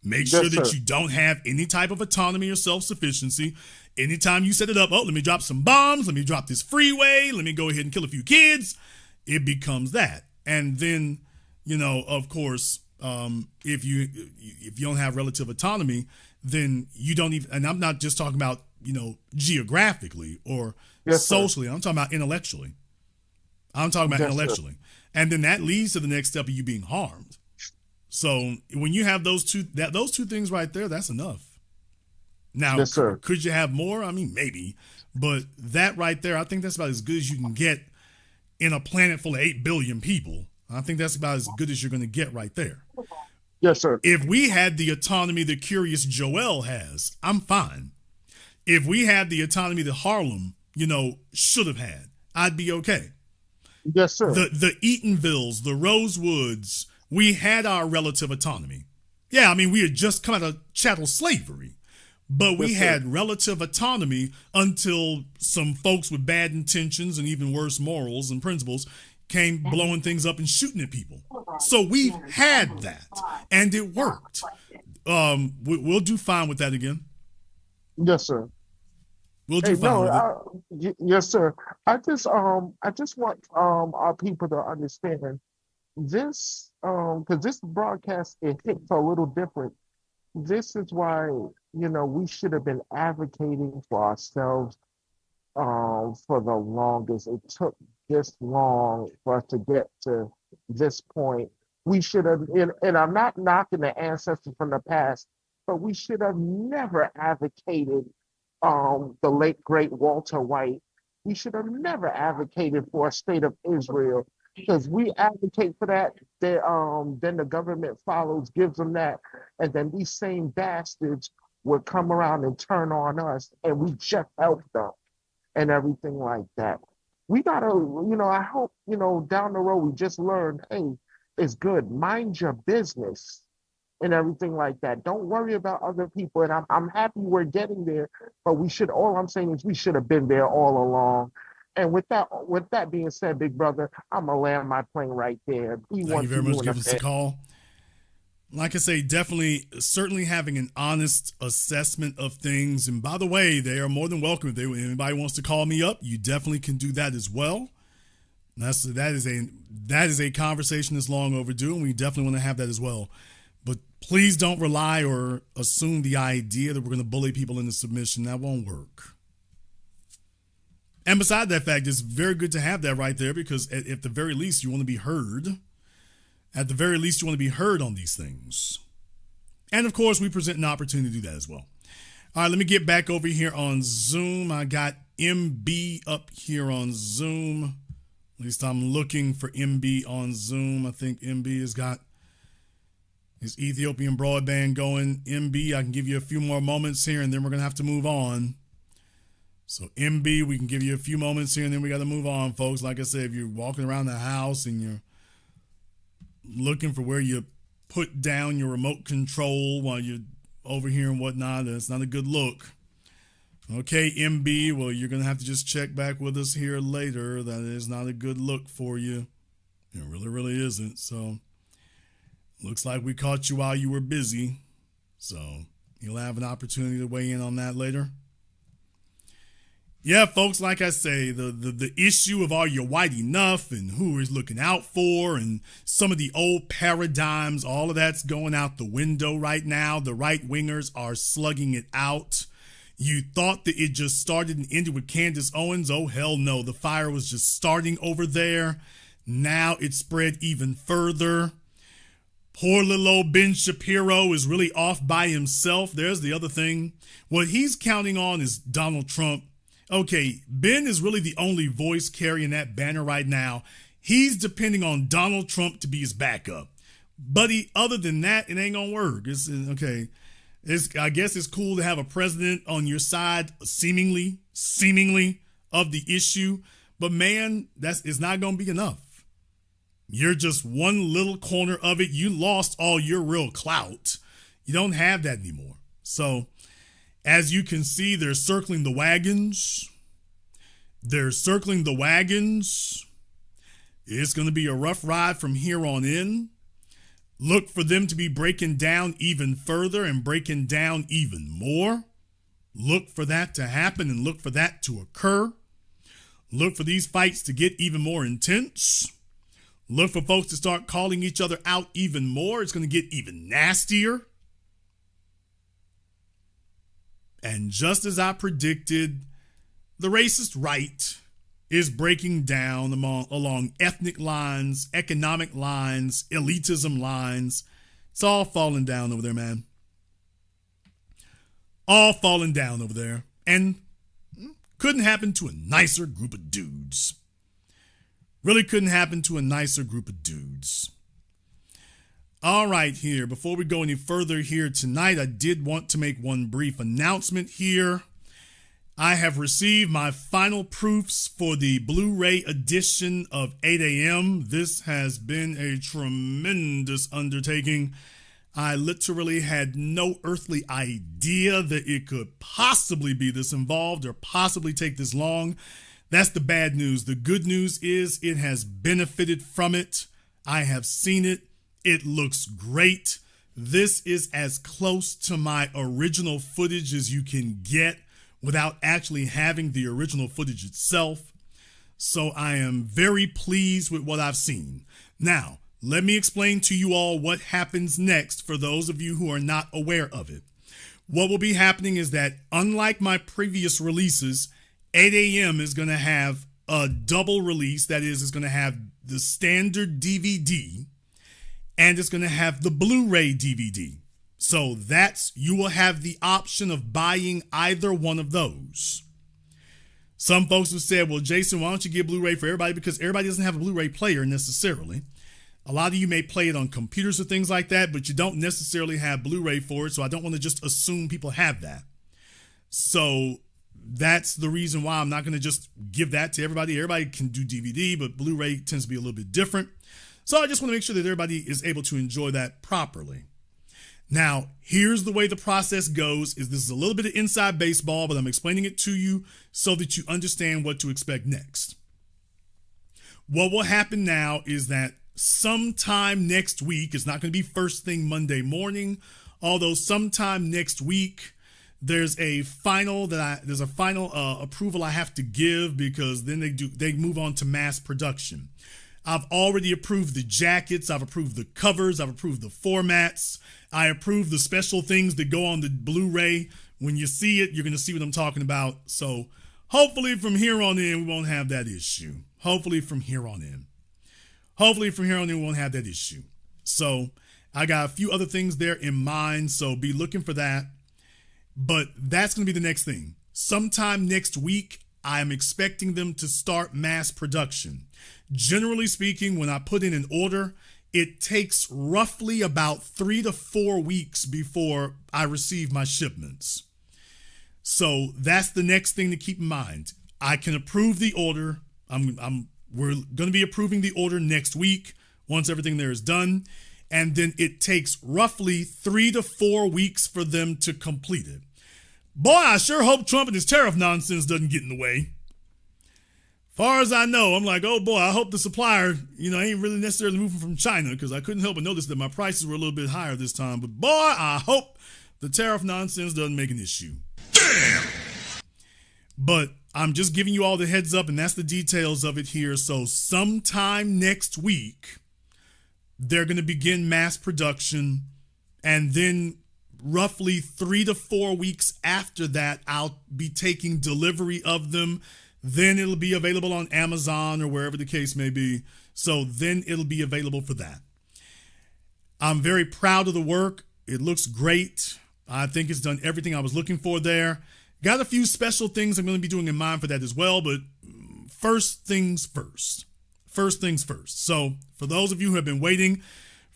Make sure that you don't have any type of autonomy or self-sufficiency. Anytime you set it up, let me drop some bombs, let me drop this freeway, let me go ahead and kill a few kids, it becomes that. And then, of course, if you don't have relative autonomy, then you don't even, and I'm not just talking about, geographically or socially, I'm talking about intellectually. I'm talking about intellectually. And then that leads to the next step of you being harmed. So when you have those two things right there, that's enough. Now, could you have more? I mean, maybe, but that right there, I think that's about as good as you can get in a planet full of 8 billion people. I think that's about as good as you're going to get right there. Yes, sir. If we had the autonomy that Curious Joel has, I'm fine. If we had the autonomy that Harlem, should have had, I'd be okay. Yes, sir. The Eatonvilles, the Rosewoods, we had our relative autonomy. Yeah, I mean, we had just come out of chattel slavery, but we Yes, sir. had relative autonomy until some folks with bad intentions and even worse morals and principles came blowing things up and shooting at people. So we've had that, and it worked. We'll do fine with that again. Yes, sir. We'll do fine with it. Yes, sir. I just want our people to understand this, because this broadcast, it hits a little different. This is why, we should have been advocating for ourselves for the longest. It took this long for us to get to this point. We should have, and I'm not knocking the ancestors from the past, but we should have never advocated the late great Walter White. We should have never advocated for a state of Israel, because we advocate for that, then the government follows, gives them that, and then these same bastards would come around and turn on us, and we just help them and everything like that. We gotta, I hope, down the road we just learn, hey, it's good, mind your business and everything like that. Don't worry about other people. And I'm happy we're getting there, but all I'm saying is we should have been there all along. And with that being said, big brother, I'm gonna land my plane right there. Thank you very much for giving us a call. Like I say, certainly having an honest assessment of things. And by the way, they are more than welcome. If anybody wants to call me up, you definitely can do that as well. That is a conversation that's long overdue, and we definitely want to have that as well. But please don't rely or assume the idea that we're going to bully people into submission. That won't work. And beside that fact, it's very good to have that right there, because at the very least, you want to be heard. At the very least, you want to be heard on these things. And of course, we present an opportunity to do that as well. All right, let me get back over here on Zoom. I got MB up here on Zoom. At least I'm looking for MB on Zoom. I think MB has got his Ethiopian broadband going. MB, I can give you a few more moments here, and then we're going to have to move on. So MB, we can give you a few moments here, and then we got to move on, folks. Like I said, if you're walking around the house and you're looking for where you put down your remote control while you're over here and whatnot, that's not a good look. Okay, MB, well, you're going to have to just check back with us here later. That is not a good look for you. It really, really isn't. So looks like we caught you while you were busy. So you'll have an opportunity to weigh in on that later. Yeah, folks, like I say, the issue of are you white enough and who is looking out for and some of the old paradigms, all of that's going out the window right now. The right wingers are slugging it out. You thought that it just started and ended with Candace Owens. Oh, hell no. The fire was just starting over there. Now it's spread even further. Poor little old Ben Shapiro is really off by himself. There's the other thing. What he's counting on is Donald Trump. Okay, Ben is really the only voice carrying that banner right now. He's depending on Donald Trump to be his backup. Buddy, other than that, it ain't gonna work. Okay. I guess it's cool to have a president on your side, seemingly of the issue. But man, it's not gonna be enough. You're just one little corner of it. You lost all your real clout. You don't have that anymore. So as you can see, they're circling the wagons. It's going to be a rough ride from here on in. Look for them to be breaking down even further and breaking down even more. Look for that to happen and look for that to occur. Look for these fights to get even more intense. Look for folks to start calling each other out even more. It's going to get even nastier. And just as I predicted, the racist right is breaking down along ethnic lines, economic lines, elitism lines. It's all falling down over there, man. All falling down over there. And couldn't happen to a nicer group of dudes. Really couldn't happen to a nicer group of dudes. All right, here, before we go any further here tonight, I did want to make one brief announcement here. I have received my final proofs for the Blu-ray edition of 8 a.m. This has been a tremendous undertaking. I literally had no earthly idea that it could possibly be this involved or possibly take this long. That's the bad news. The good news is it has benefited from it. I have seen it. It looks great. This is as close to my original footage as you can get without actually having the original footage itself. So I am very pleased with what I've seen. Now, let me explain to you all what happens next for those of you who are not aware of it. What will be happening is that, unlike my previous releases, 8 a.m. is going to have a double release. That is, it's going to have the standard DVD and it's going to have the Blu-ray DVD. So you will have the option of buying either one of those. Some folks have said, well, Jason, why don't you get Blu-ray for everybody? Because everybody doesn't have a Blu-ray player necessarily. A lot of you may play it on computers or things like that, but you don't necessarily have Blu-ray for it. So I don't want to just assume people have that. So that's the reason why I'm not going to just give that to everybody. Everybody can do DVD, but Blu-ray tends to be a little bit different. So I just want to make sure that everybody is able to enjoy that properly. Now, here's the way the process goes. This is a little bit of inside baseball, but I'm explaining it to you so that you understand what to expect next. What will happen now is that sometime next week, it's not going to be first thing Monday morning, although sometime next week, there's a final approval I have to give, because then they move on to mass production. I've already approved the jackets, I've approved the covers, I've approved the formats, I approved the special things that go on the Blu-ray. When you see it, you're going to see what I'm talking about. So hopefully from here on in, we won't have that issue. Hopefully from here on in, we won't have that issue. So I got a few other things there in mind, so be looking for that. But that's going to be the next thing. Sometime next week, I'm expecting them to start mass production. Generally speaking, when I put in an order, it takes roughly about 3 to 4 weeks before I receive my shipments. So that's the next thing to keep in mind. I can approve the order. We're going to be approving the order next week once everything there is done. And then it takes roughly 3 to 4 weeks for them to complete it. Boy, I sure hope Trump and his tariff nonsense doesn't get in the way. Far as I know, I'm like, oh boy, I hope the supplier, ain't really necessarily moving from China, because I couldn't help but notice that my prices were a little bit higher this time. But boy, I hope the tariff nonsense doesn't make an issue. Damn! But I'm just giving you all the heads up, and that's the details of it here. So sometime next week, they're going to begin mass production, and then roughly 3 to 4 weeks after that, I'll be taking delivery of them. Then it'll be available on Amazon or wherever the case may be. So then it'll be available for that. I'm very proud of the work. It looks great. I think it's done everything I was looking for there. Got a few special things I'm going to be doing in mind for that as well. But first things first. So for those of you who have been waiting,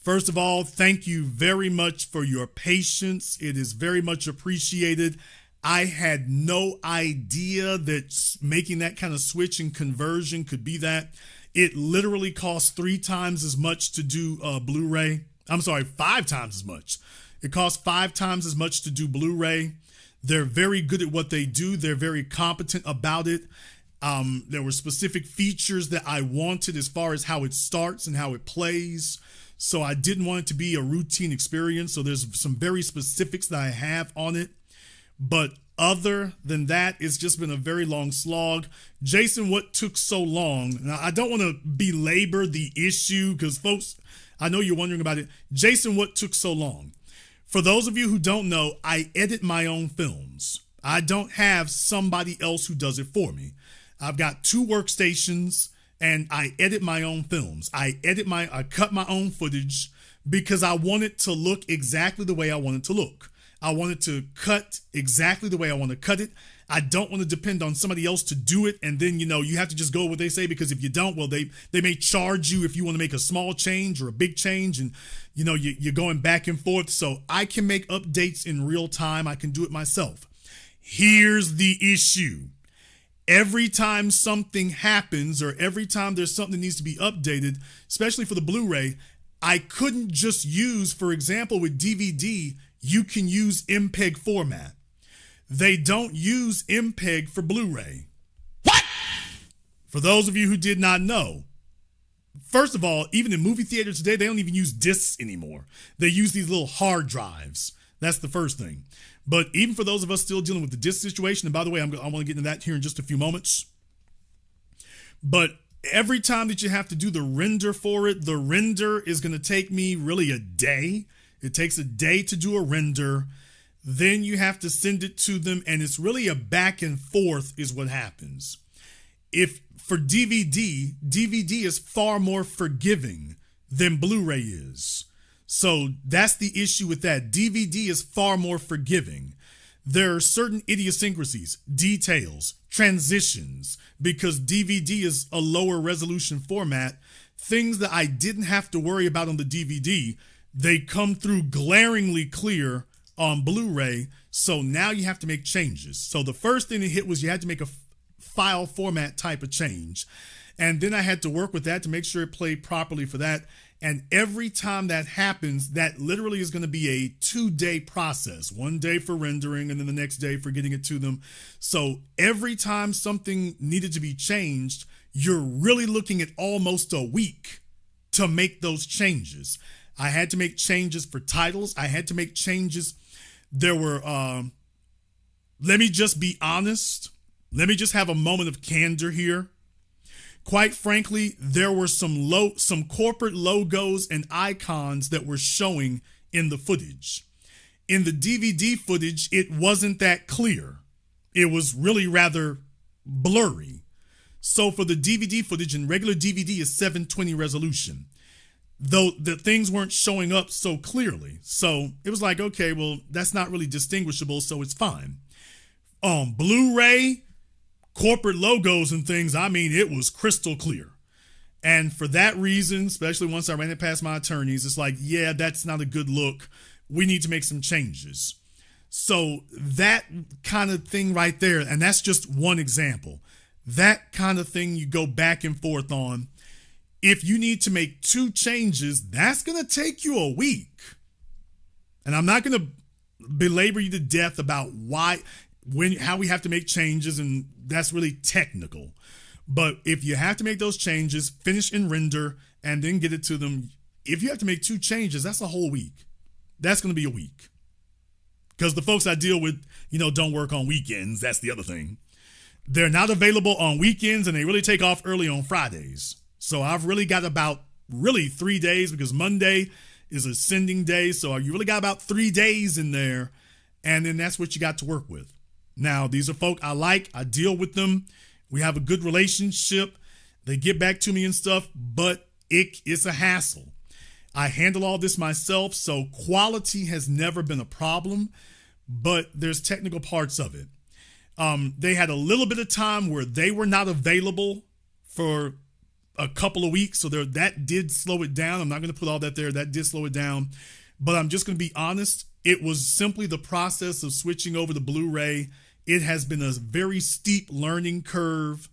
first of all, thank you very much for your patience. It is very much appreciated. I had no idea that making that kind of switch and conversion could be that. It literally costs 3 times as much to do Blu-ray. I'm sorry, 5 times as much. It costs 5 times as much to do Blu-ray. They're very good at what they do. They're very competent about it. There were specific features that I wanted as far as how it starts and how it plays. So I didn't want it to be a routine experience. So there's some very specifics that I have on it. But other than that, it's just been a very long slog. Jason, what took so long? Now, I don't want to belabor the issue because, folks, I know you're wondering about it. Jason, what took so long? For those of you who don't know, I edit my own films. I don't have somebody else who does it for me. I've got 2 workstations and I edit my own films. I cut my own footage because I want it to look exactly the way I want it to look. I want it to cut exactly the way I want to cut it. I don't want to depend on somebody else to do it. And then, you have to just go what they say, because if you don't, well, they may charge you if you want to make a small change or a big change. And, you're going back and forth. So I can make updates in real time. I can do it myself. Here's the issue. Every time something happens or every time there's something that needs to be updated, especially for the Blu-ray, I couldn't just use, for example, with DVD, you can use MPEG format. They don't use MPEG for Blu-ray. What? For those of you who did not know, first of all, even in movie theaters today, they don't even use discs anymore. They use these little hard drives. That's the first thing. But even for those of us still dealing with the disc situation, and by the way, I want to get into that here in just a few moments. But every time that you have to do the render for it, the render is going to take me really a day. It takes a day to do a render. Then you have to send it to them, and it's really a back and forth is what happens. If for DVD is far more forgiving than Blu-ray is. So that's the issue with that. DVD is far more forgiving. There are certain idiosyncrasies, details, transitions, because DVD is a lower resolution format. Things that I didn't have to worry about on the DVD, they come through glaringly clear on Blu-ray. So now you have to make changes. So the first thing that hit was you had to make a file format type of change. And then I had to work with that to make sure it played properly for that. And every time that happens, that literally is going to be a 2-day process. 1 day for rendering and then the next day for getting it to them. So every time something needed to be changed, you're really looking at almost a week to make those changes. I had to make changes for titles. I had to make changes. There were, let me just be honest. Let me just have a moment of candor here. Quite frankly, there were some corporate logos and icons that were showing in the footage. In the DVD footage, it wasn't that clear. It was really rather blurry. So for the DVD footage, and regular DVD is 720 resolution, though the things weren't showing up so clearly. So it was like, okay, well, that's not really distinguishable, so it's fine. On Blu-ray, corporate logos and things, I mean, it was crystal clear. And for that reason, especially once I ran it past my attorneys, it's like, yeah, that's not a good look. We need to make some changes. So that kind of thing right there, and that's just one example. That kind of thing you go back and forth on. If you need to make 2 changes, that's going to take you a week. And I'm not going to belabor you to death about how we have to make changes, and that's really technical. But if you have to make those changes, finish and render, and then get it to them, if you have to make 2 changes, that's a whole week. That's going to be a week. Because the folks I deal with, don't work on weekends. That's the other thing. They're not available on weekends, and they really take off early on Fridays. So I've really got about 3 days, because Monday is a sending day. So you really got about 3 days in there, and then that's what you got to work with. Now, these are folk I like. I deal with them. We have a good relationship. They get back to me and stuff, but it's a hassle. I handle all this myself, so quality has never been a problem, but there's technical parts of it. They had a little bit of time where they were not available for a couple of weeks, so that did slow it down. I'm not going to put all that there. That did slow it down, but I'm just going to be honest. It was simply the process of switching over to Blu-ray. It has been a very steep learning curve.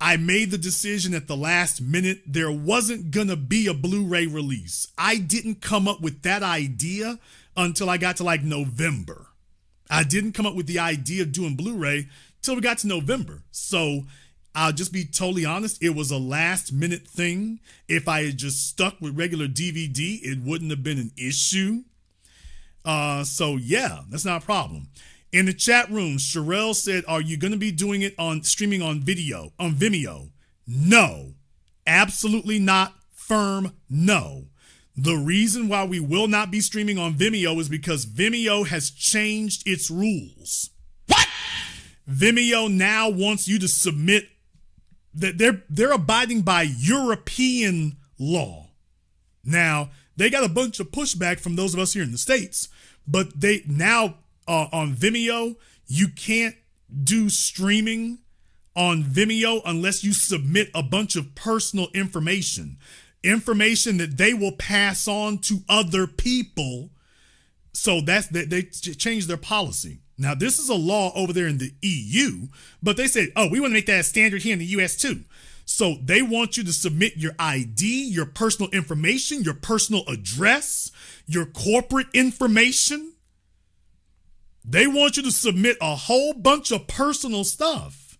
I made the decision at the last minute. There wasn't going to be a Blu-ray release. I didn't come up with that idea until I got to November. I didn't come up with the idea of doing Blu-ray till we got to November. So I'll just be totally honest. It was a last minute thing. If I had just stuck with regular DVD, it wouldn't have been an issue. So yeah, that's not a problem. In the chat room, Sherelle said, are you going to be doing it on streaming on Vimeo? No, absolutely not. Firm no. The reason why we will not be streaming on Vimeo is because Vimeo has changed its rules. What? Vimeo now wants you to submit that they're abiding by European law. Now, they got a bunch of pushback from those of us here in the States, but they now on Vimeo, you can't do streaming on Vimeo unless you submit a bunch of personal information that they will pass on to other people. So they changed their policy. Now, this is a law over there in the EU, but they said, oh, we want to make that a standard here in the US too. So they want you to submit your ID, your personal information, your personal address, your corporate information. They want you to submit a whole bunch of personal stuff.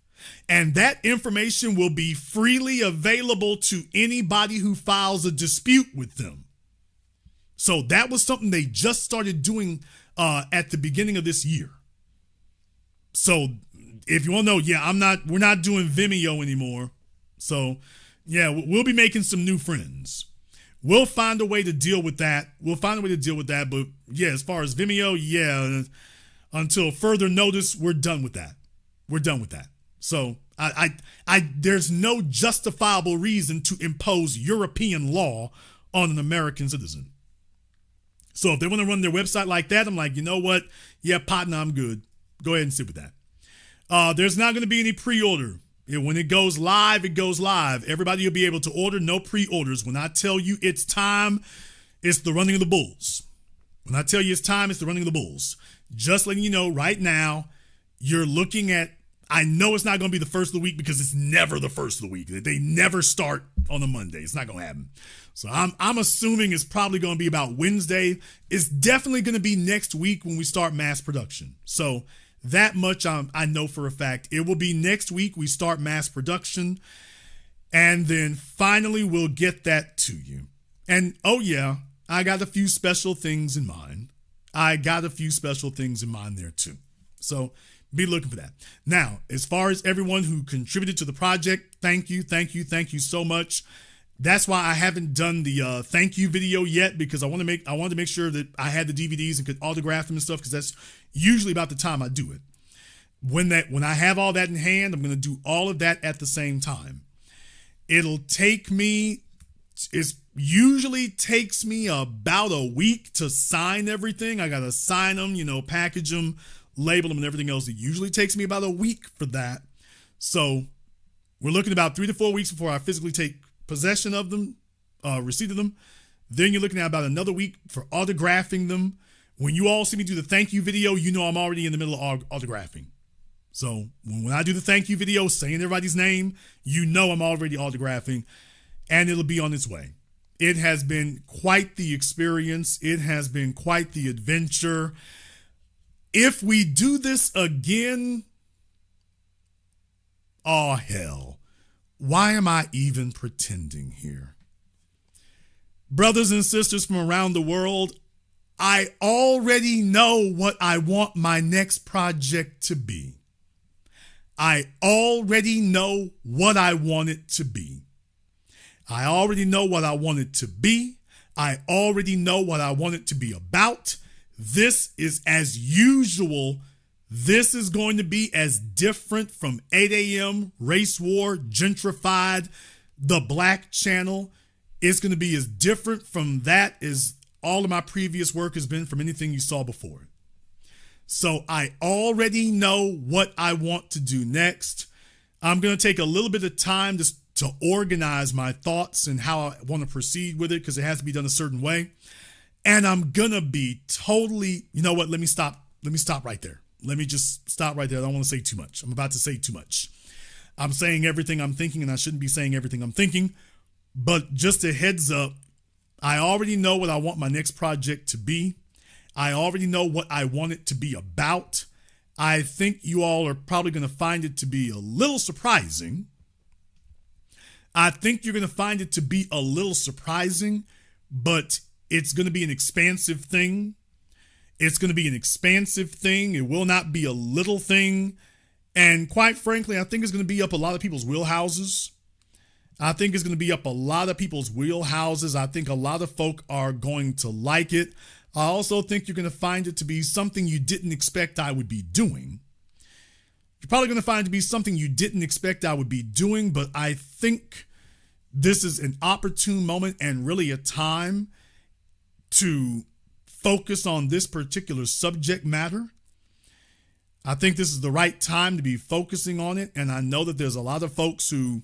And that information will be freely available to anybody who files a dispute with them. So that was something they just started doing at the beginning of this year. So if you want to know, yeah, we're not doing Vimeo anymore. So yeah, we'll be making some new friends. We'll find a way to deal with that. But yeah, as far as Vimeo, yeah, until further notice, we're done with that. So there's no justifiable reason to impose European law on an American citizen. So if they want to run their website like that, I'm like, you know what? Yeah, partner, I'm good. Go ahead and sit with that. There's not going to be any pre-order. When it goes live, it goes live. Everybody will be able to order, no pre-orders. When I tell you it's time, it's the running of the bulls. When I tell you it's time, it's the running of the bulls. Just letting you know right now, you're looking at, I know it's not going to be the first of the week because it's never the first of the week. They never start on a Monday. It's not going to happen. So I'm assuming it's probably going to be about Wednesday. It's definitely going to be next week when we start mass production. So that much I know for a fact. It will be next week we start mass production. And then finally we'll get that to you. And oh yeah, I got a few special things in mind. There too. So be looking for that. Now, as far as everyone who contributed to the project, thank you so much. That's why I haven't done the thank you video yet, because I wanted to make sure that I had the DVDs and could autograph them and stuff, because that's usually about the time I do it. When I have all that in hand, I'm going to do all of that at the same time. It usually takes me about a week to sign everything. I got to sign them, package them, label them and everything else. It usually takes me about a week for that. So we're looking about 3 to 4 weeks before I physically take possession of them, receipt of them. Then you're looking at about another week for autographing them. When you all see me do the thank you video, I'm already in the middle of autographing. So when I do the thank you video, saying everybody's name, I'm already autographing, and it'll be on its way. It has been quite the experience. It has been quite the adventure. If we do this again, oh hell, why am I even pretending here? Brothers and sisters from around the world, I already know what I want my next project to be. I already know what I want it to be. I already know what I want it to be. I already know what I want it to be about. This is as usual. This is going to be as different from 8 a.m., Race War, Gentrified, The Black Channel. It's going to be as different from that as all of my previous work has been from anything you saw before. So I already know what I want to do next. I'm going to take a little bit of time to organize my thoughts and how I want to proceed with it, because it has to be done a certain way. And I'm going to be totally, let me stop right there. Let me just stop right there. I don't want to say too much. I'm about to say too much. I'm saying everything I'm thinking, and I shouldn't be saying everything I'm thinking. But just a heads up, I already know what I want my next project to be. I already know what I want it to be about. I think you all are probably going to find it to be a little surprising. I think you're going to find it to be a little surprising, but it's going to be an expansive thing. It's going to be an expansive thing. It will not be a little thing. And quite frankly, I think it's going to be up a lot of people's wheelhouses. I think a lot of folk are going to like it. I also think you're going to find it to be something you didn't expect I would be doing. You're probably going to find it to be something you didn't expect I would be doing, but I think this is an opportune moment and really a time to focus on this particular subject matter. I think this is the right time to be focusing on it, and I know that there's a lot of folks who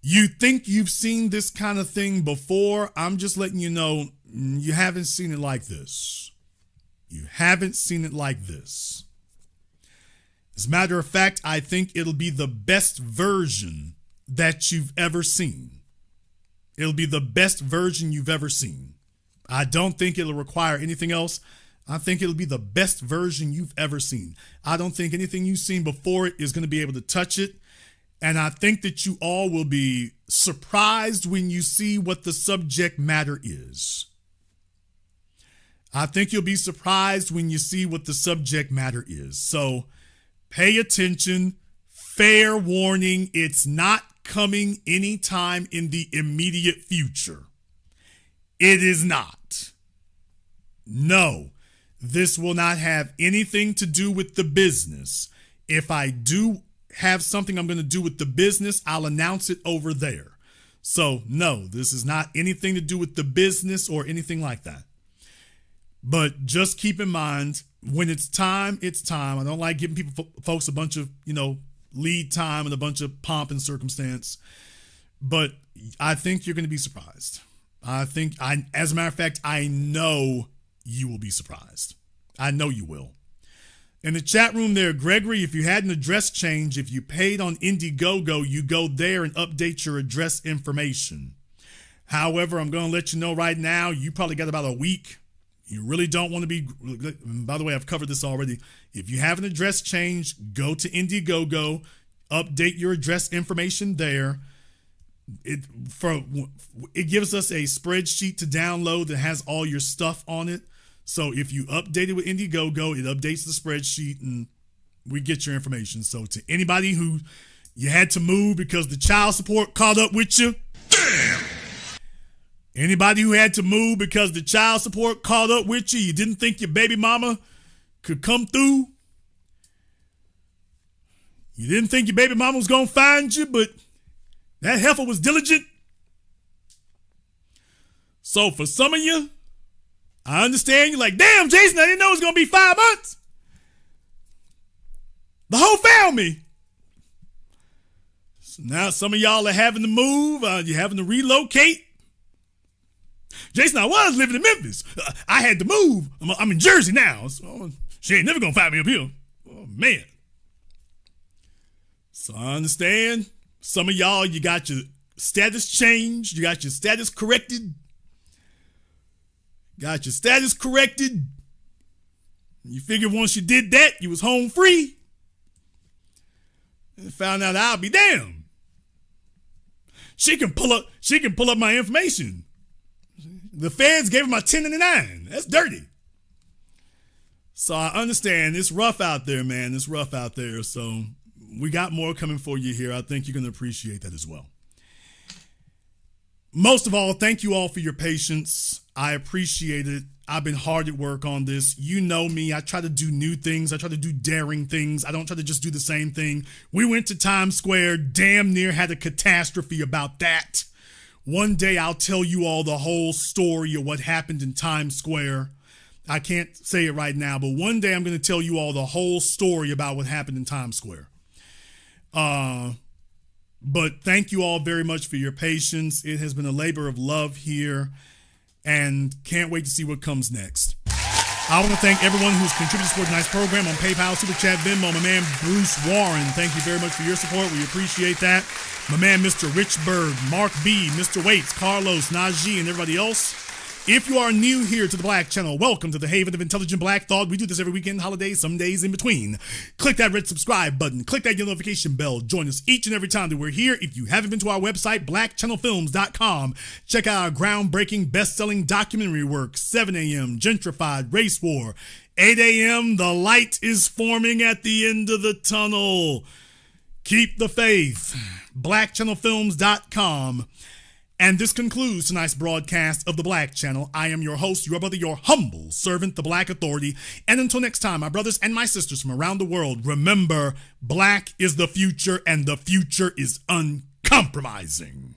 you think you've seen this kind of thing before. I'm just letting you know you haven't seen it like this. You haven't seen it like this. As a matter of fact, I think it'll be the best version that you've ever seen. It'll be the best version you've ever seen. I don't think it'll require anything else. I think it'll be the best version you've ever seen. I don't think anything you've seen before it is going to be able to touch it. And I think that you all will be surprised when you see what the subject matter is. I think you'll be surprised when you see what the subject matter is. So pay attention. Fair warning, it's not coming anytime in the immediate future. It is not. No, this will not have anything to do with the business. If I do have something I'm going to do with the business, I'll announce it over there. So no, this is not anything to do with the business or anything like that. But just keep in mind, when it's time, it's time. I don't like giving folks a bunch of, lead time and a bunch of pomp and circumstance. But I think you're going to be surprised. As a matter of fact, I know you will be surprised. I know you will. In the chat room there, Gregory, if you had an address change, if you paid on Indiegogo, you go there and update your address information. However, I'm going to let you know right now, you probably got about a week. You really don't want to be, by the way, I've covered this already. If you have an address change, go to Indiegogo, update your address information there. It gives us a spreadsheet to download that has all your stuff on it. So if you update it with Indiegogo, it updates the spreadsheet and we get your information. So to anybody who you had to move because the child support caught up with you, damn! Anybody who had to move because the child support caught up with you, you didn't think your baby mama could come through. You didn't think your baby mama was going to find you, but that heifer was diligent. So for some of you, I understand you're like, damn, Jason, I didn't know it was going to be 5 months. The whole family. So now some of y'all are having to move. You're having to relocate. Jason, I was living in Memphis. I had to move. I'm in Jersey now. So she ain't never going to find me up here. Oh, man. So I understand. Some of y'all, you got your status changed. You got your status corrected. Got your status corrected. You figured once you did that, you was home free. And found out I'll be damned. She can pull up my information. The feds gave her my 1099. That's dirty. So I understand it's rough out there, man. It's rough out there. So we got more coming for you here. I think you're going to appreciate that as well. Most of all, thank you all for your patience. I appreciate it. I've been hard at work on this. You know me. I try to do new things. I try to do daring things. I don't try to just do the same thing. We went to Times Square, damn near had a catastrophe about that. One day I'll tell you all the whole story of what happened in Times Square. I can't say it right now, but one day I'm going to tell you all the whole story about what happened in Times Square. But thank you all very much for your patience. It has been a labor of love here and can't wait to see what comes next. I want to thank everyone who's contributed to tonight's program on PayPal, Super Chat, Venmo. My man, Bruce Warren, thank you very much for your support. We appreciate that. My man, Mr. Richberg, Mark B, Mr. Waits, Carlos, Najee, and everybody else. If you are new here to the Black Channel, welcome to the Haven of Intelligent Black Thought. We do this every weekend, holidays, some days in between. Click that red subscribe button. Click that notification bell. Join us each and every time that we're here. If you haven't been to our website, blackchannelfilms.com, check out our groundbreaking, best-selling documentary work, 7 a.m., Gentrified, Race War. 8 a.m., The Light is Forming at the End of the Tunnel. Keep the faith. blackchannelfilms.com. And this concludes tonight's broadcast of the Black Channel. I am your host, your brother, your humble servant, the Black Authority. And until next time, my brothers and my sisters from around the world, remember, black is the future and the future is uncompromising.